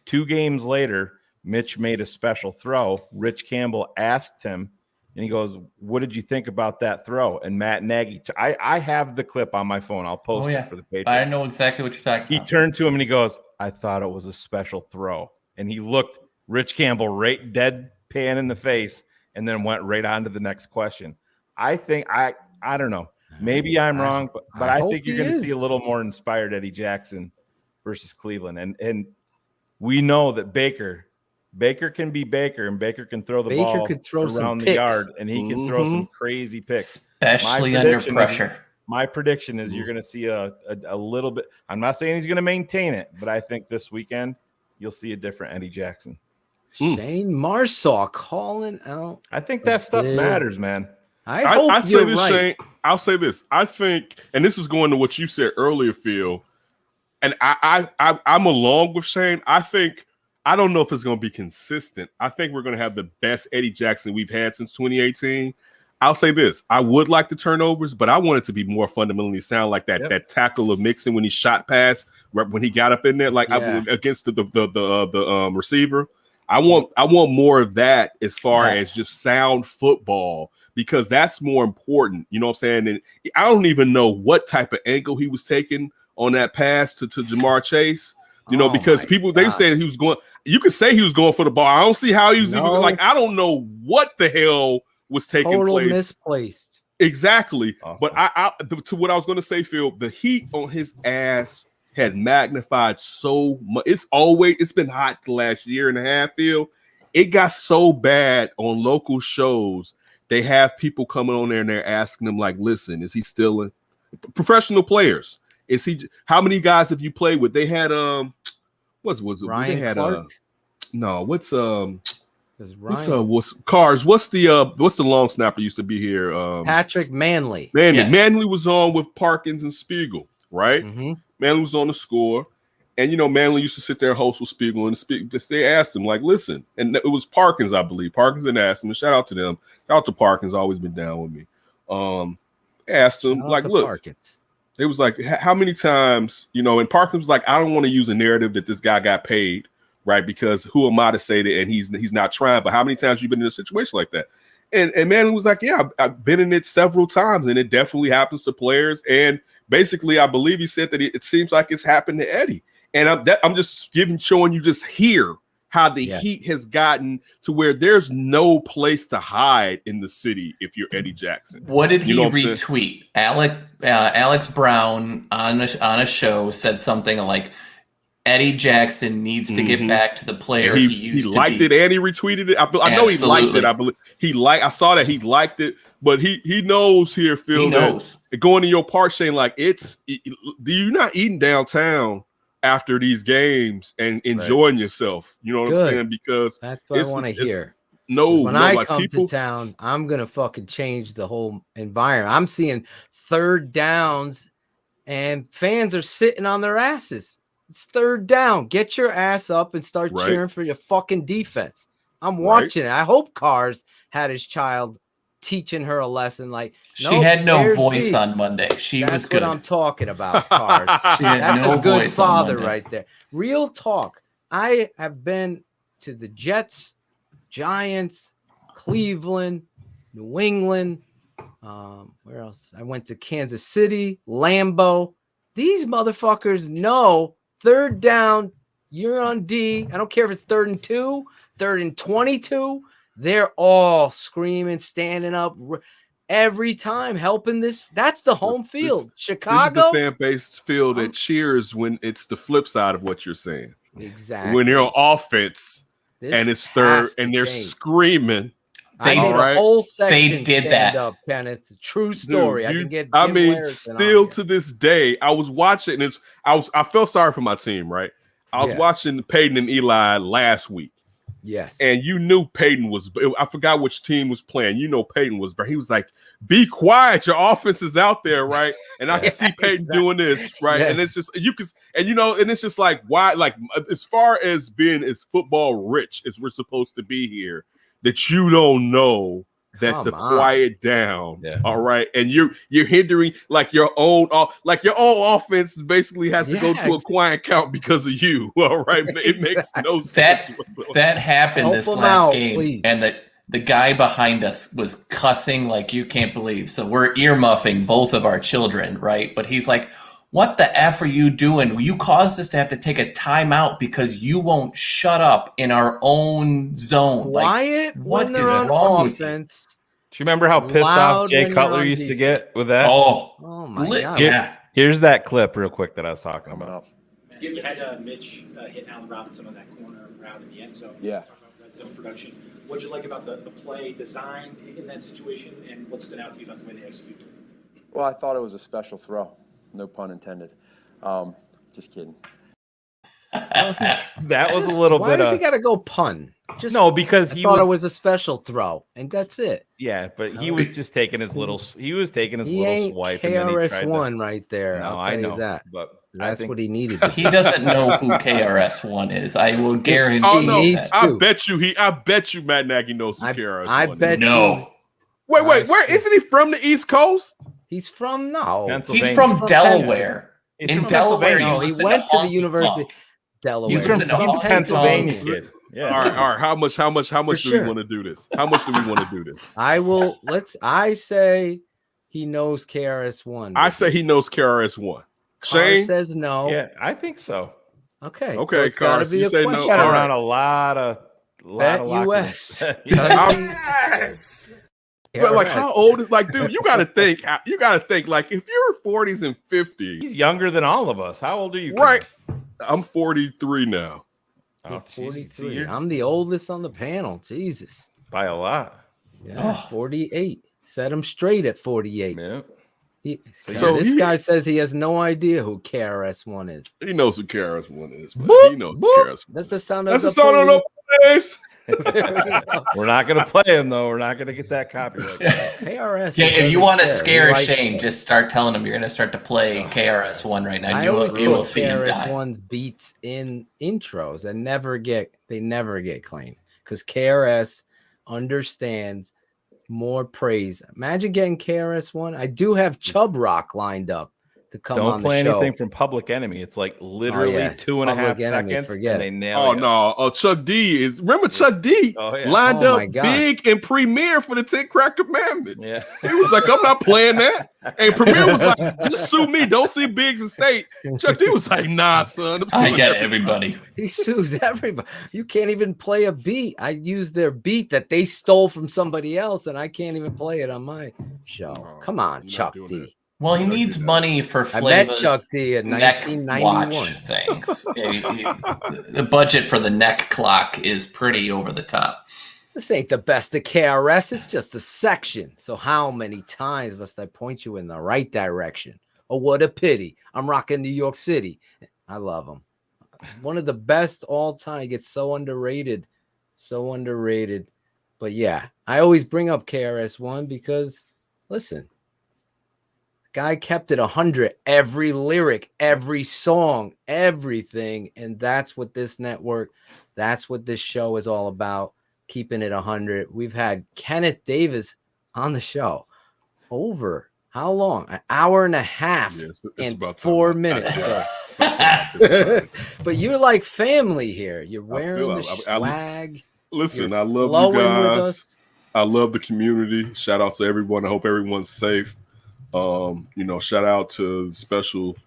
2 games later, Mitch made a special throw. Rich Campbell asked him, and he goes, "What did you think about that throw?" And Matt Nagy, I have the clip on my phone. I'll post it for the Patriots. I know exactly what you're talking about. He turned to him and he goes, "I thought it was a special throw." And he looked Rich Campbell right deadpan in the face and then went right on to the next question. I think I don't know. Maybe I'm wrong, but I think you're going to see a little more inspired Eddie Jackson versus Cleveland. And we know that Baker can be Baker, and Baker can throw the ball around the yard, and he can throw some crazy picks, especially under pressure. My prediction is you're going to see a little bit. I'm not saying he's going to maintain it, but I think this weekend you'll see a different Eddie Jackson. Shayne Marsaw calling out. I think that stuff matters, man. I'd say this, right. Shane. I'll say this. I think, and this is going to what you said earlier, Phil, and I'm along with Shane. I don't know if it's going to be consistent. I think we're going to have the best Eddie Jackson we've had since 2018. I'll say this. I would like the turnovers, but I want it to be more fundamentally sound, like that tackle of Mixon when he shot past, when he got up in there, against the receiver. I want more of that as far as just sound football, because that's more important. You know what I'm saying? And I don't even know what type of angle he was taking on that pass to Jamar Chase. You know, because they were saying he was going. You could say he was going for the ball. I don't see how he was even I don't know what the hell was taking place. Misplaced. Exactly. But to what I was going to say, Phil, the heat on his ass had magnified so much. It's been hot the last year and a half, Phil. It got so bad on local shows. They have people coming on there and they're asking them, like, listen, is he still in professional players? Is he? How many guys have you played with? They had what's Ryan they had Clark? What's Cars? What's the long snapper used to be here? Patrick Manley. Manley was on with Parkins and Spiegel, right? Manley was on the score, and Manley used to sit there and host with Spiegel, and they asked him, like, listen, and it was Parkins, I believe. Parkins and asked him, and shout out to them. Shout out to Parkins, always been down with me. Asked him, like, look. Parkins. It was like, how many times, and Parkins was like, I don't want to use a narrative that this guy got paid, right? Because who am I to say that? And he's not trying. But how many times you been in a situation like that? And Manley was like, yeah, I've been in it several times, and it definitely happens to players. And basically, I believe he said that it seems like it's happened to Eddie. And I'm just showing you just here how the heat has gotten to where there's no place to hide in the city if you're Eddie Jackson. What did he retweet? Alex Brown on a show said something like, Eddie Jackson needs to get back to the player he used to be. He liked it and he retweeted it. I know he liked it. I believe I saw that he liked it, but he knows here, Phil. He knows. Going to your part, Shane, like you're not eating downtown after these games and enjoying yourself. You know what I'm saying? Because that's what I want to hear. When I come to town, I'm gonna fucking change the whole environment. I'm seeing third downs and fans are sitting on their asses. It's third down. Get your ass up and start cheering for your fucking defense. I'm watching it. I hope Cars had his child teaching her a lesson. Like, she had no voice on Monday. That's was good. What I'm talking about, Cars. That's a good father right there. Real talk. I have been to the Jets, Giants, Cleveland, New England. Where else? I went to Kansas City, Lambeau. These motherfuckers know third down, you're on D. I don't care if it's 3rd and 2, 3rd and 22. They're all screaming, standing up. every time helping this. That's the home field. This is Chicago. the fan-based field that cheers when it's the flip side of what you're saying. Exactly. When you're on offense and it's third and they're screaming. I made a whole section did stand that. up, Kenneth. True story. Dude, I I can get. mean, still to this day, I was watching this. I felt sorry for my team, right? I was watching Peyton and Eli last week. Yes. And you knew Peyton was, I forgot which team was playing. You know, Peyton was, but he was like, be quiet. Your offense is out there, right? And I can see Peyton doing this, right? Yes. And it's just, you can, and you know, and it's just like, why, like, as far as being as football rich as we're supposed to be here, that you don't know that to quiet down, all right, and you're hindering like your own offense basically has to go to a quiet count because of you, all right. It makes no sense. That happened this last game, and the guy behind us was cussing like you can't believe. So we're earmuffing both of our children, right? But he's like, "What the F are you doing? You caused us to have to take a timeout because you won't shut up in our own zone." Quiet like, what when is they're on wrong with offense. Do you remember how pissed off Jay Cutler used to get with that? Oh my God. Here's that clip real quick that I was talking about. You had Mitch hit Allen Robinson on that corner route in the end zone. Yeah. Talking about red zone production. What'd you like about the play design in that situation, and what stood out to you about the way they executed? Well, I thought it was a special throw. No pun intended. Just kidding. That was a little Why bit does of he got to go pun? Just no, because he thought it was a special throw, and that's it. Yeah, but he was just taking his little. He was taking his He little ain't swipe. And then he tried KRS-One to, right there. No, I'll tell I know you that. But that's what he needed. He doesn't know who KRS-One is. I will guarantee. Oh no! that. I bet you Matt Nagy knows who KRS-One is. I bet no. Wait, where isn't he from? The East Coast? He's from He's from Delaware. In Delaware, no, he went to the University of Delaware. He's from Pennsylvania kid. Yeah. All right. How much do we want to do this? How much do we want to do this? I say he knows KRS-One. I say he knows KRS-One. Shayne says no. Yeah, I think so. Okay. Okay, so it's gotta Carson, be you a say no. question. Got All around right. a lot of US. Yes. But like, how old is like, dude? You got to think. Like, if you're 40s and 50s, He's younger than all of us. How old are you? right? I'm 43 now. Oh, 43. I'm the oldest on the panel. Jesus. By a lot. Yeah. 48. Set him straight at 48. Yeah. This guy says he has no idea who KRS-One is. He knows who KRS-One is, but Boop, he knows who boop. KRS-One. That's the sound That's of the sound of the police. We're not going to play him, though. We're not going to get that copyright. KRS. Yeah, if you want to care. scare He likes Shayne, it. just start telling him you're going to start to play KRS-One right now. I You always will put see him die. KRS-One's beats in intros and never get claimed because KRS understands more praise. Imagine getting KRS-One. I do have Chub Rock lined up to come on Don't play the show. anything from Public Enemy. It's like literally 2.5 Public Enemy, seconds, forget and they it. nail Oh you. no! Oh, Chuck D is remember Chuck D lined Oh, my up God. big and Premiere for the 10 Crack Commandments. Yeah. He was like, "I'm not playing that." And Premiere was like, "Just sue me. Don't see Biggs and State." Chuck D was like, "Nah, son." I'm I suing get everybody. He sues everybody. You can't even play a beat. I use their beat that they stole from somebody else, and I can't even play it on my show. Come on, Chuck D. Well, he needs money for I met Flav's Chuck D in neck 1991. watch things. The budget for the neck clock is pretty over the top. This ain't the best of KRS. It's just a section. So how many times must I point you in the right direction? Oh, what a pity. I'm rocking New York City. I love him. One of the best all time. He gets so underrated. So underrated. But yeah, I always bring up KRS-One because, listen, guy kept it 100, every lyric, every song, everything. And that's what this network, that's what this show is all about, keeping it 100. We've had Kenneth Davis on the show over how long? An hour and a half and 4 minutes. But you're like family here. You're wearing the swag. Listen, You're I love flowing you with guys. us. I love the community. Shout out to everyone. I hope everyone's safe. Shout out to special.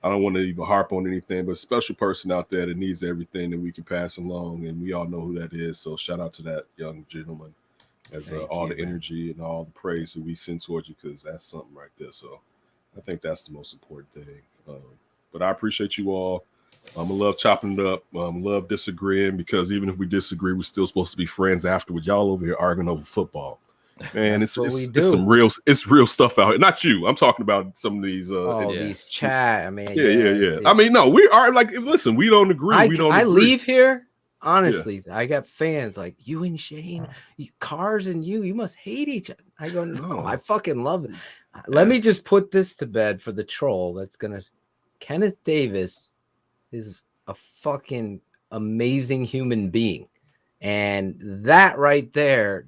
I don't want to even harp on anything, but a special person out there that needs everything that we can pass along, and we all know who that is. So shout out to that young gentleman. as all the energy and all the praise that we send towards you, because that's something right there. So I think that's the most important thing. But I appreciate you all. I love chopping it up. Love disagreeing, because even if we disagree, we're still supposed to be friends afterwards. Y'all over here arguing over football. Man, it's some real stuff out here. Not you. I'm talking about some of these these chat. I mean, yeah. I mean, no, we are like, listen, we don't agree. I leave here. Honestly, I got fans like you and Shayne, Cars and you must hate each other. I go, no, I fucking love it. Let me just put this to bed for the troll. Kenneth Davis is a fucking amazing human being. And that right there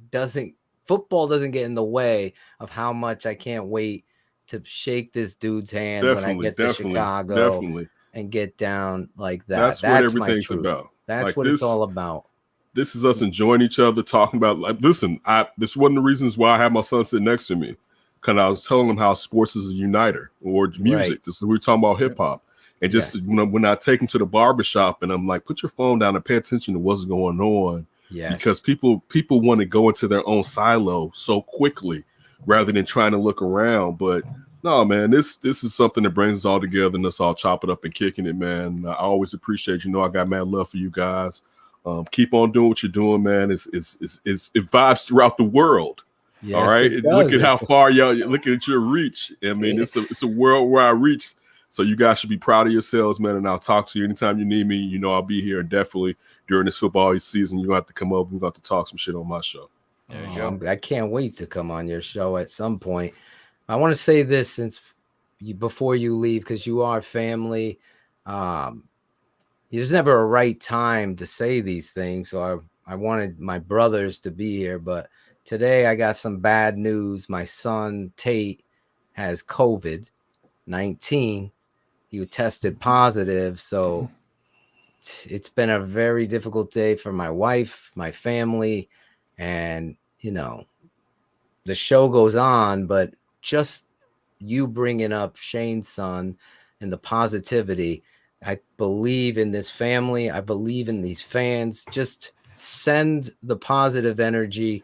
football doesn't get in the way of how much I can't wait to shake this dude's hand when I get to Chicago and get down like that. That's what everything's about. That's like what it's all about. This is us enjoying each other, talking about, like, listen, this is one of the reasons why I have my son sitting next to me, because I was telling him how sports is a uniter, or music. Right. We were talking about hip hop. And just when I take him to the barbershop and I'm like, put your phone down and pay attention to what's going on. Yes. Because people want to go into their own silo so quickly rather than trying to look around. But no, man, this is something that brings us all together and us all chopping up and kicking it, man. I always appreciate, I got mad love for you guys. Keep on doing what you're doing, man. It vibes throughout the world. Yes, all right. Look at how far y'all look at your reach. I mean, it's a world where I reach. So you guys should be proud of yourselves, man. And I'll talk to you anytime you need me. I'll be here. Definitely during this football season, you're going to have to come over. We're going to have to talk some shit on my show. There you go. I can't wait to come on your show at some point. I want to say this before you leave, because you are family. There's never a right time to say these things. So I wanted my brothers to be here. But today I got some bad news. My son, Tate, has COVID-19. He tested positive, so it's been a very difficult day for my wife, my family, and the show goes on, but just you bringing up Shayne's son and the positivity, I believe in this family. I believe in these fans. Just send the positive energy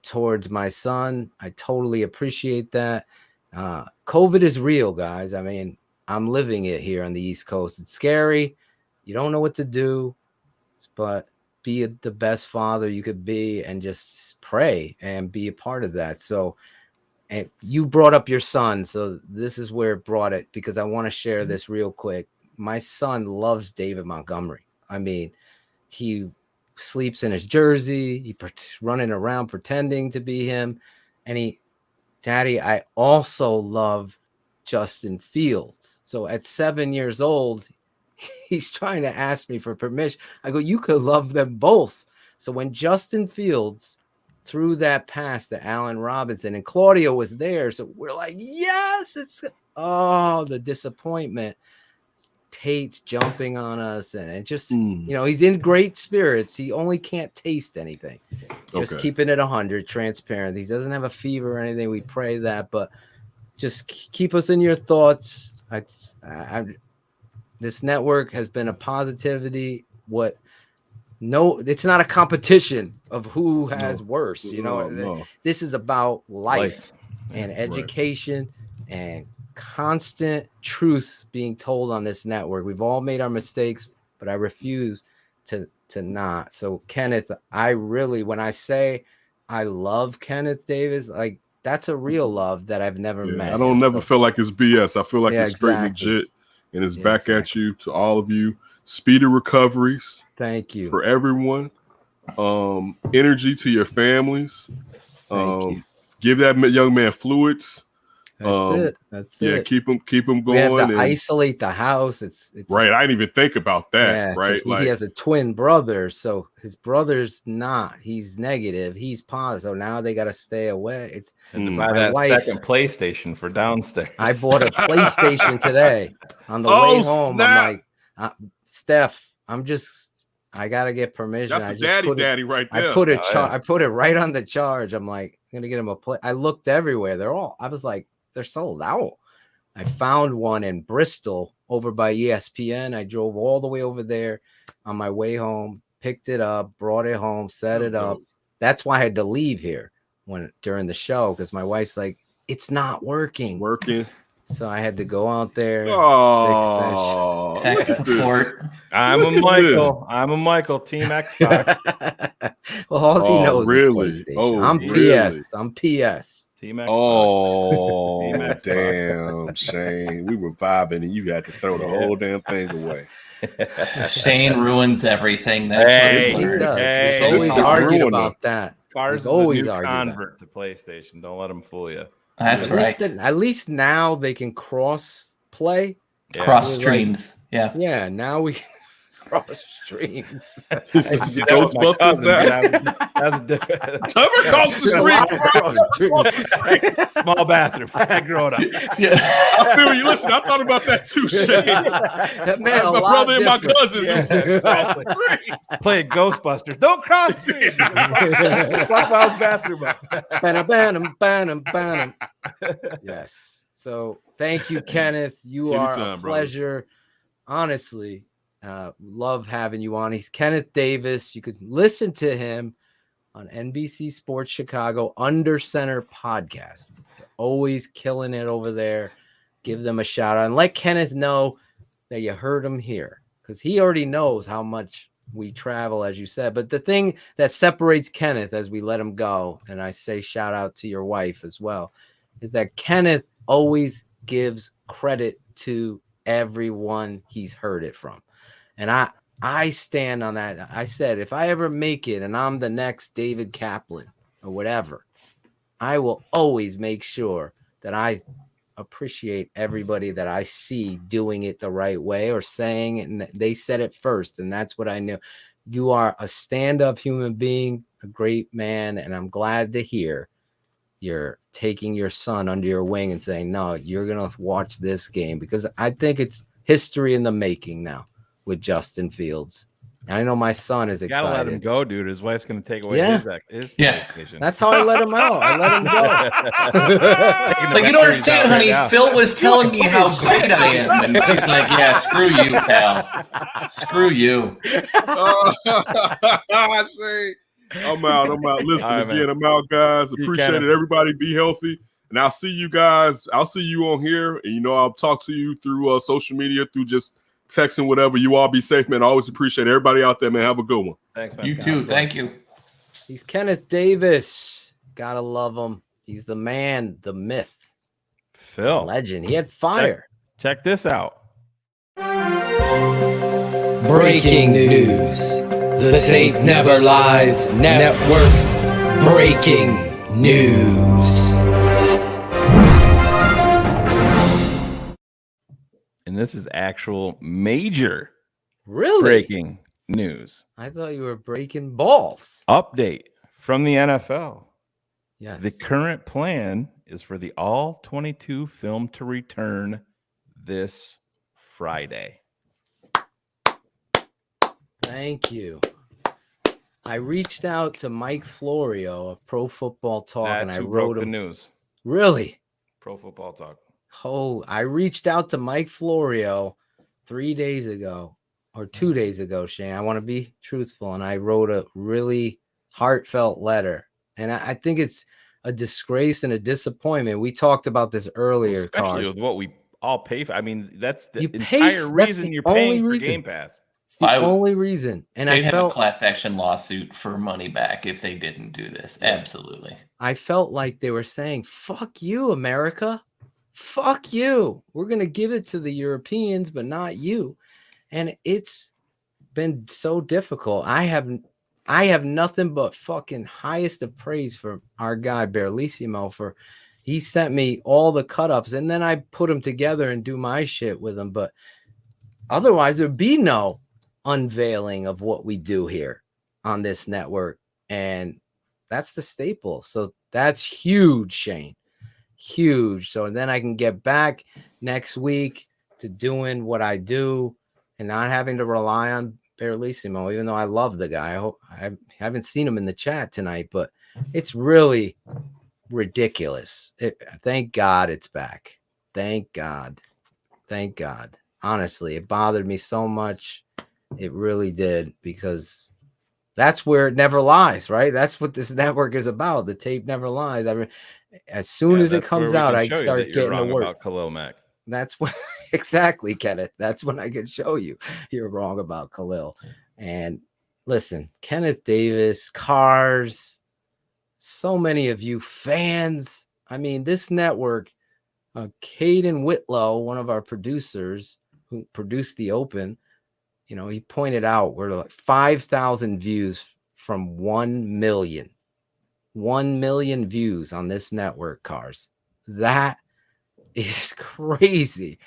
towards my son. I totally appreciate that. COVID is real, guys. I mean, I'm living it here on the East Coast. It's scary. You don't know what to do, but be the best father you could be and just pray and be a part of that. So, and you brought up your son. So this is where it brought it, because I want to share this real quick. My son loves David Montgomery. I mean, he sleeps in his jersey. He's running around pretending to be him. And Daddy, I also love Justin Fields. So at 7 years old, he's trying to ask me for permission. I go, you could love them both. So when Justin Fields threw that pass to Allen Robinson and Claudio was there, so we're like, yes, the disappointment. Tate's jumping on us, and it just, he's in great spirits. He only can't taste anything. Just keeping it 100, transparent. He doesn't have a fever or anything. We pray that, but just keep us in your thoughts. This network has been a positivity. It's not a competition of who has worse. No. This is about life and education and constant truth being told on this network. We've all made our mistakes, but I refuse to not. So Kenneth, when I say I love Kenneth Davis, like, that's a real love that I've never met. I don't never feel like it's BS. I feel like it's straight legit, and it's back at you, to all of you. Speedy recoveries. Thank you. For everyone. Energy to your families. Give that young man fluids. That's it. Keep him going. We have to isolate the house. It's right. I didn't even think about that. Yeah, right. He has a twin brother, so his brother's he's negative. He's positive. So now they got to stay away. And to buy that second PlayStation for downstairs. I bought a PlayStation today on the way home. Snap. I'm like, Steph, I gotta get permission. That's daddy right there. I put I put it right on the charge. I'm like, I'm gonna get him a play. I looked everywhere. I was like, they're sold out. I found one in Bristol over by ESPN. I drove all the way over there on my way home, picked it up, brought it home, set it up. that's why I had to leave here during the show, because my wife's like, it's not working. So I had to go out there. Oh, tech support. I'm a Michael. I'm a Michael. Team Xbox. Well, all he knows really? is PlayStation. Oh, I'm really? PS. I'm PS. Team Xbox. Oh, Team Xbox. damn, Shane. We were vibing and you had to throw the whole damn thing away. Shane ruins everything. That's Hey, what he does. hey, We've always this is argued ruining about that. Cars is We've always a new argued convert to PlayStation. Don't let them fool you. That's right. At least now they can cross play. Yeah. Cross streams. Yeah. Yeah, now we cross streams. This is Ghostbusters now. That's a different. Cover across the street. Small bathroom. I grew up. Yeah. I feel you. Listen, I thought about that too, Shane. That man, My brother and my cousins. Playing Ghostbusters. Don't cross streets. Fuck my bathroom up. Banam. Yes. So thank you, Kenneth. You are a pleasure. Honestly, love having you on. He's Kenneth Davis. You could listen to him on NBC Sports Chicago Under Center podcasts. They're always killing it over there. Give them a shout out and let Kenneth know that you heard him here, because he already knows how much we travel, as you said. But the thing that separates Kenneth, as we let him go, and I say shout out to your wife as well, is that Kenneth always gives credit to everyone he's heard it from. And I stand on that. I said, if I ever make it and I'm the next David Kaplan or whatever, I will always make sure that I appreciate everybody that I see doing it the right way or saying it, and they said it first, and that's what I knew. You are a stand-up human being, a great man, and I'm glad to hear you're taking your son under your wing and saying, no, you're gonna watch this game, because I think it's history in the making now with Justin Fields. I know my son is excited. Gotta let him go, dude. His wife's gonna take away his PlayStation. That's how I let him out. I let him go. Like, you don't understand, honey. Phil was telling me how great I am, and she's like, "Yeah, screw you, pal. Screw you." I'm out. Listen, right, again, man. I'm out, guys. Appreciate it. Everybody be healthy. And I'll see you guys. I'll see you on here. And, I'll talk to you through social media, through just texting, whatever. You all be safe, man. I always appreciate everybody out there, man. Have a good one. Thanks, man. You too. Thank you. He's Kenneth Davis. Gotta love him. He's the man, the myth, Phil. legend. He had fire. Check this out. Breaking news. The tape never lies. Network breaking news. And this is actual major Really? breaking news. I thought you were breaking balls. Update from the NFL. Yes. The current plan is for the All 22 film to return this Friday. Thank you. I reached out to Mike Florio of Pro Football Talk, That's and I who wrote broke the him. news. Really? Pro Football Talk. Oh, I reached out to Mike Florio 3 days ago or 2 days ago, Shane. I want to be truthful, and I wrote a really heartfelt letter. And I think it's a disgrace and a disappointment. We talked about this earlier, Especially Cars. with what we all pay for. I mean, that's the You pay entire for- that's reason the you're only paying for reason. Game Pass. It's the only reason. And They'd I have felt a class action lawsuit for money back if they didn't do this. Absolutely. I felt like they were saying, fuck you, America. Fuck you. We're going to give it to the Europeans, but not you. And it's been so difficult. I have nothing but fucking highest of praise for our guy, Berlissimo, for he sent me all the cut-ups, and then I put them together and do my shit with them. But otherwise, there'd be no unveiling of what we do here on this network. And that's the staple. So that's huge, Shane. Huge. So then I can get back next week to doing what I do and not having to rely on Berlissimo, even though I love the guy. I haven't seen him in the chat tonight, but it's really ridiculous. Thank God it's back. Thank God. Thank God. Honestly, it bothered me so much. It really did, because That's where it never lies, right? That's what this network is about. The tape never lies. I mean, as soon as it comes out, I start getting to work. About Khalil Mack. That's what exactly, Kenneth. That's when I can show you you're wrong about Khalil. And listen, Kenneth Davis, Cars, so many of you fans. I mean, this network, Caden Whitlow, one of our producers who produced the Open, you know, he pointed out we're like 5,000 views from 1 million. 1 million views on this network, Cars. That is crazy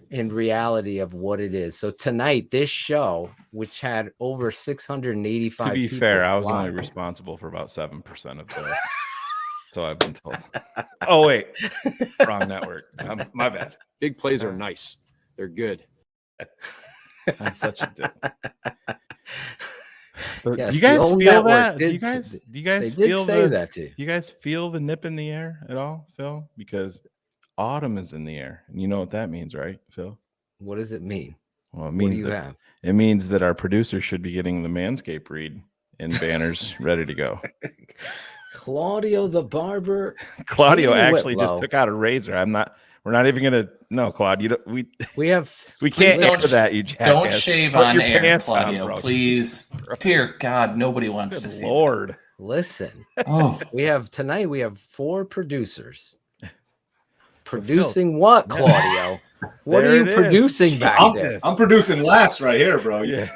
in reality of what it is. So tonight, this show, which had over 685 To be people fair, I was live. only responsible for about 7% of those. So I've been told. Oh, wait. Wrong network. My bad. Big plays are nice. They're good. I'm such a dick. Yes, do you guys the old feel network that? Do did- you guys they feel did say the, that too. Do you guys feel the nip in the air at all, Phil? Because autumn is in the air. And you know what that means, right, Phil? What does it mean? Well, it What means do you that have? it means that our producer should be getting the Manscaped read and banners ready to go. Claudio the Barber. Claudio Shayne actually just Whitlow. took out a razor. We're not even gonna. No, Claude, you don't. We we can't Please answer that. You Don't jackass. shave Put on your air, pants on, Claudio, bro. please. Dear God, nobody wants to see that. Lord. Listen, Oh. we have 4 producers. Producing what, Claudio? What There are you it is. producing back there? I'm producing laughs right here, bro. Yeah.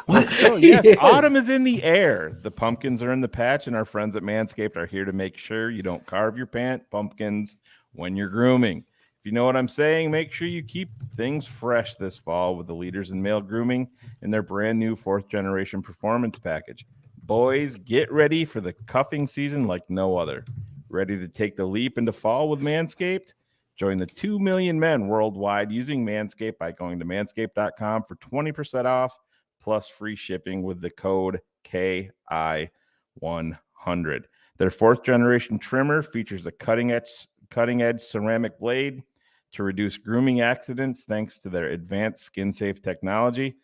Oh, yes, autumn is in the air. The pumpkins are in the patch, and our friends at Manscaped are here to make sure you don't carve your pumpkins when you're grooming. If you know what I'm saying, make sure you keep things fresh this fall with the leaders in male grooming and their brand new 4th generation performance package. Boys, get ready for the cuffing season like no other. Ready to take the leap into fall with Manscaped? Join the 2 million men worldwide using Manscaped by going to manscaped.com for 20% off plus free shipping with the code KI100. Their 4th generation trimmer features a cutting edge ceramic blade to reduce grooming accidents thanks to their advanced skin safe technology.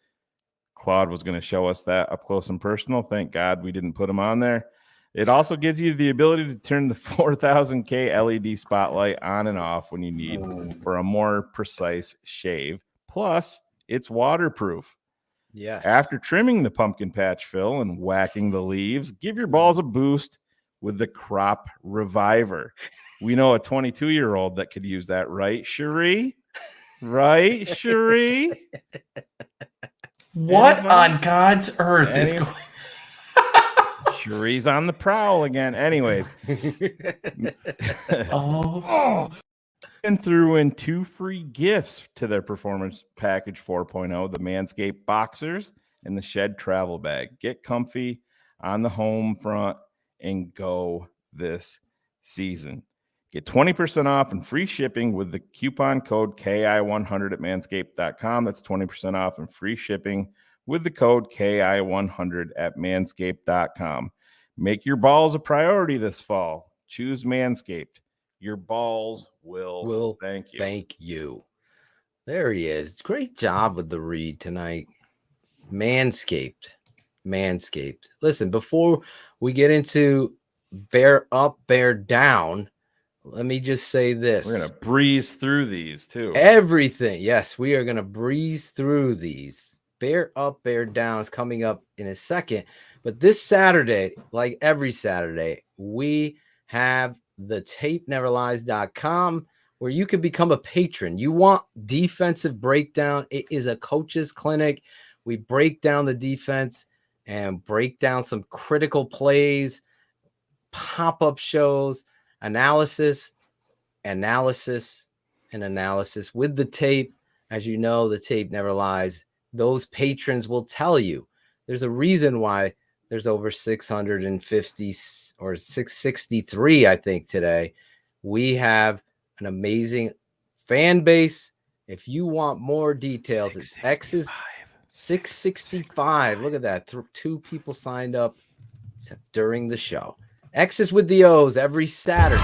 Claude was going to show us that up close and personal. Thank God we didn't put him on there. It also gives you the ability to turn the 4000K LED spotlight on and off when you need for a more precise shave. Plus, it's waterproof. Yes. After trimming the pumpkin patch, Phil, and whacking the leaves, give your balls a boost with the Crop Reviver. We know a 22-year-old that could use that, right, Cherie? Right, Cherie? What on God's earth is going? Cherie's on the prowl again. Anyways. And threw in 2 free gifts to their Performance Package 4.0, the Manscaped Boxers and the Shed Travel Bag. Get comfy on the home front and go this season. Get 20% off and free shipping with the coupon code KI100 at manscaped.com. That's 20% off and free shipping with the code KI100 at manscaped.com. Make your balls a priority this fall. Choose Manscaped. Your balls will thank you. Thank you. There he is. Great job with the read tonight. Manscaped. Listen, before we get into bear up, bear down, let me just say this. We're going to breeze through these too. Everything. Yes, we are going to breeze through these. Bear up, bear down is coming up in a second. But this Saturday, like every Saturday, we have the tapeneverlies.com where you can become a patron. You want defensive breakdown. It is a coach's clinic. We break down the defense and break down some critical plays, pop-up shows, analysis with the tape. As you know, the tape never lies. Those patrons will tell you there's a reason why there's over 650 or 663, I think, today. We have an amazing fan base. If you want more details, it's X's 665. Look at that. 2 people signed up during the show. X's with the O's every Saturday.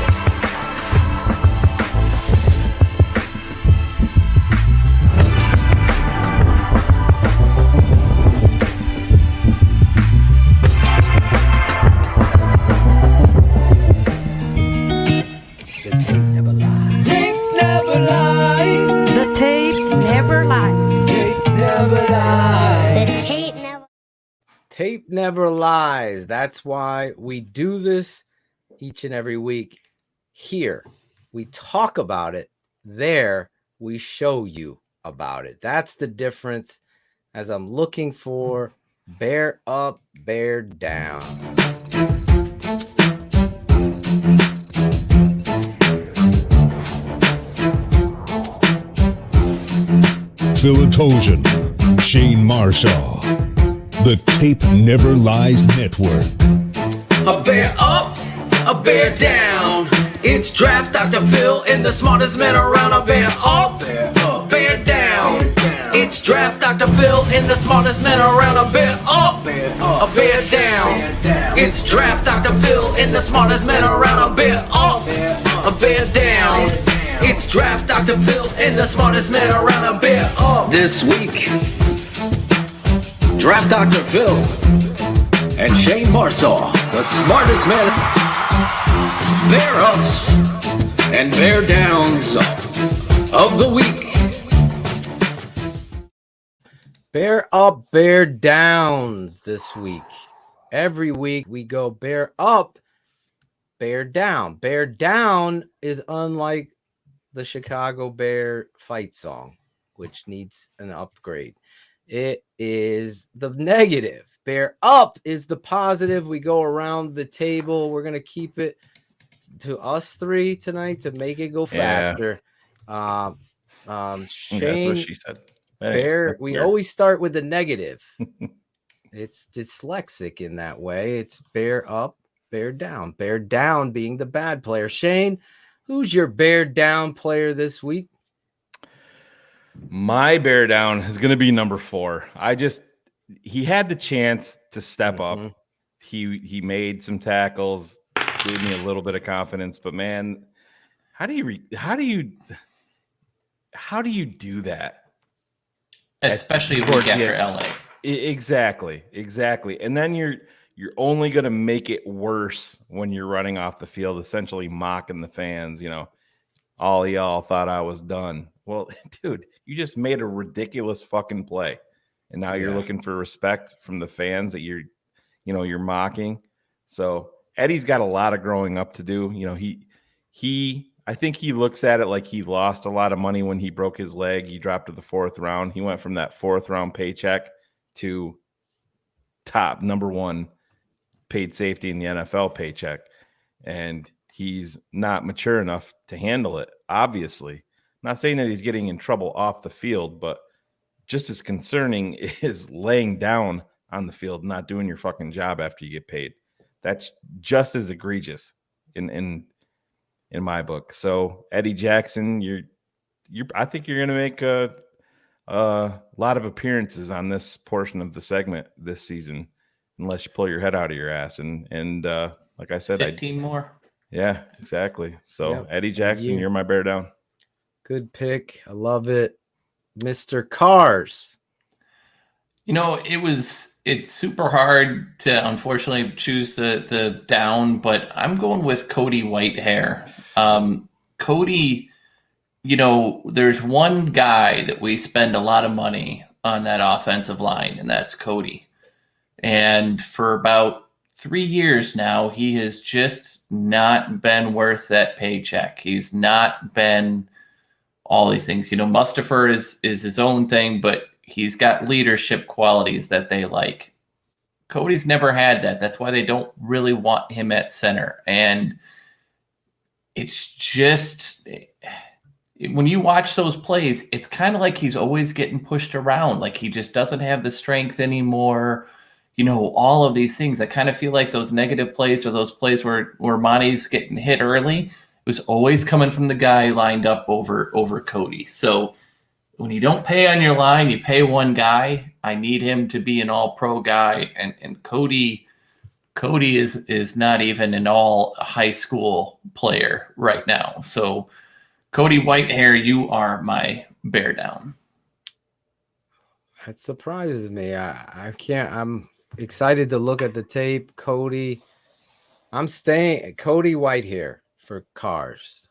Tape never lies. That's why we do this each and every week. Here, we talk about it. There, we show you about it. That's the difference. As I'm looking for bear up, bear down. Philatogen, Shayne Marsaw, the Tape Never Lies Network. A bear up, a bear down. It's Draft Dr. Phil and the smartest man around. A bear up, bear down. It's Draft Dr. Phil and the smartest man around. A bear up, a bear down. It's Draft Dr. Phil and the smartest man around. A bear up, a bear down. It's Draft Dr. Phil and the smartest man around. A bear up. This week, Draft Dr. Phil and Shayne Marsaw, the smartest man. Bear ups and bear downs of the week. Bear up, bear downs this week. Every week we go bear up, bear down. Bear down is unlike the Chicago Bear fight song, which needs an upgrade. It is the negative. Bear up is the positive. We go around the table. We're going to keep it to us three tonight to make it go faster. Shayne, that's what she said. Bear, we always start with the negative. It's dyslexic in that way. It's bear up, bear down. Bear down being the bad player. Shayne, who's your bear down player this week? My bear down is going to be number 4. He had the chance to step up. He made some tackles, gave me a little bit of confidence, but man, how do you do that? Especially week after LA. Exactly. And then you're only going to make it worse when you're running off the field, essentially mocking the fans. All y'all thought I was done. Well, dude, you just made a ridiculous fucking play, and now you're looking for respect from the fans that you're mocking. So Eddie's got a lot of growing up to do. I think he looks at it like he lost a lot of money when he broke his leg. He dropped to the 4th round. He went from that 4th round paycheck to top number 1 paid safety in the NFL paycheck. And he's not mature enough to handle it, obviously. I'm not saying that he's getting in trouble off the field, but just as concerning is laying down on the field, not doing your fucking job after you get paid. That's just as egregious in my book. So Eddie Jackson, I think you're going to make a lot of appearances on this portion of the segment this season, unless you pull your head out of your ass. And like I said, 15 more. Yeah, exactly. So Eddie Jackson, you're my bear down. Good pick. I love it. Mr. Cars. It's super hard to unfortunately choose the down, but I'm going with Cody Whitehair. Cody, there's one guy that we spend a lot of money on that offensive line, and that's Cody. And for about 3 years now, he has just not been worth that paycheck. He's not been all these things. Mustipher is his own thing, but he's got leadership qualities that they like. Cody's never had that. That's why they don't really want him at center. And it's just, when you watch those plays, it's kind of like he's always getting pushed around. Like he just doesn't have the strength anymore. All of these things. I kind of feel like those negative plays or those plays where Monty's getting hit early, it was always coming from the guy lined up over Cody. So when you don't pay on your line, you pay one guy. I need him to be an all-pro guy, and Cody is not even an all high school player right now. So Cody Whitehair, you are my bear down. That surprises me. I can't. I'm excited to look at the tape. Cody, I'm staying Cody Whitehair for Cars.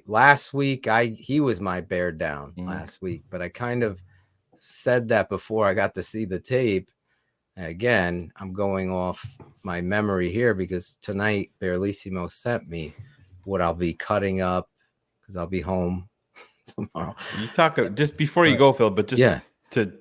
Last week he was my bear down last week, but I kind of said that before I got to see the tape. Again, I'm going off my memory here because tonight Barlissimo sent me what I'll be cutting up because I'll be home tomorrow. You talk just before you go, Phil, but just to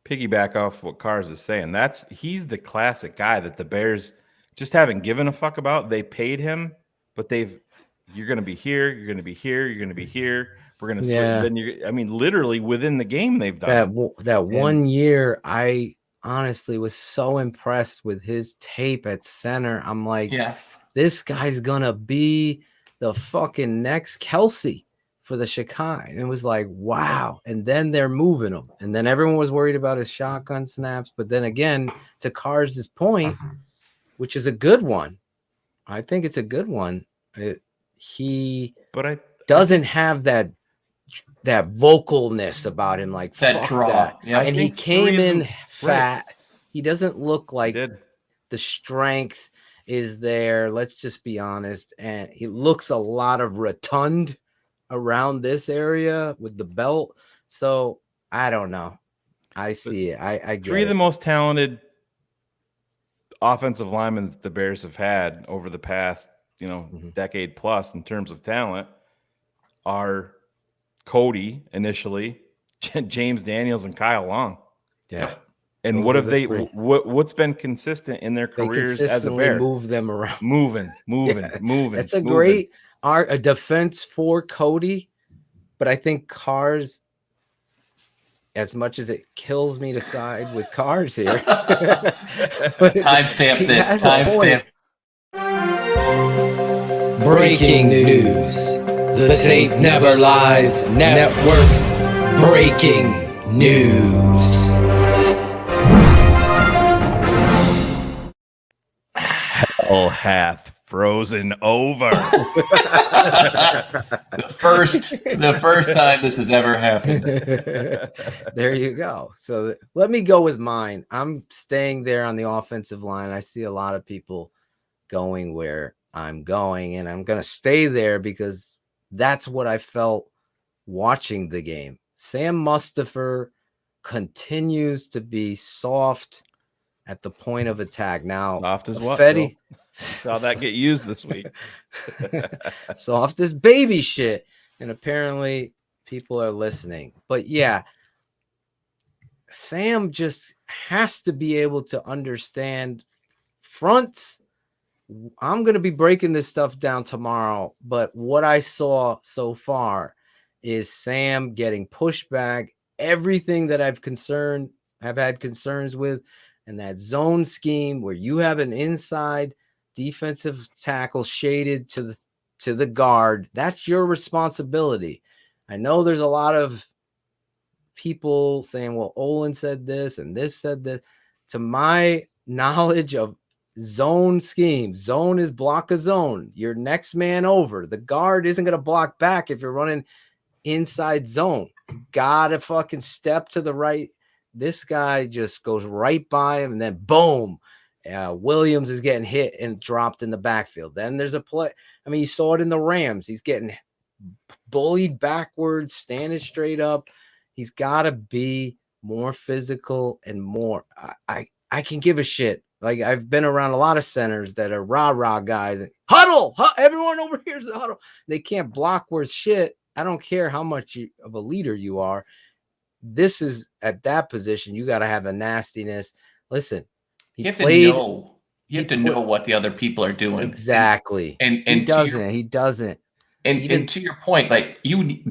piggyback off what Cars is saying, he's the classic guy that the Bears just haven't given a fuck about. They paid him, but you're going to be here, you're going to be here, you're going to be here. We're going to then literally within the game they've done that 1 year. I honestly was so impressed with his tape at center. I'm like, yes, this guy's gonna be the fucking next Kelsey for the Chicago. And it was like, wow. And then they're moving him. And then everyone was worried about his shotgun snaps. But then again, to Cars' point, which is a good one, I think it's a good one. He doesn't have that vocalness about him, like that draw. That. Yeah, and he came in fat. He doesn't look like the strength is there. Let's just be honest. And he looks a lot of rotund around this area with the belt. So I don't know. I see it. I get three of it. the most talented offensive linemen that the Bears have had over the past, decade plus in terms of talent are Cody initially, James Daniels, and Kyle Long. Yeah. And what have what's been consistent in their careers as a Bear? Move them around. Moving. That's a great a defense for Cody, but I think Cars, as much as it kills me to side with Cars here. Timestamp this. Timestamp. Breaking news. The Tape Never Lies Network. Breaking news. Hell hath frozen over. the first time this has ever happened. There you go. So let me go with mine. I'm staying there on the offensive line. I see a lot of people going where I'm going, and I'm going to stay there because that's what I felt watching the game. Sam Mustipher continues to be soft at the point of attack. Now, soft as what? Fetty saw that get used this week. Soft as baby shit. And apparently people are listening. But yeah, Sam just has to be able to understand fronts. I'm going to be breaking this stuff down tomorrow, but what I saw so far is Sam getting pushed back. Everything that I've had concerns with, and that zone scheme where you have an inside defensive tackle shaded to the guard, that's your responsibility. I know there's a lot of people saying, well, Olin said this and this said that. To my knowledge of zone scheme, zone is block a zone. Your next man over. The guard isn't going to block back if you're running inside zone. You gotta fucking step to the right. This guy just goes right by him, and then boom, Williams is getting hit and dropped in the backfield. Then there's a play. I mean, you saw it in the Rams. He's getting bullied backwards, standing straight up. He's got to be more physical and more. I can give a shit. Like, I've been around a lot of centers that are rah-rah guys. And huddle! Everyone over here is the huddle. They can't block worth shit. I don't care how much of a leader you are. This is at that position. You got to have a nastiness. Listen, you have to know. You have to know what the other people are doing. Exactly. And he doesn't. And to your point, like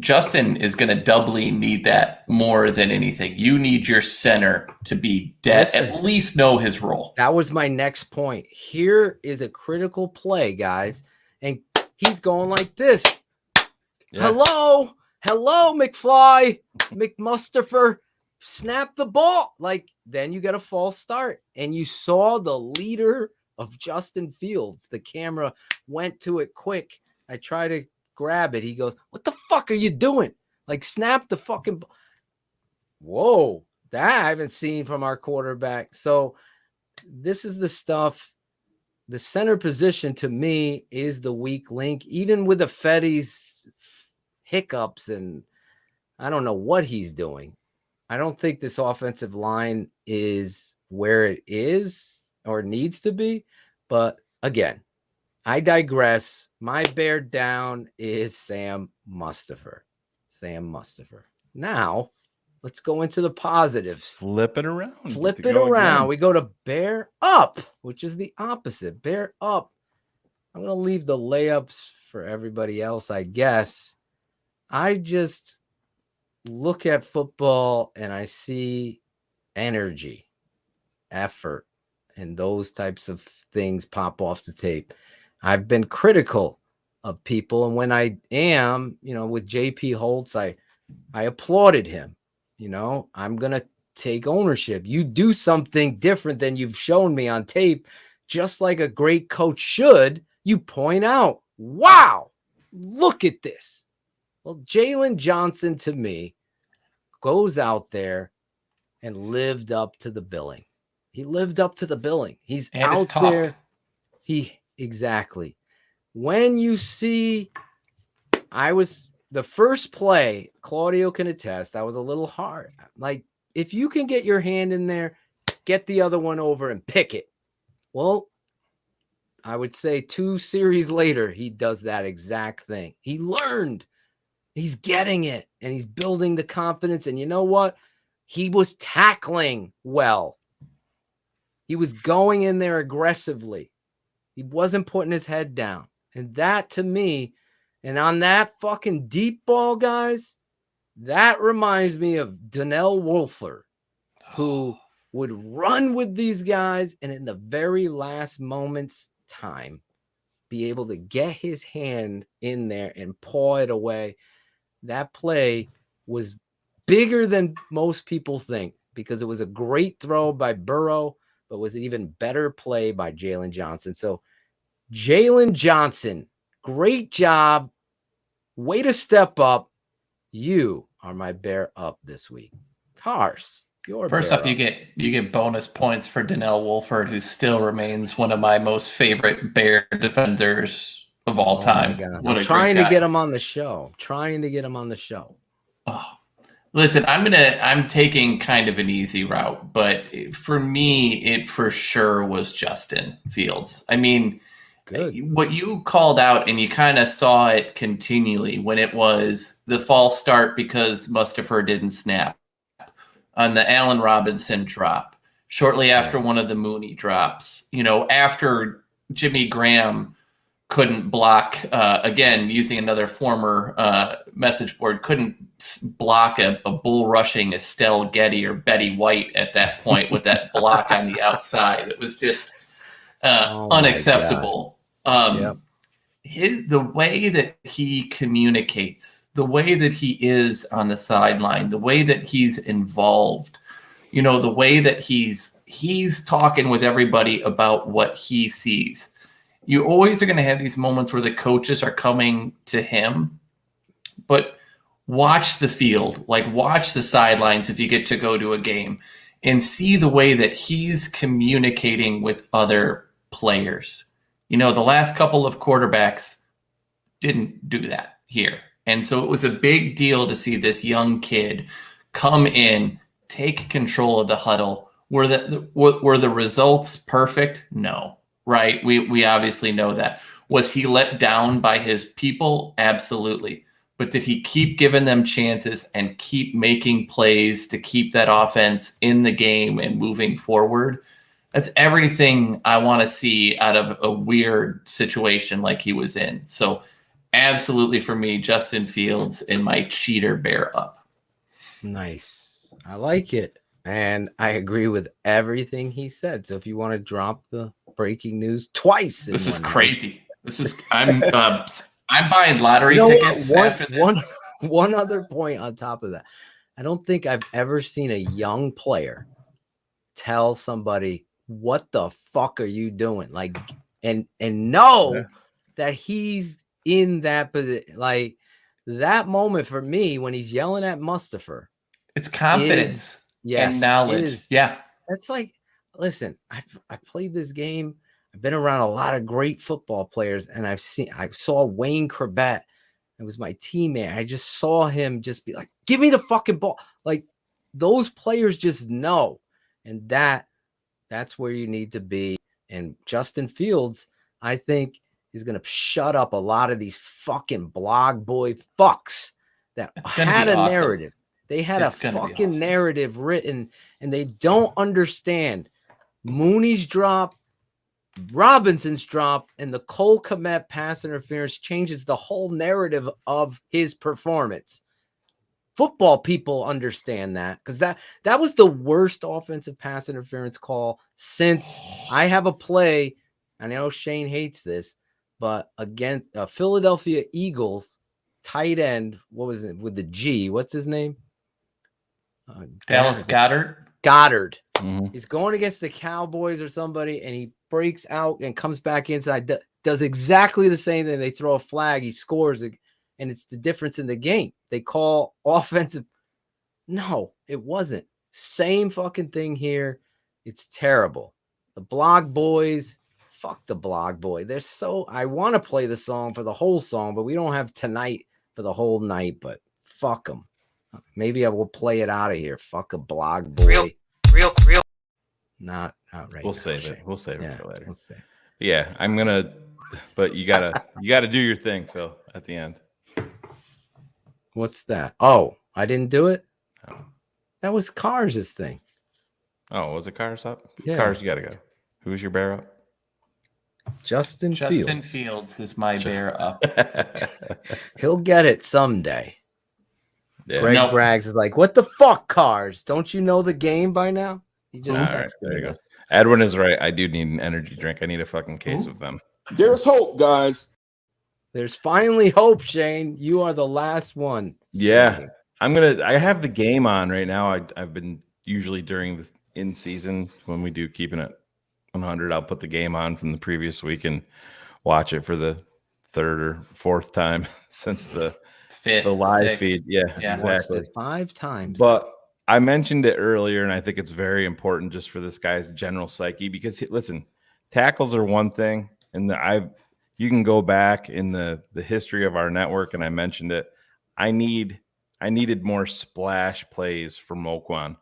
Justin is going to doubly need that more than anything. You need your center to be dead, at least know his role. That was my next point. Here is a critical play, guys. And he's going like this. Yeah. Hello, McFly, McMustafer, snap the ball. Like, then you get a false start. And you saw the leader of Justin Fields. The camera went to it quick. I try to grab it. He goes, what the fuck are you doing? Like, snap the fucking ball. Whoa, that I haven't seen from our quarterback. So this is the stuff. The center position to me is the weak link, even with the Fetty's hiccups, and I don't know what he's doing. I don't think this offensive line is where it is or needs to be. But again, I digress. My bear down is Sam Mustipher. Sam Mustipher. Now, let's go into the positives. Flip it around. Flip it around. We go to bear up, which is the opposite. Bear up. I'm going to leave the layups for everybody else, I guess. I just look at football and I see energy, effort, and those types of things pop off the tape. I've been critical of people, and when I am, with JP Holtz, I applauded him. I'm going to take ownership. You do something different than you've shown me on tape, just like a great coach should. You point out, wow, look at this. Well, Jalen Johnson, to me, goes out there and lived up to the billing. He lived up to the billing. He's and out there. Exactly. When you see, the first play, Claudio can attest, I was a little hard. Like, if you can get your hand in there, get the other one over and pick it. Well, I would say 2 series later, he does that exact thing. He learned. He's getting it, and he's building the confidence. And you know what? He was tackling well. He was going in there aggressively. He wasn't putting his head down. And that, to me, and on that fucking deep ball, guys, that reminds me of Donnell Wolford, who would run with these guys and in the very last moments time be able to get his hand in there and paw it away. That play was bigger than most people think because it was a great throw by Burrow, but was an even better play by Jalen Johnson. So Jalen Johnson, great job. Way to step up. You are my bear up this week. Cars. First off, you get bonus points for Donnell Wolford, who still remains one of my most favorite Bear defenders of all time. I'm trying to get him on the show. Oh, listen, I'm taking kind of an easy route, but for me, it for sure was Justin Fields. I mean, what you called out, and you kind of saw it continually when it was the false start because Mustipher didn't snap. On the Allen Robinson drop, shortly after one of the Mooney drops, after Jimmy Graham couldn't block, again, using another former message board, couldn't block a bull rushing Estelle Getty or Betty White at that point with that block on the outside. It was just unacceptable. The way that he communicates, the way that he is on the sideline, the way that he's involved, the way that he's talking with everybody about what he sees. You always are going to have these moments where the coaches are coming to him, but watch the field, watch the sidelines if you get to go to a game and see the way that he's communicating with other players. The last couple of quarterbacks didn't do that here. And so it was a big deal to see this young kid come in, take control of the huddle. Were the results perfect? No, right? We obviously know that. Was he let down by his people? Absolutely. But did he keep giving them chances and keep making plays to keep that offense in the game and moving forward? That's everything I want to see out of a weird situation like he was in. So absolutely for me, Justin Fields in my cheater bear up. Nice. I like it. And I agree with everything he said. So if you want to drop the breaking news twice. This is crazy. I'm buying lottery tickets after this. One other point on top of that. I don't think I've ever seen a young player tell somebody, what the fuck are you doing? And know that he's in that position. Like that moment for me when he's yelling at Mustipher. It's confidence and knowledge. That's listen, I played this game. I've been around a lot of great football players, and I saw Wayne Corbett. It was my teammate. I just saw him just be like, give me the fucking ball. Like those players just know. And that That's where you need to be. And Justin Fields, I think, is going to shut up a lot of these fucking blog boy fucks that had a narrative. They had a fucking narrative written, and they don't understand Mooney's drop, Robinson's drop, and the Cole Kmet pass interference changes the whole narrative of his performance. Football people understand that, because that was the worst offensive pass interference call since I have a play. And I know Shayne hates this, but against Philadelphia Eagles tight end, what was it with the G? What's his name? Dallas Goedert. Goddard. He's going against the Cowboys or somebody, and he breaks out and comes back inside. Does exactly the same thing. They throw a flag. He scores, and it's the difference in the game. They call offensive. No, it wasn't. Same fucking thing here. It's terrible. The blog boys. Fuck the blog boy. They're so. I want to play the song for the whole song, but we don't have tonight for the whole night. But fuck them. Maybe I will play it out of here. Fuck a blog boy. Real. Not right. We'll save it. We'll save it for later. We'll see. Yeah, I'm gonna. But you gotta do your thing, Phil. At the end. What's that? Oh, I didn't do it. Oh. That was Cars' thing. Oh, was it Cars up? Yeah. Cars, you gotta go. Who's your bear up? Justin Fields is my bear up. He'll get it someday. Yeah. Greg Braggs is like, what the fuck, Cars? Don't you know the game by now? He just right, there you go. Edwin is right. I do need an energy drink. I need a fucking case of them. There's hope, guys. There's finally hope, Shayne. You are the last one. Yeah. I have the game on right now. I've been usually during this in season when we do Keeping It 100, I'll put the game on from the previous week and watch it for the third or fourth time since the live feed. Yeah, exactly. 5 times. But I mentioned it earlier, and I think it's very important just for this guy's general psyche, because listen, tackles are one thing, and you can go back in the history of our network, and I mentioned it. I needed more splash plays from Moquan.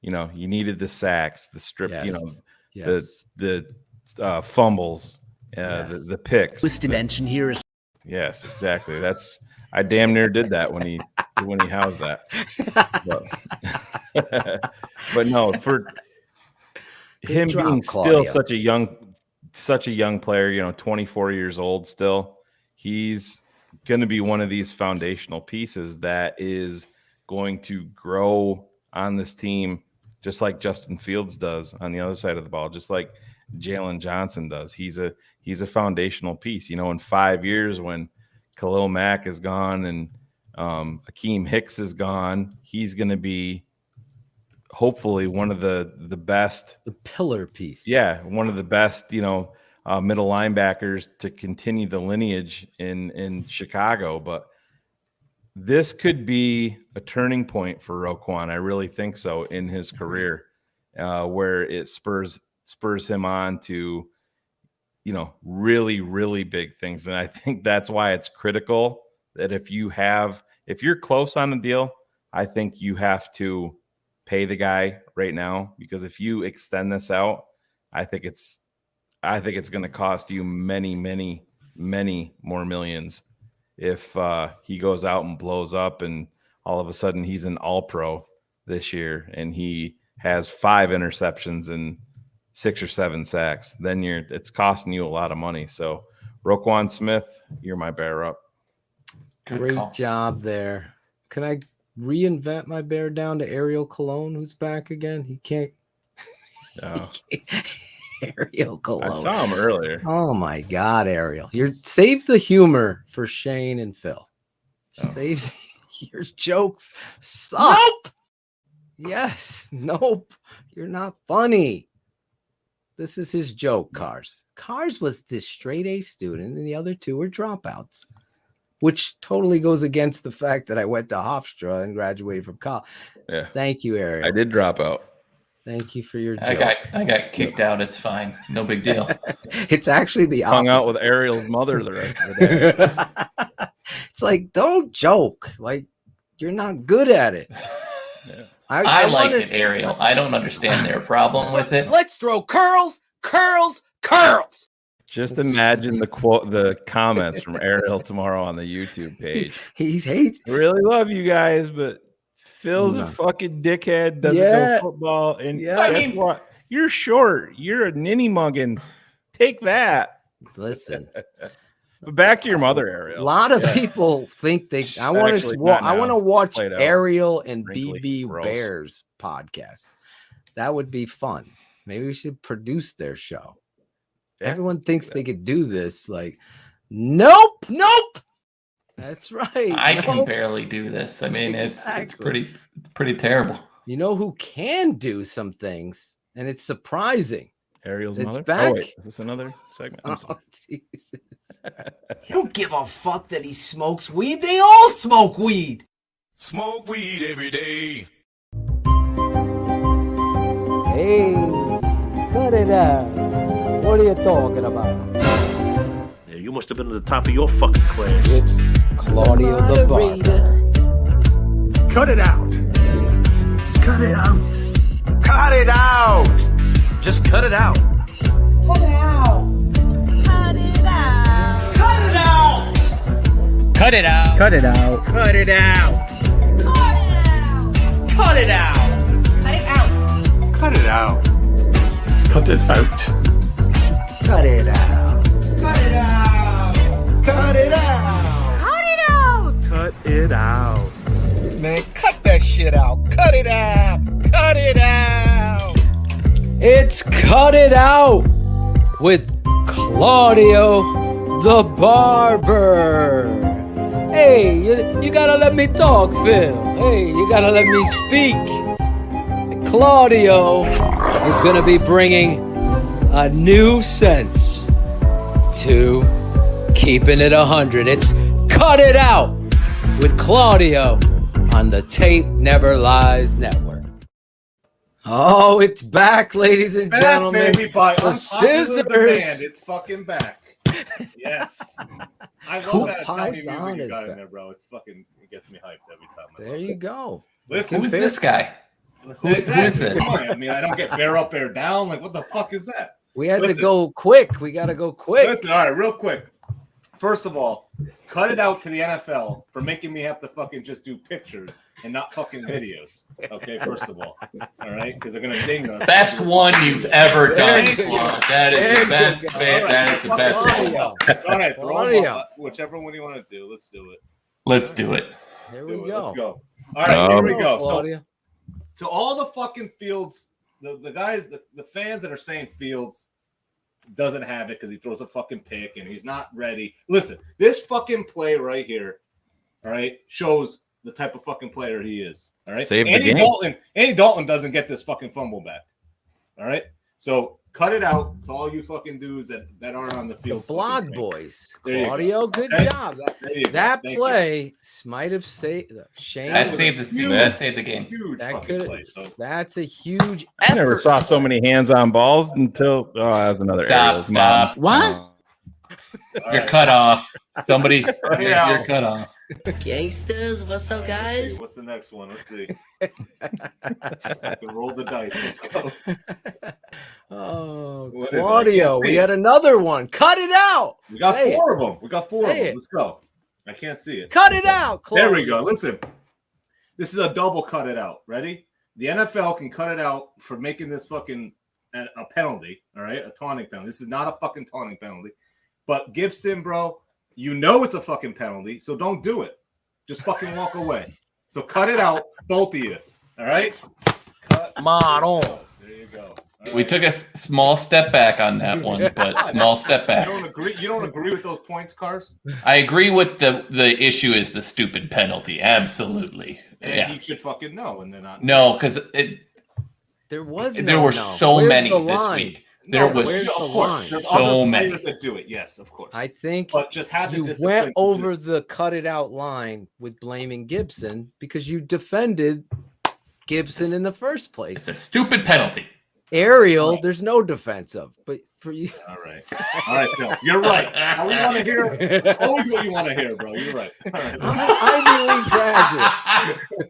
You know, you needed the sacks, the strip, the fumbles, the picks. Listed mention here is. Yes, exactly. I damn near did that when he housed that. But no, for him being still such a young player, 24 years old still, he's going to be one of these foundational pieces that is going to grow on this team, just like Justin Fields does on the other side of the ball, just like Jalen Johnson does. He's a foundational piece. In 5 years when Khalil Mack is gone and Akeem Hicks is gone, he's going to be hopefully one of the best, the pillar piece. Yeah, one of the best, middle linebackers to continue the lineage in Chicago. But this could be a turning point for Roquan. I really think so in his career, where it spurs him on to, really, really big things. And I think that's why it's critical that if you're close on a deal, I think you have to pay the guy right now, because if you extend this out, I think it's going to cost you many, many, many more millions if he goes out and blows up and all of a sudden he's an all-pro this year and he has 5 interceptions and 6 or 7 sacks. Then it's costing you a lot of money. So Roquan Smith, you're my bear up. Great job there. Can I reinvent my bear down to Ariel Cologne, who's back again? He can't. No. Ariel Cologne. I saw him earlier. Oh my God, Ariel! Save the humor for Shayne and Phil. Save your jokes. Suck. Nope. Yes. Nope. You're not funny. This is his joke. Cars was this straight A student, and the other 2 were dropouts, which totally goes against the fact that I went to Hofstra and graduated from college. Yeah. Thank you, Ariel. I did drop out. Thank you for your joke. I got kicked out. It's fine. No big deal. It's actually the opposite. Hung out with Ariel's mother the rest of the day. It's like, don't joke. Like, you're not good at it. I like it, Ariel. I don't understand their problem with it. Let's throw curls. Just imagine the comments from Ariel tomorrow on the YouTube page. He's hate. Really love you guys, but Phil's a fucking dickhead. Doesn't know football, and guess what? You're short. You're a ninny muggins. Take that. Listen. But back to your mother, Ariel. A lot of people think they. I want to watch Ariel and BB Bears podcast. That would be fun. Maybe we should produce their show. Yeah. Everyone thinks they could do this. Like, nope. That's right. I can barely do this. I mean, it's pretty terrible. You know who can do some things, and it's surprising. Ariel's it's mother. Back. Oh, wait, is this another segment? I'm sorry. You don't give a fuck that he smokes weed. They all smoke weed. Smoke weed every day. Hey, cut it out. What are you talking about? Yeah, you must have been at the top of your fucking class. It's Claudio the Barber. Cut it out. Cut it out. Cut it out. Just cut it out. Cut it out. Cut it out. Cut it out. Cut it out. Cut it out. Cut it out. Cut it out. Cut it out. Cut it out. Cut it out. Cut it out. Cut it out. Cut it out. Cut it out. Man, cut that shit out. Cut it out. Cut it out. It's Cut It Out with Claudio the Barber. Hey, you gotta let me talk, Phil. Hey, you gotta let me speak. Claudio is gonna be bringing a new sense to Keeping It 100. It's Cut It Out with Claudio on the Tape Never Lies Network. Oh, it's back, ladies and gentlemen. Baby, by the scissors. scissors. It's fucking back. Yes. I love that Italian music you got in there, bro. It's fucking, it gets me hyped every time. There you go. Listen, who's this guy? Listen, Who is this? Come on. I mean, I don't get bear up, bear down. Like, what the fuck is that? We had to go quick. We got to go quick. Listen, all right, real quick. First of all, cut it out to the NFL for making me have to fucking just do pictures and not fucking videos. Okay, first of all right, because they're gonna ding us. Best one you've ever done. That is the best. That is the best one. All right, throw whichever one you want to do. Let's do it. Let's do it. Here we go. Let's go. All right, here we go. Claudia. So, to all the fucking Fields, the guys, the fans that are saying Fields doesn't have it because he throws a fucking pick and he's not ready. Listen, this fucking play right here, all right, shows the type of fucking player he is. All right. Andy Dalton doesn't get this fucking fumble back. All right. So cut it out to all you fucking dudes that aren't on the field. The blog boys. Claudio, good job. That play might have saved Shayne. That saved the game. Huge play. So that's a huge I never saw so many hands-on balls until that was another Stop. What? You're cut off. Somebody, you're cut off. Gangsters, what's up, guys? What's the next one? Let's see. Roll the dice. Let's go. Oh, Claudio, we had another one. Cut it out. We got four of them. We got four of them. Let's go. I can't see it. Cut it out, Claudio. There we go. Listen, this is a double cut it out. Ready? The NFL can cut it out for making this fucking a penalty. All right, a taunting penalty. This is not a fucking taunting penalty. But Gibson, bro, you know it's a fucking penalty, so don't do it. Just fucking walk away. So cut it out, both of you. All right? Maron. There you go. We took a small step back on that one, but small step back. You don't agree with those points, Cars? I agree with the issue is the stupid penalty. Absolutely. And he should fucking know, and they're not. No, because there were so many this week. There was so many players that do it. Yes, of course. I think but just have you went over the cut it out line with blaming Gibson because you defended Gibson in the first place. It's a stupid penalty. Ariel, there's no defense of, but for you. All right, Phil. You're right. Now we want to hear always what you want to hear, bro. You're right. All right. I'm Ivy League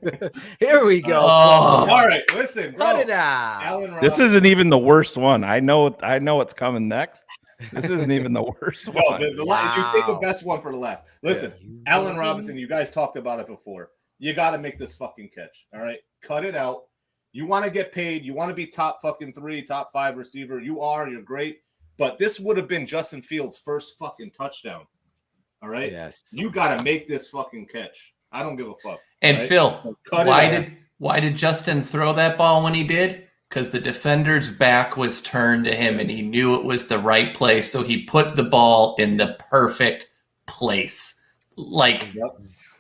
graduate. Here we go. All right, listen, bro. Cut it out. Alan This Robinson. isn't even the worst one. I know what's coming next. This isn't even the worst Well, one. you say the best one for the last. Listen, Allen Robinson, you guys talked about it before. You got to make this fucking catch. All right, cut it out. You want to get paid. You want to be top fucking 3, top 5 receiver. You're great. But this would have been Justin Fields' first fucking touchdown. All right. Yes. You got to make this fucking catch. I don't give a fuck. And right? Phil, So why did Justin throw that ball when he did? Because the defender's back was turned to him and he knew it was the right place. So he put the ball in the perfect place. Like,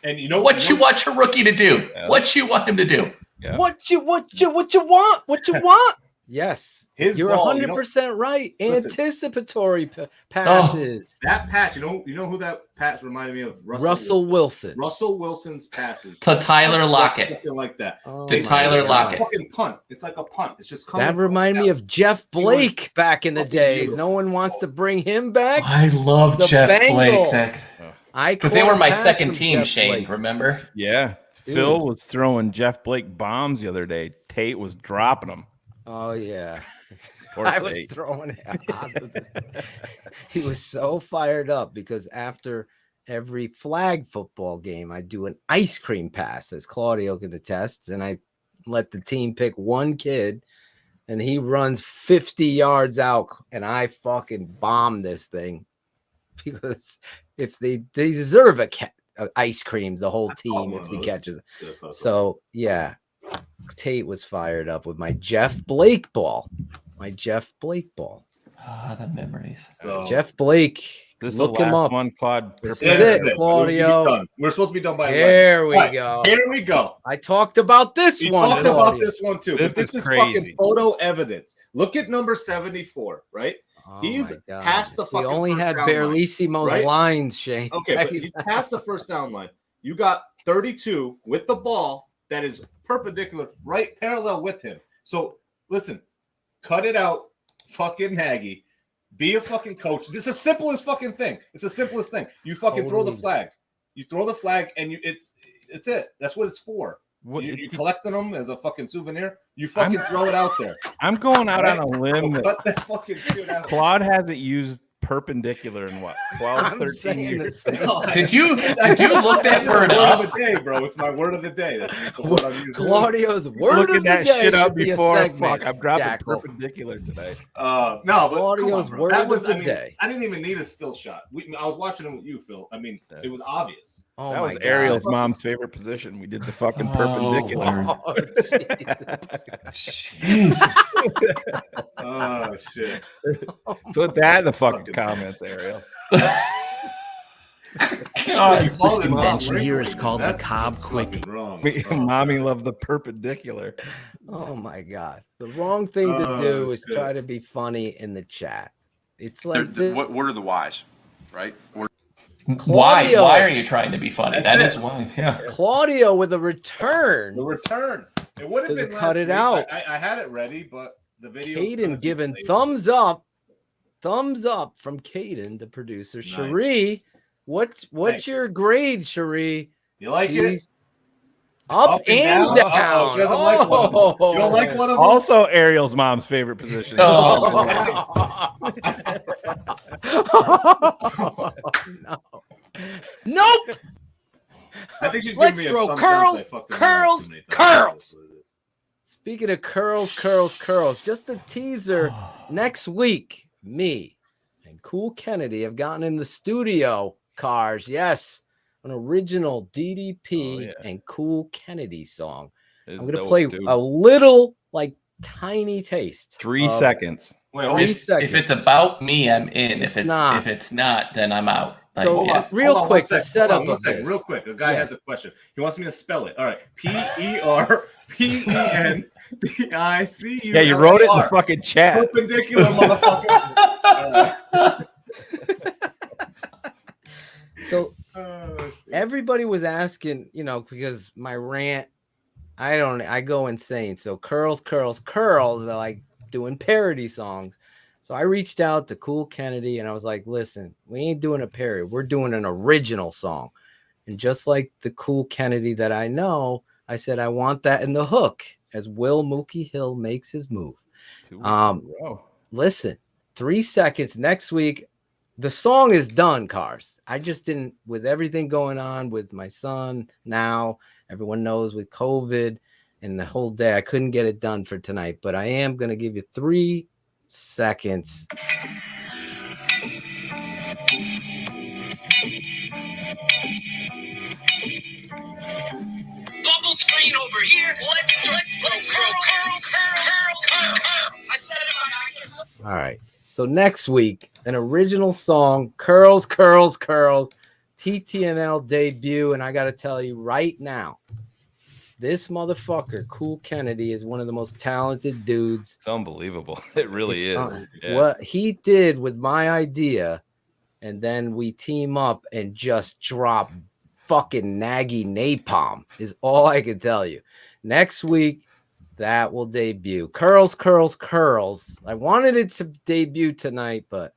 and you know what you want your rookie to do? Yeah. What you want him to do? Yeah. What you want? What you want? Yes. His You're ball, 100% right. listen. Anticipatory passes. That pass, you know who that pass reminded me of? Russell Wilson. Russell Wilson's passes To Tyler Lockett. Something like that. Oh To my Tyler God. Lockett. Fucking punt. It's like a punt. It's just coming. That reminded me of Jeff Blake back in the days. No one wants to bring him back. I love The Jeff Bengal. Blake. I Because they were my caught a pass second from team, Jeff Shayne, Blake. remember? Yeah. Dude. Phil was throwing Jeff Blake bombs the other day. Tate was dropping them. Oh yeah. Poor I was Tate. throwing it. He was so fired up because after every flag football game, I do an ice cream pass, as Claudio can attest, and I let the team pick one kid, and he runs 50 yards out, and I fucking bomb this thing because if they deserve a ice cream, the whole team, if he catches it. So yeah, Tate was fired up with my Jeff Blake ball. Ah, the memories. So, Jeff Blake. This is Look the him last up. one, Claude. This This is is it, it. Claudio. We're supposed to be done by 11. Here we All right, go. Here we go. I talked about this We one. talked about Claudio. this one too. This But this is is fucking crazy. photo evidence. Look at number 74, right? Oh He's my God. past the We fucking only first had down line, Barlissimo's right? lines, Shayne. Okay, but he's past the first down line. You got 32 with the ball that is perpendicular, right parallel with him. So listen, cut it out, fucking Nagy. Be a fucking coach. This is the simplest fucking thing. It's the simplest thing. You fucking throw the flag. You throw the flag, and it's it. That's what it's for. You collecting them as a fucking souvenir. You fucking throw it out there. I'm going out Right? on a limb. So cut that fucking shit out. Claude hasn't used perpendicular in what, 12, I'm 13 saying the years? same. Did you look that word Word up? of the day, bro. It's my word of the day. That's what I'm using. Claudio's word Looking of the that day shit up should be a before. segment. Fuck, I'm dropping Jackal. perpendicular today. No, but Claudio's come on, bro. word That of was, the I mean, day. I didn't even need a still shot. I was watching him with you, Phil. I mean, it was obvious. Oh That my was God. Ariel's mom's favorite position. We did the fucking perpendicular. Oh, Jesus. Oh shit! Put that in the fucking comments, Ariel. God, You call his mom invention here wrinkly, is called man. the That's Cobb just Quickie. fucking wrong. Mommy loved the perpendicular. Oh my God. The wrong thing to do is try to be funny in the chat. It's like What are the whys, right? Claudio. Why are you trying to be funny? That's That is it. why. Yeah. Claudio with a return. The return. It would have To been cut last it week. out. I had it ready, but the video. Caden giving thumbs up from Caden, the producer. Nice. Cherie, what's Thanks. your grade, Cherie? You like it? She's up and down. Uh-oh, she doesn't like one of them. You don't like one of them? Also, Ariel's mom's favorite position. No. Nope. I think she's Let's giving me a throw thumbs curls, up. I fucked her curls, too many times. curls. Speaking of curls, just a teaser. Next week, me and Cool Kennedy have gotten in the studio cars. Yes, an original DDP and Cool Kennedy song. I'm going to play a little, like, tiny taste. 3 seconds. Wait, 3 seconds. If it's about me, I'm in. If it's not, then I'm out. So, Hold on, real hold on, quick, one sec, the setup hold on, one of sec, this. real quick. A guy has a question. He wants me to spell it. All right. PERPENDICU. Yeah, you wrote it in the fucking chat. Perpendicular, motherfucker. So everybody was asking, because my rant, I go insane. So curls. They're like, doing parody songs. So I reached out to Cool Kennedy and I was like, listen, we ain't doing a parody. We're doing an original song. And just like the Cool Kennedy that I know, I said, I want that in the hook as Will Mookie Hill makes his move. Listen, 3 seconds next week. The song is done, Cars. I just didn't, with everything going on with my son now, everyone knows with COVID and the whole day, I couldn't get it done for tonight, but I am going to give you 3 seconds. Bubble screen over here. Let's curl. I said it on. All right. So next week, an original song, Curls, Curls, Curls, TTNL debut. And I got to tell you right now, this motherfucker, Cool Kennedy, is one of the most talented dudes. It's unbelievable. It really is. Yeah. What he did with my idea, and then we team up and just drop fucking Nagy napalm is all I can tell you. Next week, that will debut. Curls, Curls, Curls. I wanted it to debut tonight, but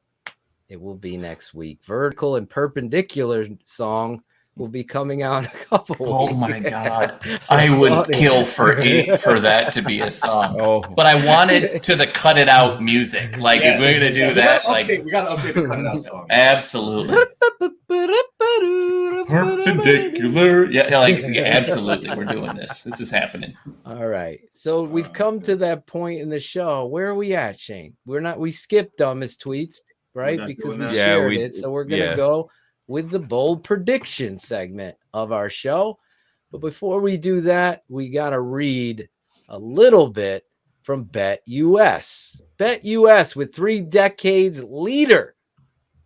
it will be next week. Vertical and Perpendicular song will be coming out in a couple weeks. Oh my God. I would kill for that to be a song. But I want it to the Cut It Out music. Like, if we're going to do that, we got to update the Cut It Out song. Absolutely. Perpendicular. Yeah, absolutely. We're doing this. This is happening. All right. So we've come to that point in the show. Where are we at, Shayne? We skipped Dumbest Tweets, right? Because we shared it. So we're going to go with the bold prediction segment of our show. But before we do that, we got to read a little bit from BetUS. BetUS, with 3 decades leader.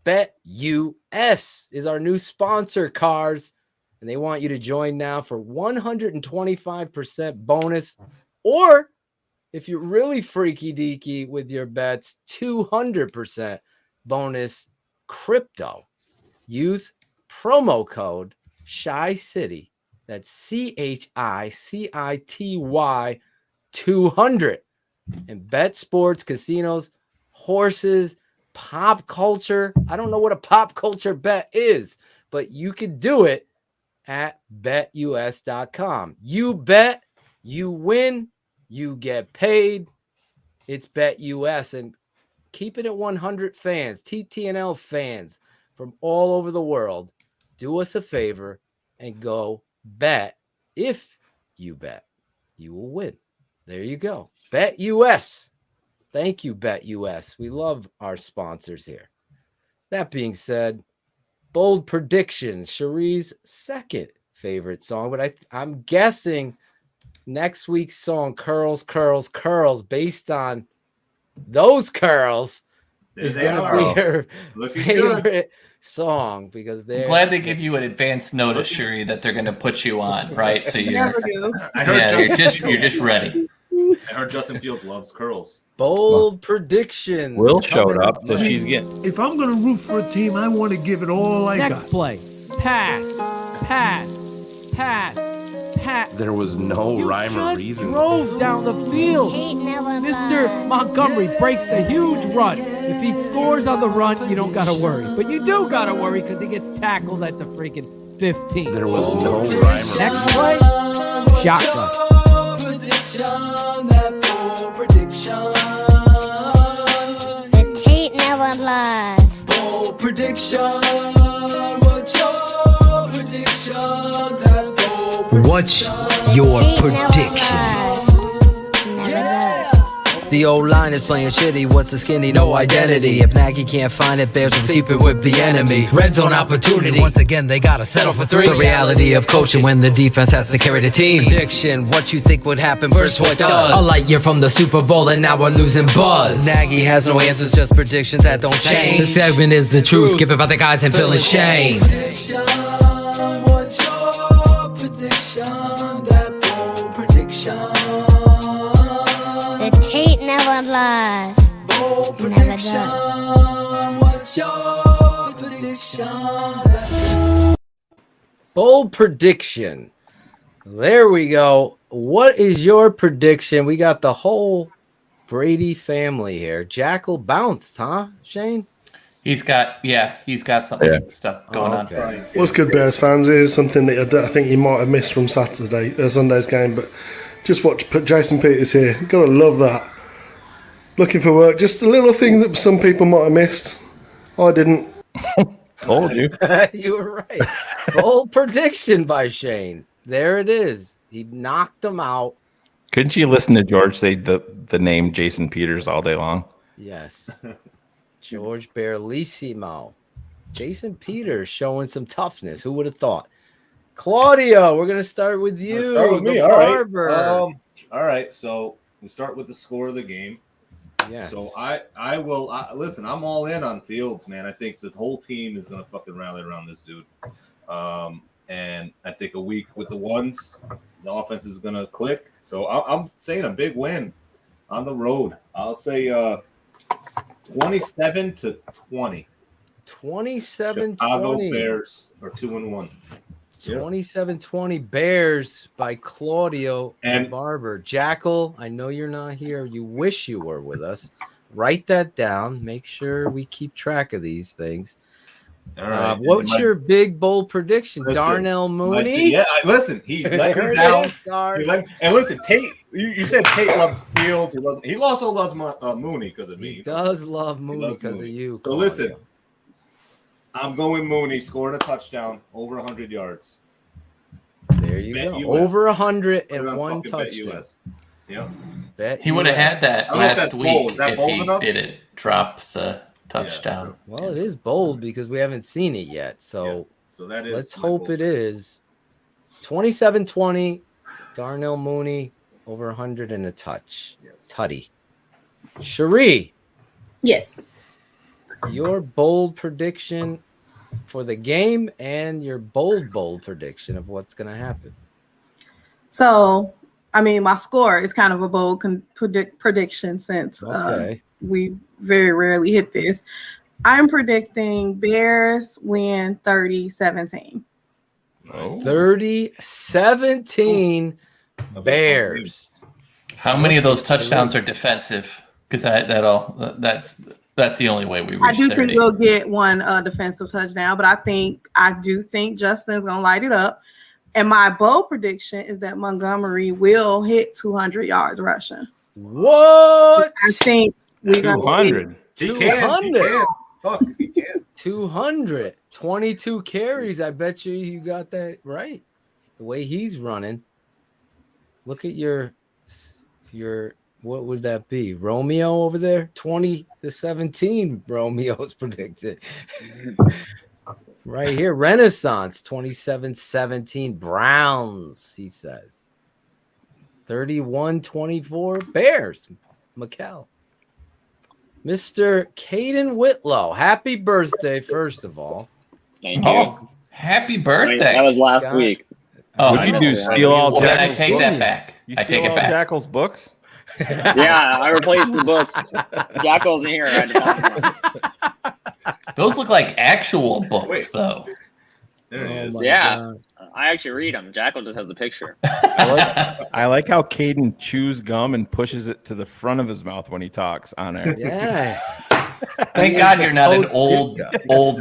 BetUS is our new sponsor, Cars, and they want you to join now for 125% bonus, or if you're really freaky deaky with your bets, 200% bonus crypto. Use promo code CHICITY. That's CHICITY 200. And bet sports, casinos, horses, pop culture. I don't know what a pop culture bet is, but you can do it at betus.com. You bet, you win, you get paid. It's BetUS. And Keepin It 100 fans, TTNL fans from all over the world, do us a favor and go bet. If you bet, you will win. There you go. BetUS. Thank you, BetUS. We love our sponsors here. That being said, bold predictions, Cherie's second favorite song, but I'm guessing next week's song, Curls, Curls, Curls, based on those curls, is going to be her favorite song, because they're... I'm glad they give you an advance notice, Cherie, that they're going to put you on, right? So you're just ready. I heard Justin Fields loves curls. Bold predictions. Will showed up, so she's getting... If I'm going to root for a team, I want to give it all I got. Next play. Pass. There was no rhyme or reason. Drove down the field. Mr. Montgomery breaks a huge run. If he scores on the run, you don't got to worry. But you do got to worry because he gets tackled at the freaking 15. There was no rhyme or Next play, shotgun. The tape never lies. Bold prediction. What's your prediction? What's your prediction? The old line is playing shitty. What's the skinny? No identity. If Nagy can't find it, there's a secret with the enemy. Red zone opportunity. Once again, they gotta settle for 3. The reality of coaching when the defense has to carry the team. Prediction. What you think would happen versus what does. A light year from the Super Bowl and now we're losing buzz. Nagy has no answers, just predictions that don't change. The segment is the truth. Give it by the guys and feeling shamed. What's your prediction? That bold prediction. The tape never lies. Bold It never prediction. does. What's your prediction? Bold prediction. There we go. What is your prediction? We got the whole Brady family here. Jackal bounced, huh, Shayne? He's got some stuff going on. What's good, Bears fans? Here's something that I think you might have missed from Sunday's game, but just put Jason Peters here. Gotta love that. Looking for work. Just a little thing that some people might have missed. I didn't. Told you. You were right. Bold prediction by Shayne. There it is. He knocked them out. Couldn't you listen to George say the name Jason Peters all day long? Yes. George Barlissimo. Jason Peters showing some toughness. Who would have thought? Claudio, we're going to start with you. Start with me. the All Barber. right. All right. So we start with the score of the game. Yes. So I will listen. I'm all in on Fields, man. I think the whole team is gonna fucking rally around this dude. And I think a week with the ones, the offense is gonna click. So I'm saying a big win on the road. I'll say 27-20. 27-20. Chicago Bears are 2-1. 27-20 Bears by Claudio and the Barber. Jackal, I know you're not here. You wish you were with us. Write that down. Make sure we keep track of these things. All right. What's your big bold prediction? Darnell Mooney? He let her down. And listen, Tate, you said Tate loves Fields. He also loves Mooney because of me. He does love Mooney because of you. So listen, I'm going Mooney scoring a touchdown over 100 yards. There you go. US. Over 100 and one touchdown. Yeah. He would have had that last week if he enough? didn't drop the touchdown. Well, it is bold because we haven't seen it yet. So, so that is let's hope it is. 27-20, Darnell Mooney, over 100 and a touch. Yes. Tutty. Cherie. Yes. Your bold prediction for the game and your bold prediction of what's going to happen. So, I mean, my score is kind of a bold prediction since we very rarely hit this. I'm predicting Bears win 30-17. 30-17 Bears. How many of those touchdowns are defensive? Because that's the only way we reach I do 30. think we'll get one defensive touchdown, but I do think Justin's gonna light it up. And my bold prediction is that Montgomery will hit 200 yards rushing. What? I think we're gonna 200. 200. Fuck, he can. 200. 22 carries. I bet you got that right. The way he's running. Look at your what would that be? Romeo over there? 20-17 Romeo's predicted. Right here. Renaissance 27-17 Browns, he says. 31-24 Bears. Mikkel. Mr. Caden Whitlow. Happy birthday, first of all. Thank you. Oh, happy birthday. That was last week. Oh, what'd you do? Steal all then I Jackal's take books? that back. You I steal take it all back. Jackal's books? Yeah, I replaced the books. Jack wasn't here. I had to find them. Those look like actual books, though. There it is. Yeah, I actually read them. Jackal just has the picture. I like how Caden chews gum and pushes it to the front of his mouth when he talks on air. Yeah. Thank God you're not an old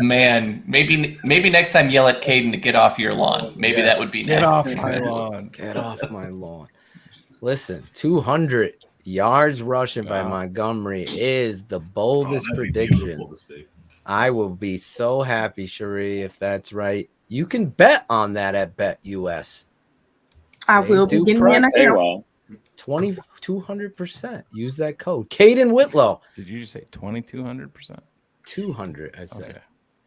man. Maybe next time yell at Caden to get off your lawn. Maybe that would be Get next. off my lawn. Get off my lawn. Listen, 200 yards rushing by Montgomery is the boldest prediction. I will be so happy, Cherie, if that's right. You can bet on that at BetUS. I will be getting in account. 200%. Use that code. Caden Whitlow. Did you just say 2,200%? 200, I said. Okay.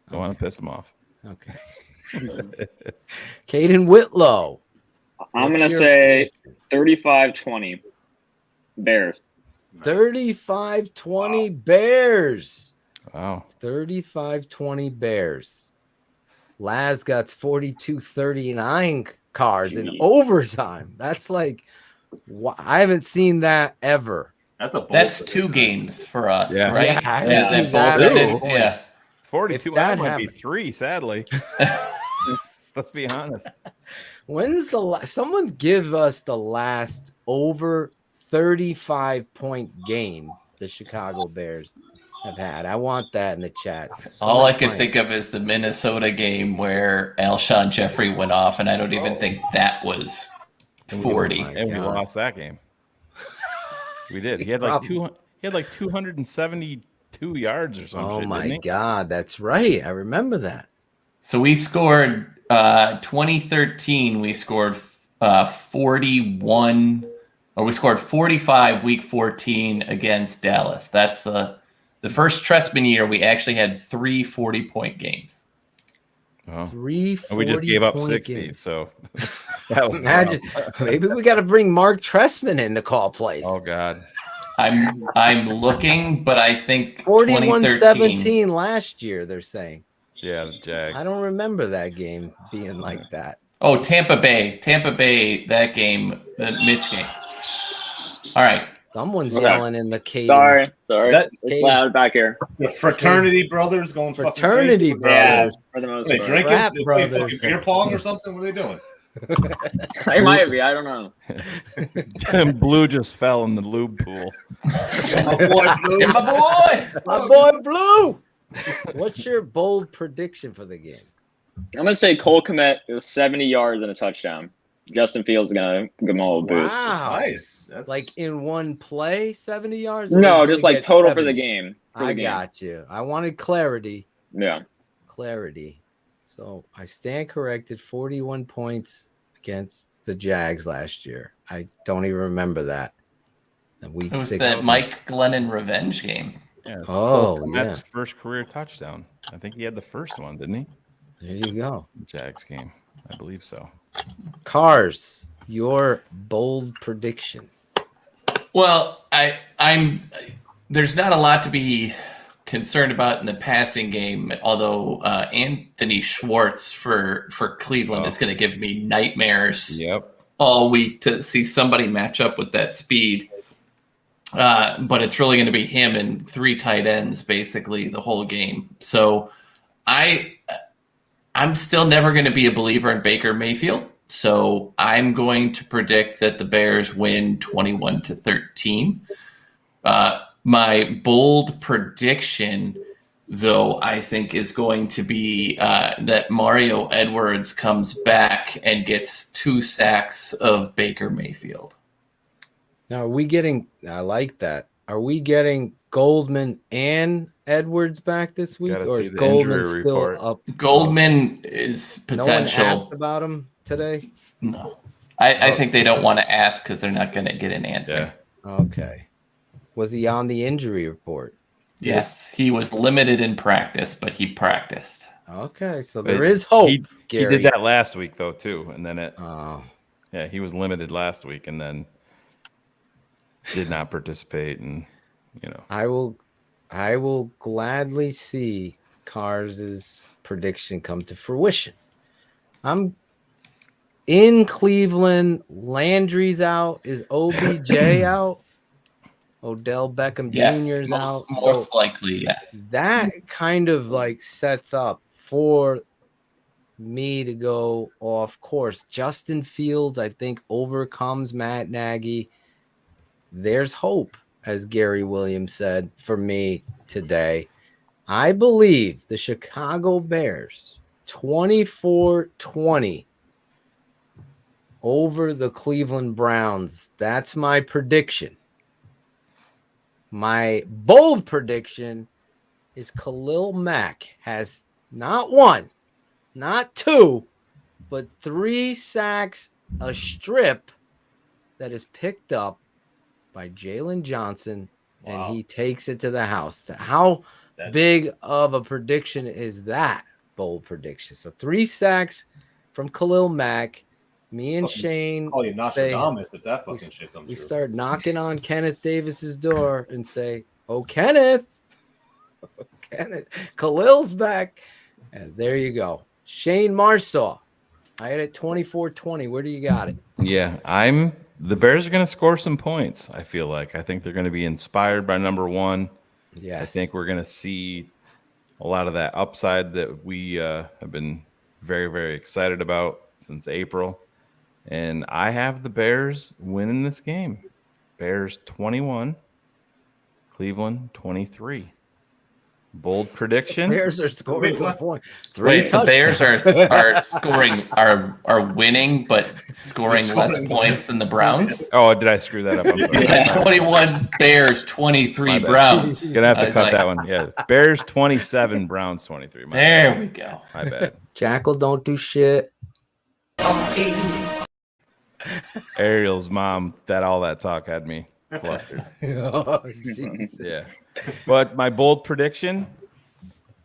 Don't want to piss him off. Okay. Caden Whitlow. I'm going to say 35-20 Bears. 35-20 Bears. Wow. 35-20 Bears. Laz got 42-39 cars in overtime. That's like, I haven't seen that ever. That's two games for us, Yeah. right? Yeah, I haven't seen that ended- ever. 42. If That that might be happened. 3, sadly. Let's be honest. When's the last? Someone give us the last over 35-point game the Chicago Bears have had. I want that in the chat. All I could think of is the Minnesota game where Alshon Jeffrey went off, and I don't even think that was 40. And we lost that game. We did. He had like 272 yards or something. Oh my God, that's right. I remember that. So we scored 2013. We scored 41, or we scored 45 week 14 against Dallas. That's the first Trestman year. We actually had 3 40-point games. Oh. 3 and we just gave up 60. games. So that was Imagine, maybe we got to bring Mark Trestman in to call plays. Oh God. I'm looking, but I think 41-17 last year, they're saying. Yeah, the Jags. I don't remember that game being like that. Oh, Tampa Bay, that game, the Mitch game. All right. Someone's yelling in the cave. Sorry. That- It's loud back here. The fraternity brothers going Fraternity fucking crazy. brothers. For the most They part. drinking? Frat They play brothers. fucking beer pong or something? What are they doing? They might be. I don't know. Blue just fell in the lube pool. My boy, Blue. Yeah, my boy. My boy Blue. What's your bold prediction for the game? I'm gonna say Cole Kmet is 70 yards and a touchdown. Justin Fields is gonna give him all a boost. Wow. Nice. That's Like in one play, 70 yards? Or No, is it just gonna like get total for 70? the game. I got you. I wanted clarity. Yeah. Clarity. So I stand corrected. 41 points against the Jags last year. I don't even remember that. Week It was 16. that Mike Glennon revenge game. Yeah, it's Oh, That's yeah. first career touchdown. I think he had the first one, didn't he? There you go. Jags game. I believe so. Cars, your bold prediction. Well, I'm there's not a lot to be concerned about in the passing game, although Anthony Schwartz for Cleveland is going to give me nightmares all week to see somebody match up with that speed. But it's really going to be him and 3 tight ends basically the whole game. So I'm still never going to be a believer in Baker Mayfield. So I'm going to predict that the Bears win 21-13. My bold prediction, though, I think is going to be that Mario Edwards comes back and gets 2 sacks of Baker Mayfield. Now, are we getting, I like that. Are we getting Goldman and Edwards back this week? Gotta Or see is the Goldman injury still report. up? Goldman is No one potential. asked about him today? No. I think they don't want to ask because they're not going to get an answer. Okay. Was he on the injury report? Yes, he was limited in practice, but he practiced. Okay, so there is hope. He Gary. did that last week though too, and then Oh. yeah, he was limited last week, and then did not participate, and I will gladly see Cars's prediction come to fruition. I'm in Cleveland. Landry's out. Is OBJ out? Odell Beckham Yes, Jr. is out. most likely, yes. That kind of like sets up for me to go off course. Justin Fields, I think, overcomes Matt Nagy. There's hope, as Gary Williams said, for me today. I believe the Chicago Bears 24-20 over the Cleveland Browns. That's my prediction. My bold prediction is Khalil Mack has not 1, not 2, but 3 sacks, a strip that is picked up by Jalen Johnson, and he takes it to the house. How big of a prediction is that? Bold prediction. So 3 sacks from Khalil Mack. Me and Shayne Call you say, Nostradamus if that fucking shit comes we true. start knocking on Kenneth Davis's door and say, "Oh, Kenneth, Kenneth, Khalil's back." And there you go. Shayne Marsaw. I had it 24-20. Where do you got it? yeah, the Bears are going to score some points. I feel like I think they're going to be inspired by number 1. Yes. I think we're going to see a lot of that upside that we have been very, very excited about since April. And I have the Bears winning this game. Bears 21, Cleveland 23. Bold prediction. Bears are scoring some points. Wait, the Bears are scoring are winning, but scoring less points than the Browns. Oh, did I screw that up? I'm sorry. Yeah, 21 Bears, 23 Browns. Gonna have to cut that one. Yeah, Bears 27, Browns 23. There we go. My bad. Jackal don't do shit. Ariel's mom, all that talk had me flustered. Oh, geez. Yeah. But my bold prediction,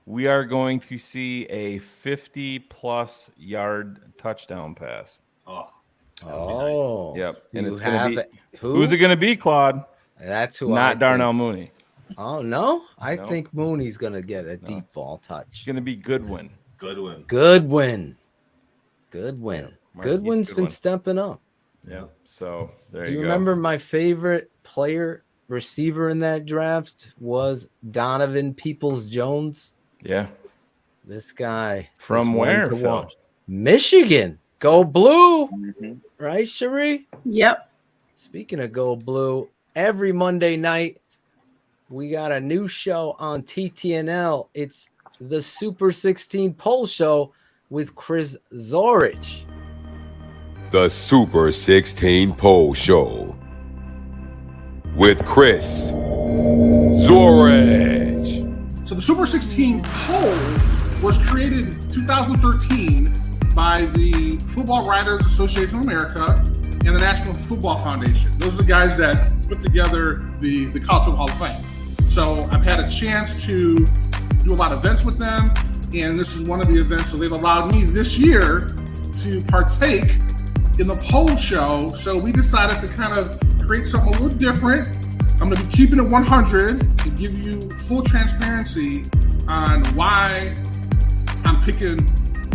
we are going to see a 50-plus yard touchdown pass. Oh. Yep. Do And you it's going to have be it? Who's it going to be, Claude? That's who. Not I Darnell think. Mooney. Oh no, I No. think Mooney's gonna get a deep ball touch. It's going to be Goodwin. Goodwin. Goodwin. Marquise Goodwin's been Goodwin. stepping up. Yeah. So there Do you you go. remember my favorite receiver in that draft was Donovan Peoples-Jones? Yeah. This guy From is one where, to Phil? watch. Michigan. Go blue. Right, Cherie? Yep. Speaking of go blue, every Monday night we got a new show on TTNL. It's the Super 16 Poll Show with Chris Zorich. The Super 16 Poll Show with Chris Zorich. So the Super 16 poll was created in 2013 by the Football Writers Association of America and the National Football Foundation. Those are the guys that put together the College Football Hall of Fame. So I've had a chance to do a lot of events with them, and this is one of the events. So they've allowed me this year to partake in the poll show. So we decided to kind of create something a little different. I'm going to be keeping it 100 to give you full transparency on why I'm picking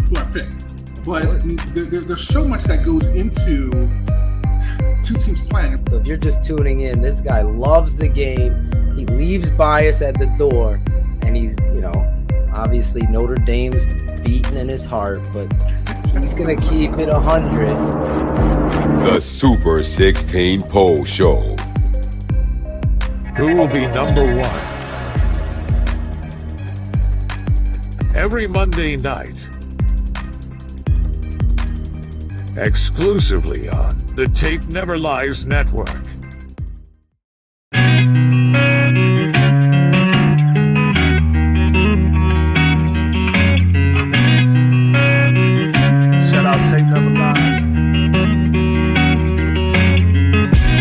who I picked. But there's so much that goes into two teams playing. So if you're just tuning in, this guy loves the game. He leaves bias at the door, and he's, obviously Notre Dame's beating in his heart, but he's going to keep it 100. The Super 16 Poll Show. Who will be number one? Every Monday night. Exclusively on the Tape Never Lies Network. Shout out Tape Never Lies.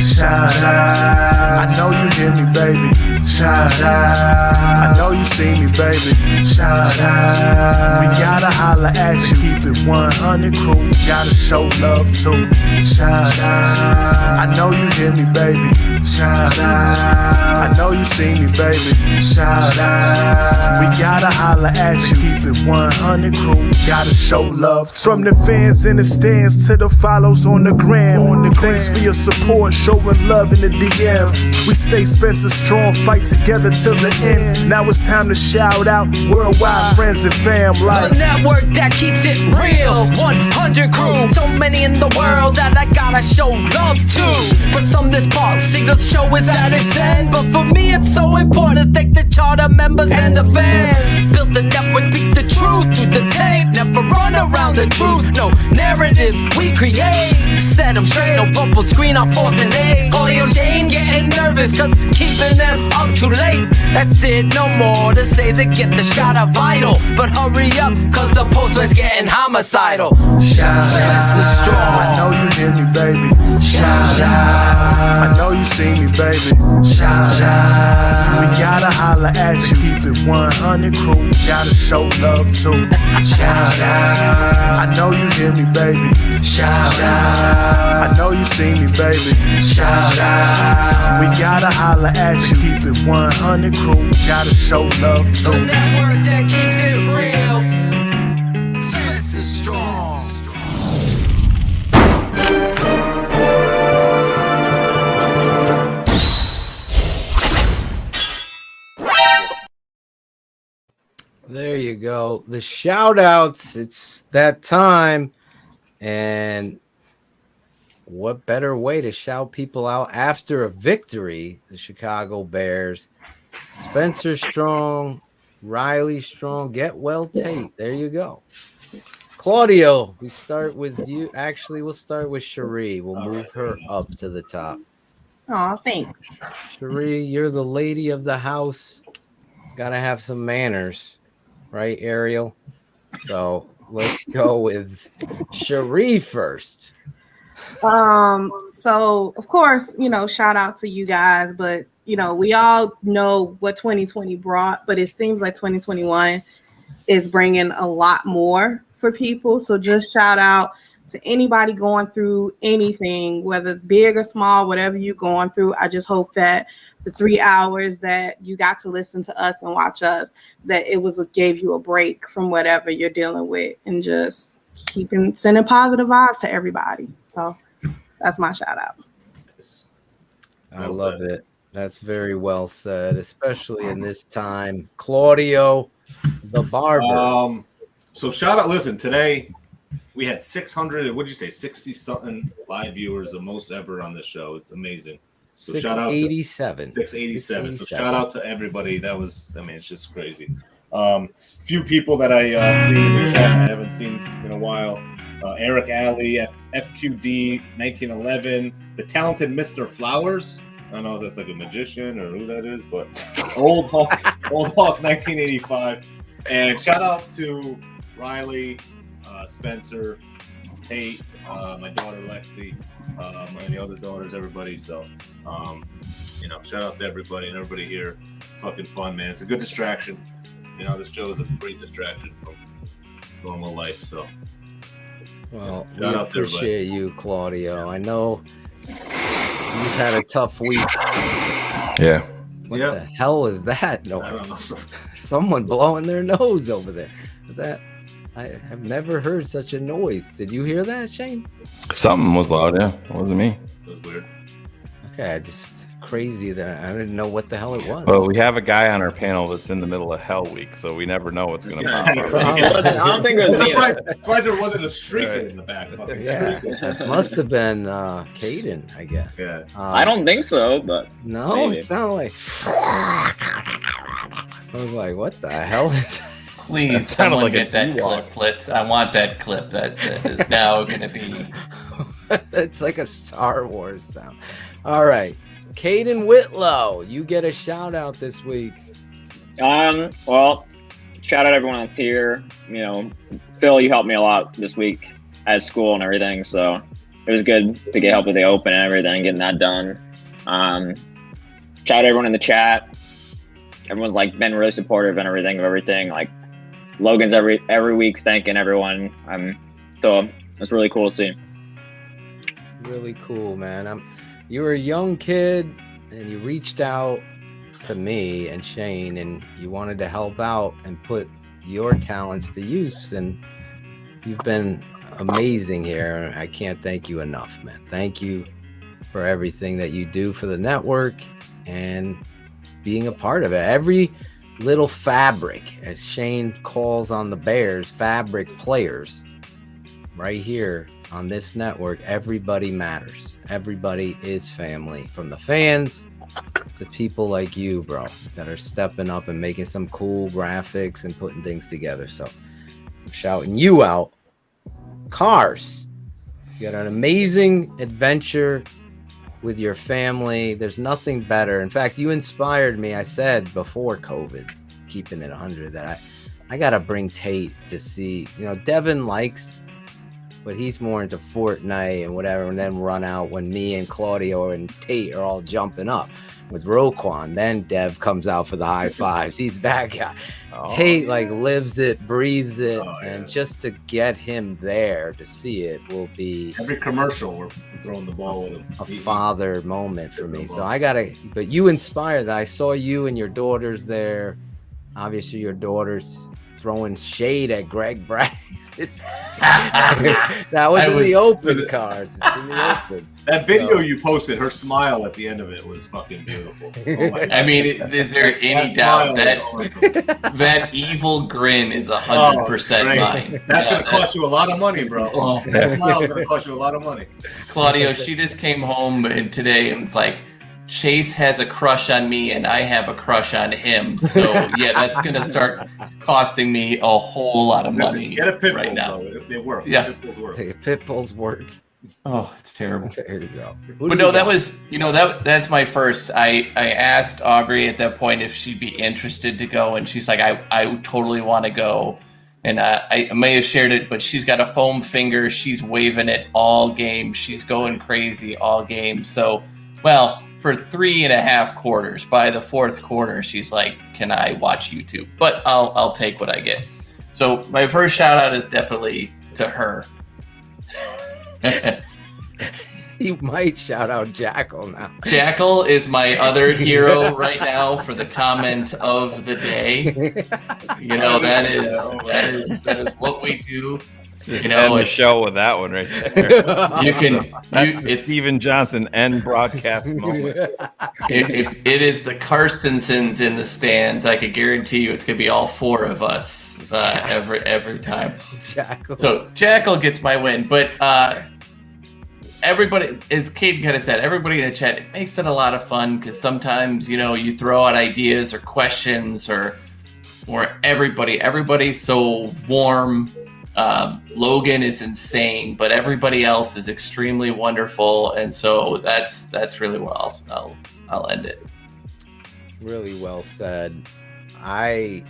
Shout out. I know you hear me, baby. Shout out. I know you see me, baby. Shout out. We gotta holla at you. Keep it 100 crew. Gotta show love too. Shout out. I know you hear me, baby. Shout out. I know you see me, baby. Shout out. We gotta holla at you. Keep it 100 crew. Gotta show love too. From the fans in the stands to the follows on the gram. Thanks for your support, showing love in the DM. We stay Spencer strong, fight together till the end. Now it's time to shout out worldwide friends and fam. Like the network that keeps it real, 100 crew. So many in the world that I gotta show love to. For some this part, see the show is at its end. But for me it's so important to thank the charter members and the fans. Built the network, speak the truth through the tape. Never run around the truth, no narratives we create. Set them straight, no bubble screen on 4th and 8. Claudio, Shayne getting nervous cause keeping them up too late. That's it, no more to say to get the shot of vital. But hurry up cause the postman's getting homicidal. shout SPENCERSTRONG. out. I know you hear me, baby. Shout out. I know you see me, baby. Shout out. We gotta holla at you. Keep it 100 crew. Gotta show love too. Shout out. I know you hear me, baby. Shout out. I know you see me, baby. Shout out. We gotta holla at you. Keep it 100 crew. Gotta show love too. The network that keeps it real. SPENCERSTRONG. There you go. The shout outs. It's that time. And what better way to shout people out after a victory? The Chicago Bears, Spencer Strong, Riley Strong, get well Tate. There you go. Claudio, we start with you. Actually, we'll start with Cherie. We'll move her up to the top. Oh, thanks. Cherie, you're the lady of the house. Gotta have some manners, right, Ariel? So let's go with Cherie first. So of course, shout out to you guys, but we all know what 2020 brought, but it seems like 2021 is bringing a lot more for people. So just shout out to anybody going through anything, whether big or small, whatever you're going through. I just hope that the 3 hours that you got to listen to us and watch us, that it gave you a break from whatever you're dealing with, and just sending positive vibes to everybody. So that's my shout out. I love it. That's very well said, especially in this time. Claudio the Barber. So shout out. Listen, today we had 600. What'd you say? 60 something live viewers, the most ever on this show. It's amazing. So shout out to 687. So shout out to everybody. That was, it's just crazy. Few people that I seen in the chat I haven't seen in a while. Eric Alley, FQD 1911, the talented Mr. Flowers. I don't know if that's like a magician or who that is, but Old Hawk 1985. And shout out to Riley, Spencer, Tate, my daughter Lexi, my other daughters, everybody. So, shout out to everybody and everybody here. It's fucking fun, man. It's a good distraction. This show is a great distraction from normal life. So, well, we appreciate you, Claudio. I know you've had a tough week. Yeah. What the hell is that noise? I don't know. Someone blowing their nose over there. Is that? I have never heard such a noise. Did you hear that, Shayne? Something was loud, yeah. It wasn't me. That was weird. Okay, just crazy that I didn't know what the hell it was. Well, we have a guy on our panel that's in the middle of Hell Week, so we never know what's going to pop up. I don't think it was me. Surprised there wasn't a streaker in the back. Yeah, it must have been Caden, I guess. Yeah. I don't think so, but no, maybe. It sounded like. I was like, what the hell is that? Please, someone get that clip. I want that clip. That is now going to be. It's like a Star Wars sound. All right, Caden Whitlow, you get a shout out this week. Well, shout out everyone that's here. Phil, you helped me a lot this week at school and everything, so it was good to get help with the open and everything, getting that done. Shout out everyone in the chat. Everyone's been really supportive and everything. Like Logan's every week's thanking everyone. So it's really cool to see. Really cool, man. You were a young kid and you reached out to me and Shayne, and you wanted to help out and put your talents to use, and you've been amazing here. I can't thank you enough, man. Thank you for everything that you do for the network and being a part of it. Every little fabric, as Shayne calls on the Bears, fabric players right here on this network, everybody matters. Everybody is family, from the fans to people like you, bro, that are stepping up and making some cool graphics and putting things together. So I'm shouting you out. Cars, you got an amazing adventure with your family. There's nothing better. In fact, you inspired me. I said before COVID, Keepin It 100, that I gotta bring Tate to see. Devin likes, but he's more into Fortnite and whatever, and then run out when me and Claudio and Tate are all jumping up with Roquan. Then Dev comes out for the high fives. He's that guy. Tate lives it, breathes it, and just to get him there to see it will be every commercial we're throwing the ball with him. A father moment for me. So I gotta. But you inspired that. I saw you and your daughters there. Obviously, your daughter's throwing shade at Greg Braggs. That was in the open cards. It's in the open. That video you posted, her smile at the end of it was fucking beautiful. Oh my I mean, is there any doubt that evil grin is 100% mine? That's going to cost you a lot of money, bro. Oh. That smile is going to cost you a lot of money. Claudio, she just came home today and it's like, Chase has a crush on me and I have a crush on him. So yeah, that's gonna start costing me a whole lot of money. Get a pit right bull, now. bro. They work. Yeah. Pit bulls work. Pit bulls work. Oh, it's terrible. There you go. But no, that was that's my first. I asked Aubrey at that point if she'd be interested to go, and she's like, I totally want to go. And I may have shared it, but she's got a foam finger. She's waving it all game. She's going crazy all game. So, well, for 3.5 quarters, by the fourth quarter, she's like, "Can I watch YouTube?" But I'll take what I get. So my first shout out is definitely to her. You might shout out Jackal now. Jackal is my other hero right now for the comment of the day. You know, that is what we do. Just end the show with that one right there. It's Steven Johnson end broadcast moment. If it is the Karstensons in the stands, I could guarantee you it's gonna be all four of us every time. Jackal. So Jackal gets my win, but everybody, as Kate kind of said, everybody in the chat, it makes it a lot of fun because sometimes you throw out ideas or questions or everybody's so warm. Logan is insane, but everybody else is extremely wonderful, and so that's really where I'll end it. Really well said. I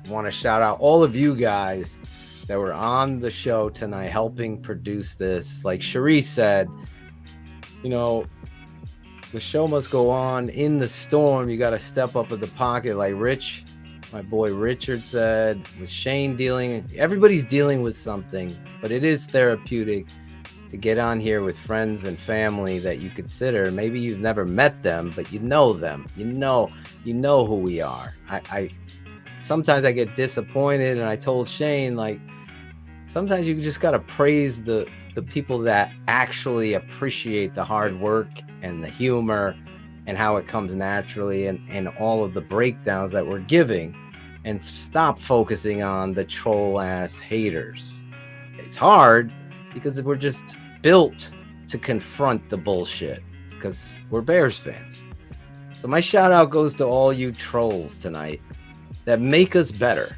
want to shout out all of you guys that were on the show tonight helping produce this. Like Cherie said, the show must go on in the storm. You got to step up in the pocket, like Rich. My boy Richard said, with Shayne everybody's dealing with something, but it is therapeutic to get on here with friends and family that you consider. Maybe you've never met them, but you know them. You know who we are. I sometimes I get disappointed, and I told Shayne, like, sometimes you just got to praise the people that actually appreciate the hard work and the humor and how it comes naturally and all of the breakdowns that we're giving, and stop focusing on the troll ass haters. It's hard because we're just built to confront the bullshit because we're Bears fans. So my shout out goes to all you trolls tonight that make us better.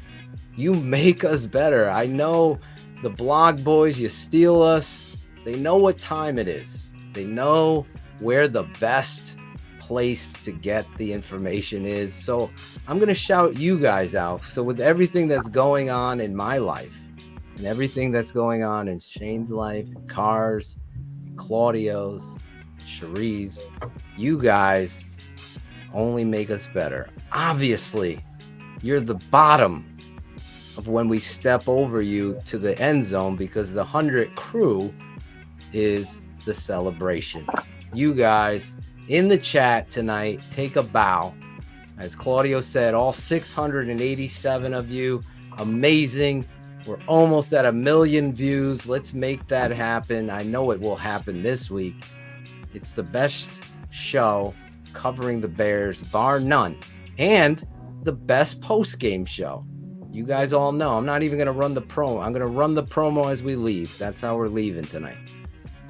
You make us better. I know the blog boys, you steal us. They know what time it is. They know where the best place to get the information is. So I'm going to shout you guys out. So with everything that's going on in my life and everything that's going on in Shayne's life, Cars, Claudio's, Cherie's, you guys only make us better. Obviously, you're the bottom of when we step over you to the end zone because the 100 crew is the celebration. You guys in the chat tonight, take a bow. As Claudio said, all 687 of you, amazing. We're almost at 1 million views. Let's make that happen. I know it will happen this week. It's the best show covering the Bears, bar none, and the best post-game show. You guys all know. I'm not even going to run the promo. I'm going to run the promo as we leave. That's how we're leaving tonight.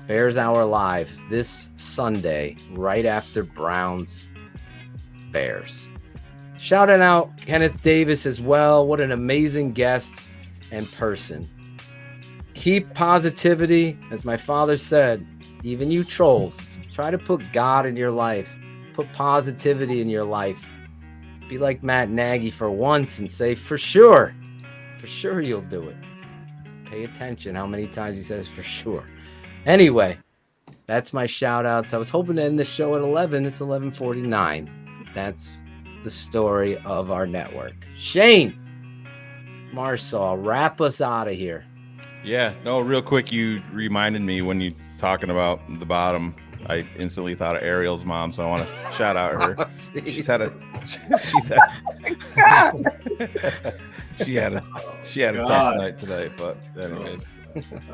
Bears Hour Live this Sunday, right after Browns Bears. Shouting out Kenneth Davis as well. What an amazing guest and person. Keep positivity, as my father said. Even you trolls, try to put God in your life. Put positivity in your life. Be like Matt Nagy for once and say, for sure you'll do it. Pay attention how many times he says for sure. Anyway, that's my shout outs. I was hoping to end the show at 11. It's 11:49. That's the story of our network. Shayne, Marsaw, wrap us out of here. Yeah, no, real quick, you reminded me when you talking about the bottom I instantly thought of Ariel's mom, so I want to shout out her. Oh, She's had a she had a tough night today, but anyways.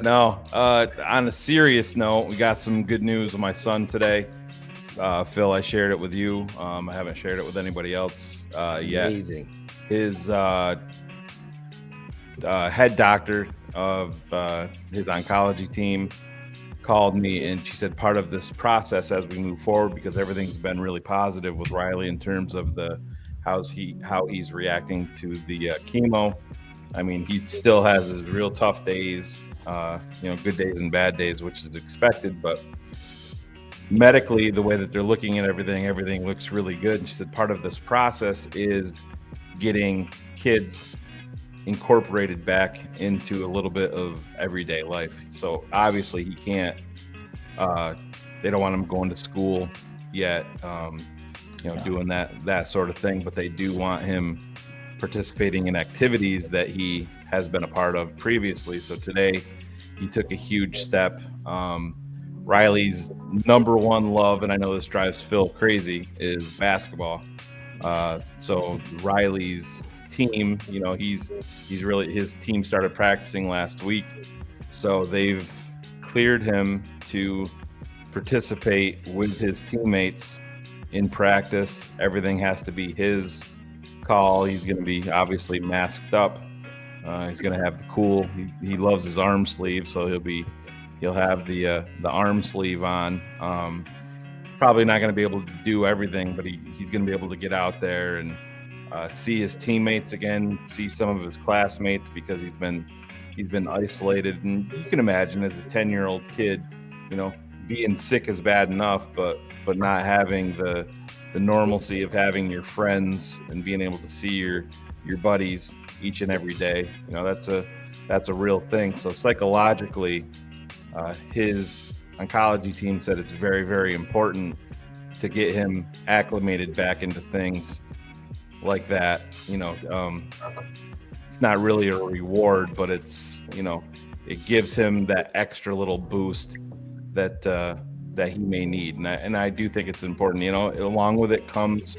No, on a serious note, we got some good news with my son today. Phil, I shared it with you. I haven't shared it with anybody else yet. Amazing. His head doctor of his oncology team called me, and she said part of this process as we move forward, because everything's been really positive with Riley in terms of how he's reacting to the chemo. I mean, he still has his real tough days, good days and bad days, which is expected, but medically, the way that they're looking at everything looks really good. And she said part of this process is getting kids incorporated back into a little bit of everyday life. So obviously he can't, they don't want him going to school yet, doing that sort of thing, but they do want him participating in activities that he has been a part of previously. So today he took a huge step. Riley's number one love, and I know this drives Phil crazy, is basketball. So Riley's team, he's really, his team started practicing last week, so they've cleared him to participate with his teammates in practice. Everything has to be his call. He's going to be obviously masked up. He's going to have the cool. He loves his arm sleeve, so he'll have the arm sleeve on. Probably not going to be able to do everything, but he's going to be able to get out there and see his teammates again, see some of his classmates, because he's been isolated. And you can imagine, as a 10-year-old kid, being sick is bad enough, but not having the normalcy of having your friends and being able to see your buddies each and every day, that's a real thing. So psychologically, his oncology team said it's very, very important to get him acclimated back into things like that. It's not really a reward, but it's, it gives him that extra little boost that he may need. And I do think it's important. Along with it comes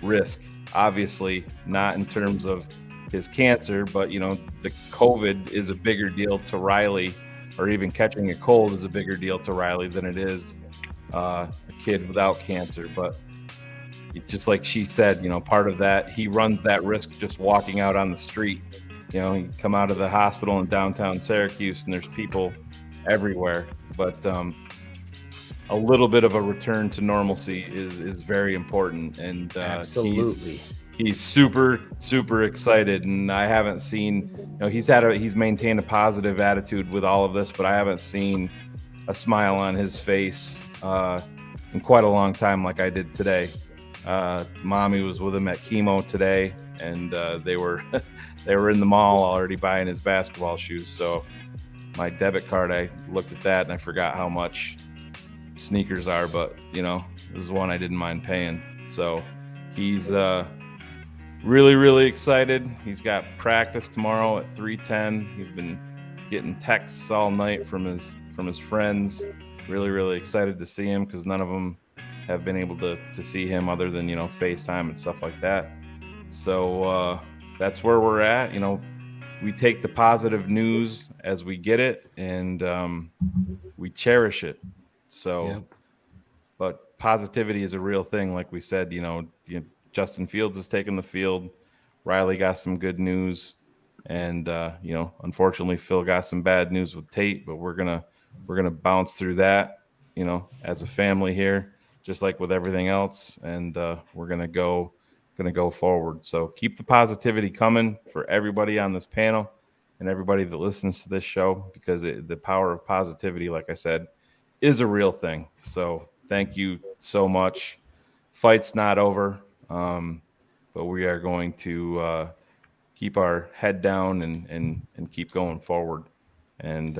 risk, obviously not in terms of his cancer, but the COVID is a bigger deal to Riley, or even catching a cold is a bigger deal to Riley than it is a kid without cancer. But just like she said, part of that, he runs that risk just walking out on the street. You come out of the hospital in downtown Syracuse and there's people everywhere. But a little bit of a return to normalcy is very important. And absolutely. He's super, super excited, and I haven't seen, he's maintained a positive attitude with all of this, but I haven't seen a smile on his face in quite a long time like I did today. Mommy was with him at chemo today, and they were in the mall already buying his basketball shoes. So my debit card, I looked at that and I forgot how much sneakers are, but this is one I didn't mind paying. So he's really, really excited. He's got practice tomorrow at 3:10. He's been getting texts all night from his friends. Really, really excited to see him, because none of them have been able to see him other than FaceTime and stuff like that. So that's where we're at. We take the positive news as we get it, and we cherish it. So, yep. But positivity is a real thing, like we said. Justin Fields has taken the field. Riley got some good news, and unfortunately Phil got some bad news with Tate. But we're gonna bounce through that, as a family here, just like with everything else, and we're gonna go forward. So keep the positivity coming for everybody on this panel and everybody that listens to this show, because the power of positivity, like I said, is a real thing. So thank you so much. Fight's not over. But we are going to keep our head down and keep going forward. And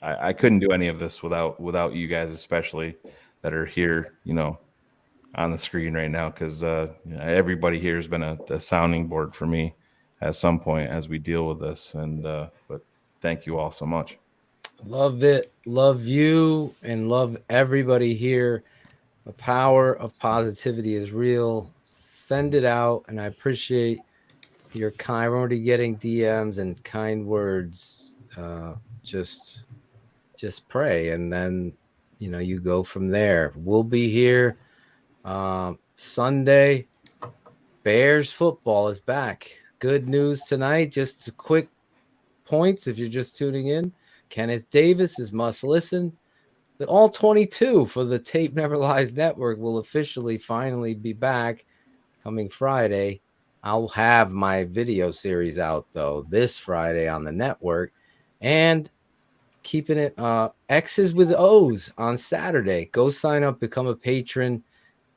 I couldn't do any of this without you guys, especially that are here, on the screen right now, because everybody here has been a sounding board for me at some point as we deal with this. And but thank you all so much. Love it. Love you and love everybody here. The power of positivity is real. Send it out, and I appreciate your kind. I'm already getting DMs and kind words. Just pray, and then you go from there. We'll be here Sunday. Bears football is back. Good news tonight. Just a quick points if you're just tuning in. Kenneth Davis is must listen. The all 22 for the Tape Never Lies Network will officially finally be back coming Friday. I'll have my video series out though this Friday on the network, and keeping it X's with O's on Saturday. Go sign up, become a patron.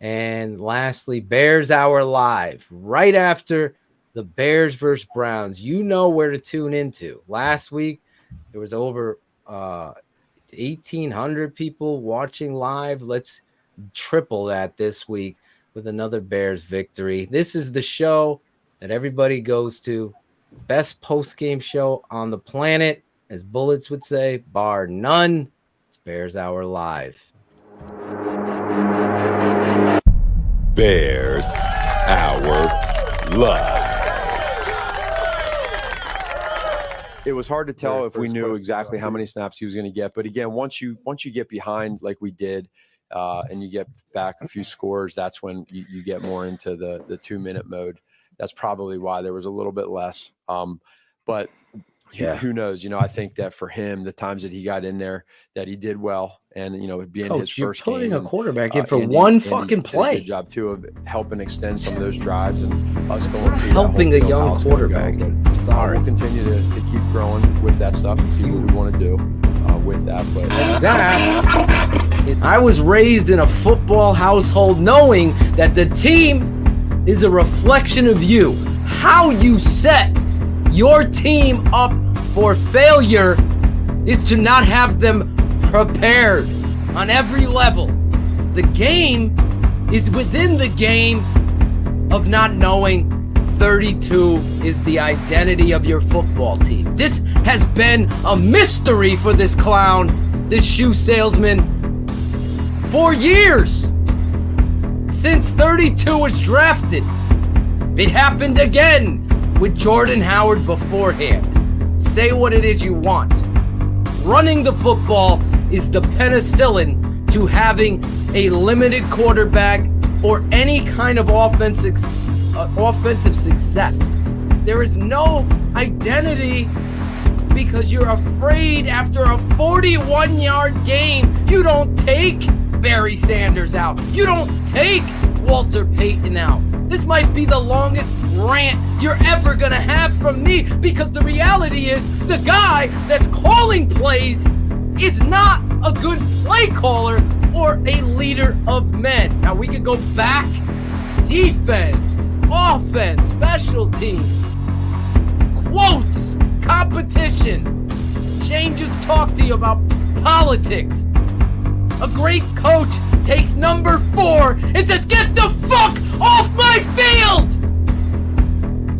And lastly, Bears Hour Live right after the Bears versus Browns. You know where to tune into. Last week there was over 1,800 people watching live. Let's triple that this week with another Bears victory. This is the show that everybody goes to. Best post-game show on the planet, as Bullets would say, bar none. It's Bears Hour Live. Bears Hour Live. It was hard to tell if we knew exactly how many snaps he was going to get. But again, once you get behind like we did, and you get back a few scores, that's when you get more into the 2-minute mode. That's probably why there was a little bit less. But yeah, who knows? I think that for him, the times that he got in there, that he did well, and being Coach, his first you're putting game, a quarterback in for Andy one did fucking a play. good job too of helping extend some of those drives and us going through helping that a whole young how it's quarterback. gonna go. But, Sorry. we'll continue to keep growing with that stuff and see what we want to do with that. But I was raised in a football household knowing that the team is a reflection of you. How you set your team up for failure is to not have them prepared on every level. The game is within the game of not knowing 32 is the identity of your football team. This has been a mystery for this clown, this shoe salesman, for years. Since 32 was drafted. It happened again with Jordan Howard beforehand. Say what it is you want. Running the football is the penicillin to having a limited quarterback or any kind of offensive success. There is no identity because you're afraid after a 41-yard game. You don't take Barry Sanders out. You don't take Walter Payton out. This might be the longest rant you're ever gonna have from me, because the reality is the guy that's calling plays is not a good play caller or a leader of men. Now we could go back, defense, offense, special teams, quotes, competition. Shayne just talked to you about politics. A great coach takes number 4 and says, "Get the fuck off my field!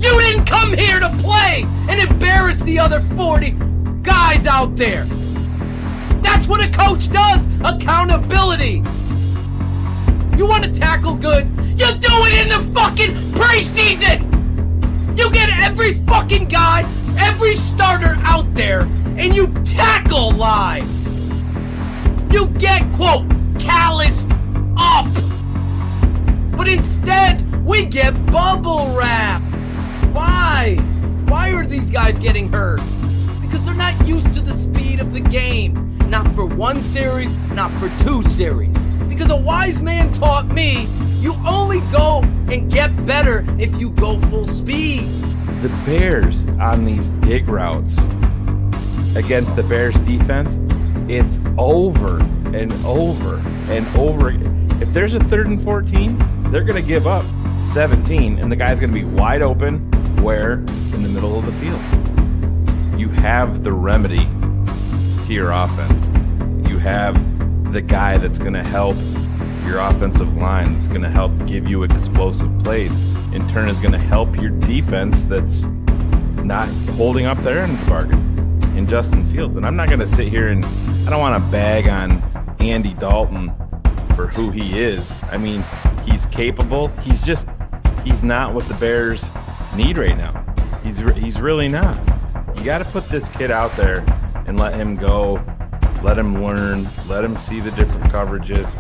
You didn't come here to play and embarrass the other 40 guys out there." That's what a coach does. Accountability. You want to tackle good? You do it in the fucking preseason! You get every fucking guy, every starter out there, and you tackle live. You get, quote, calloused up. But instead, we get bubble wrap. Why? Why are these guys getting hurt? Because they're not used to the speed of the game. Not for one series, not for 2 series. Because a wise man taught me, you only go and get better if you go full speed. The Bears on these dig routes against the Bears defense, it's over and over and over again. If there's a 3rd and 14, they're going to give up 17, and the guy's going to be wide open where? In the middle of the field. You have the remedy to your offense. You have the guy that's going to help your offensive line, that's going to help give you explosive plays. In turn, is going to help your defense that's not holding up their end of the bargain. in Justin Fields. And I'm not going to sit here and I don't want to bag on Andy Dalton for who he is. I mean, he's capable. He's not what the Bears need right now. He's really not. You got to put this kid out there and let him go, let him learn, let him see the different coverages,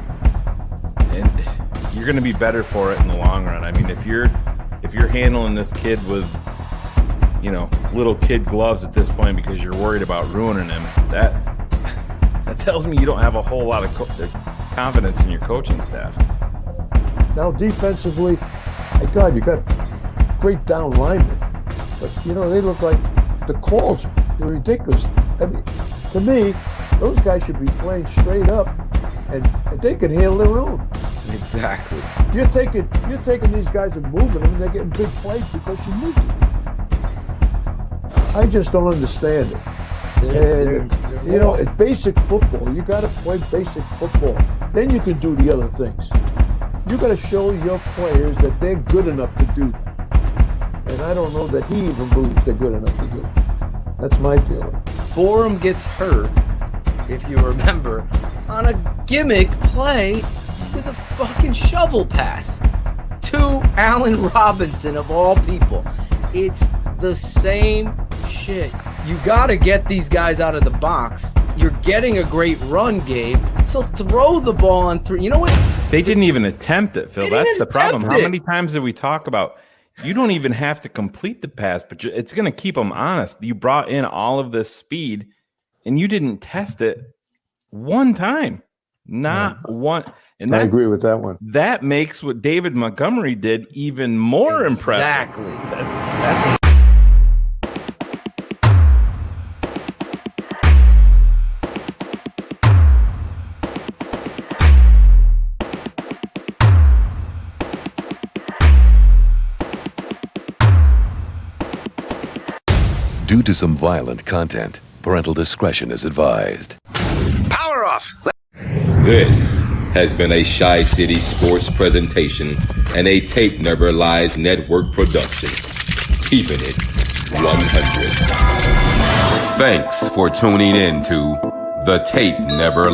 and you're going to be better for it in the long run. I mean, if you're handling this kid with, you know, little kid gloves at this point because you're worried about ruining him, that tells me you don't have a whole lot of confidence in your coaching staff. Now defensively, my God, you got great down linemen, but you know they look like the calls were ridiculous. I mean, to me, those guys should be playing straight up, and they can handle their own. Exactly. You're taking these guys and moving them, and they're getting big plays because you need to. I just don't understand it. You know, at basic football, you got to play basic football. Then you can do the other things. You got to show your players that they're good enough to do that. And I don't know that he even believes they're good enough to do it. That's my feeling. Borum gets hurt, if you remember, on a gimmick play with a fucking shovel pass to Allen Robinson, of all people. It's the same shit. You got to get these guys out of the box. You're getting a great run game, so throw the ball on three. You know what? They didn't even attempt it, Phil. That's the problem. How many times did we talk about you don't even have to complete the pass, but it's going to keep them honest. You brought in all of this speed, and you didn't test it one time. Not one. And I agree with that one. That makes what David Montgomery did even more impressive. Exactly. That's Due to some violent content, parental discretion is advised. Power off! This has been a Shy City Sports presentation and a Tape Never Lies Network production. Keepin It 100. Thanks for tuning in to The Tape Never Lies.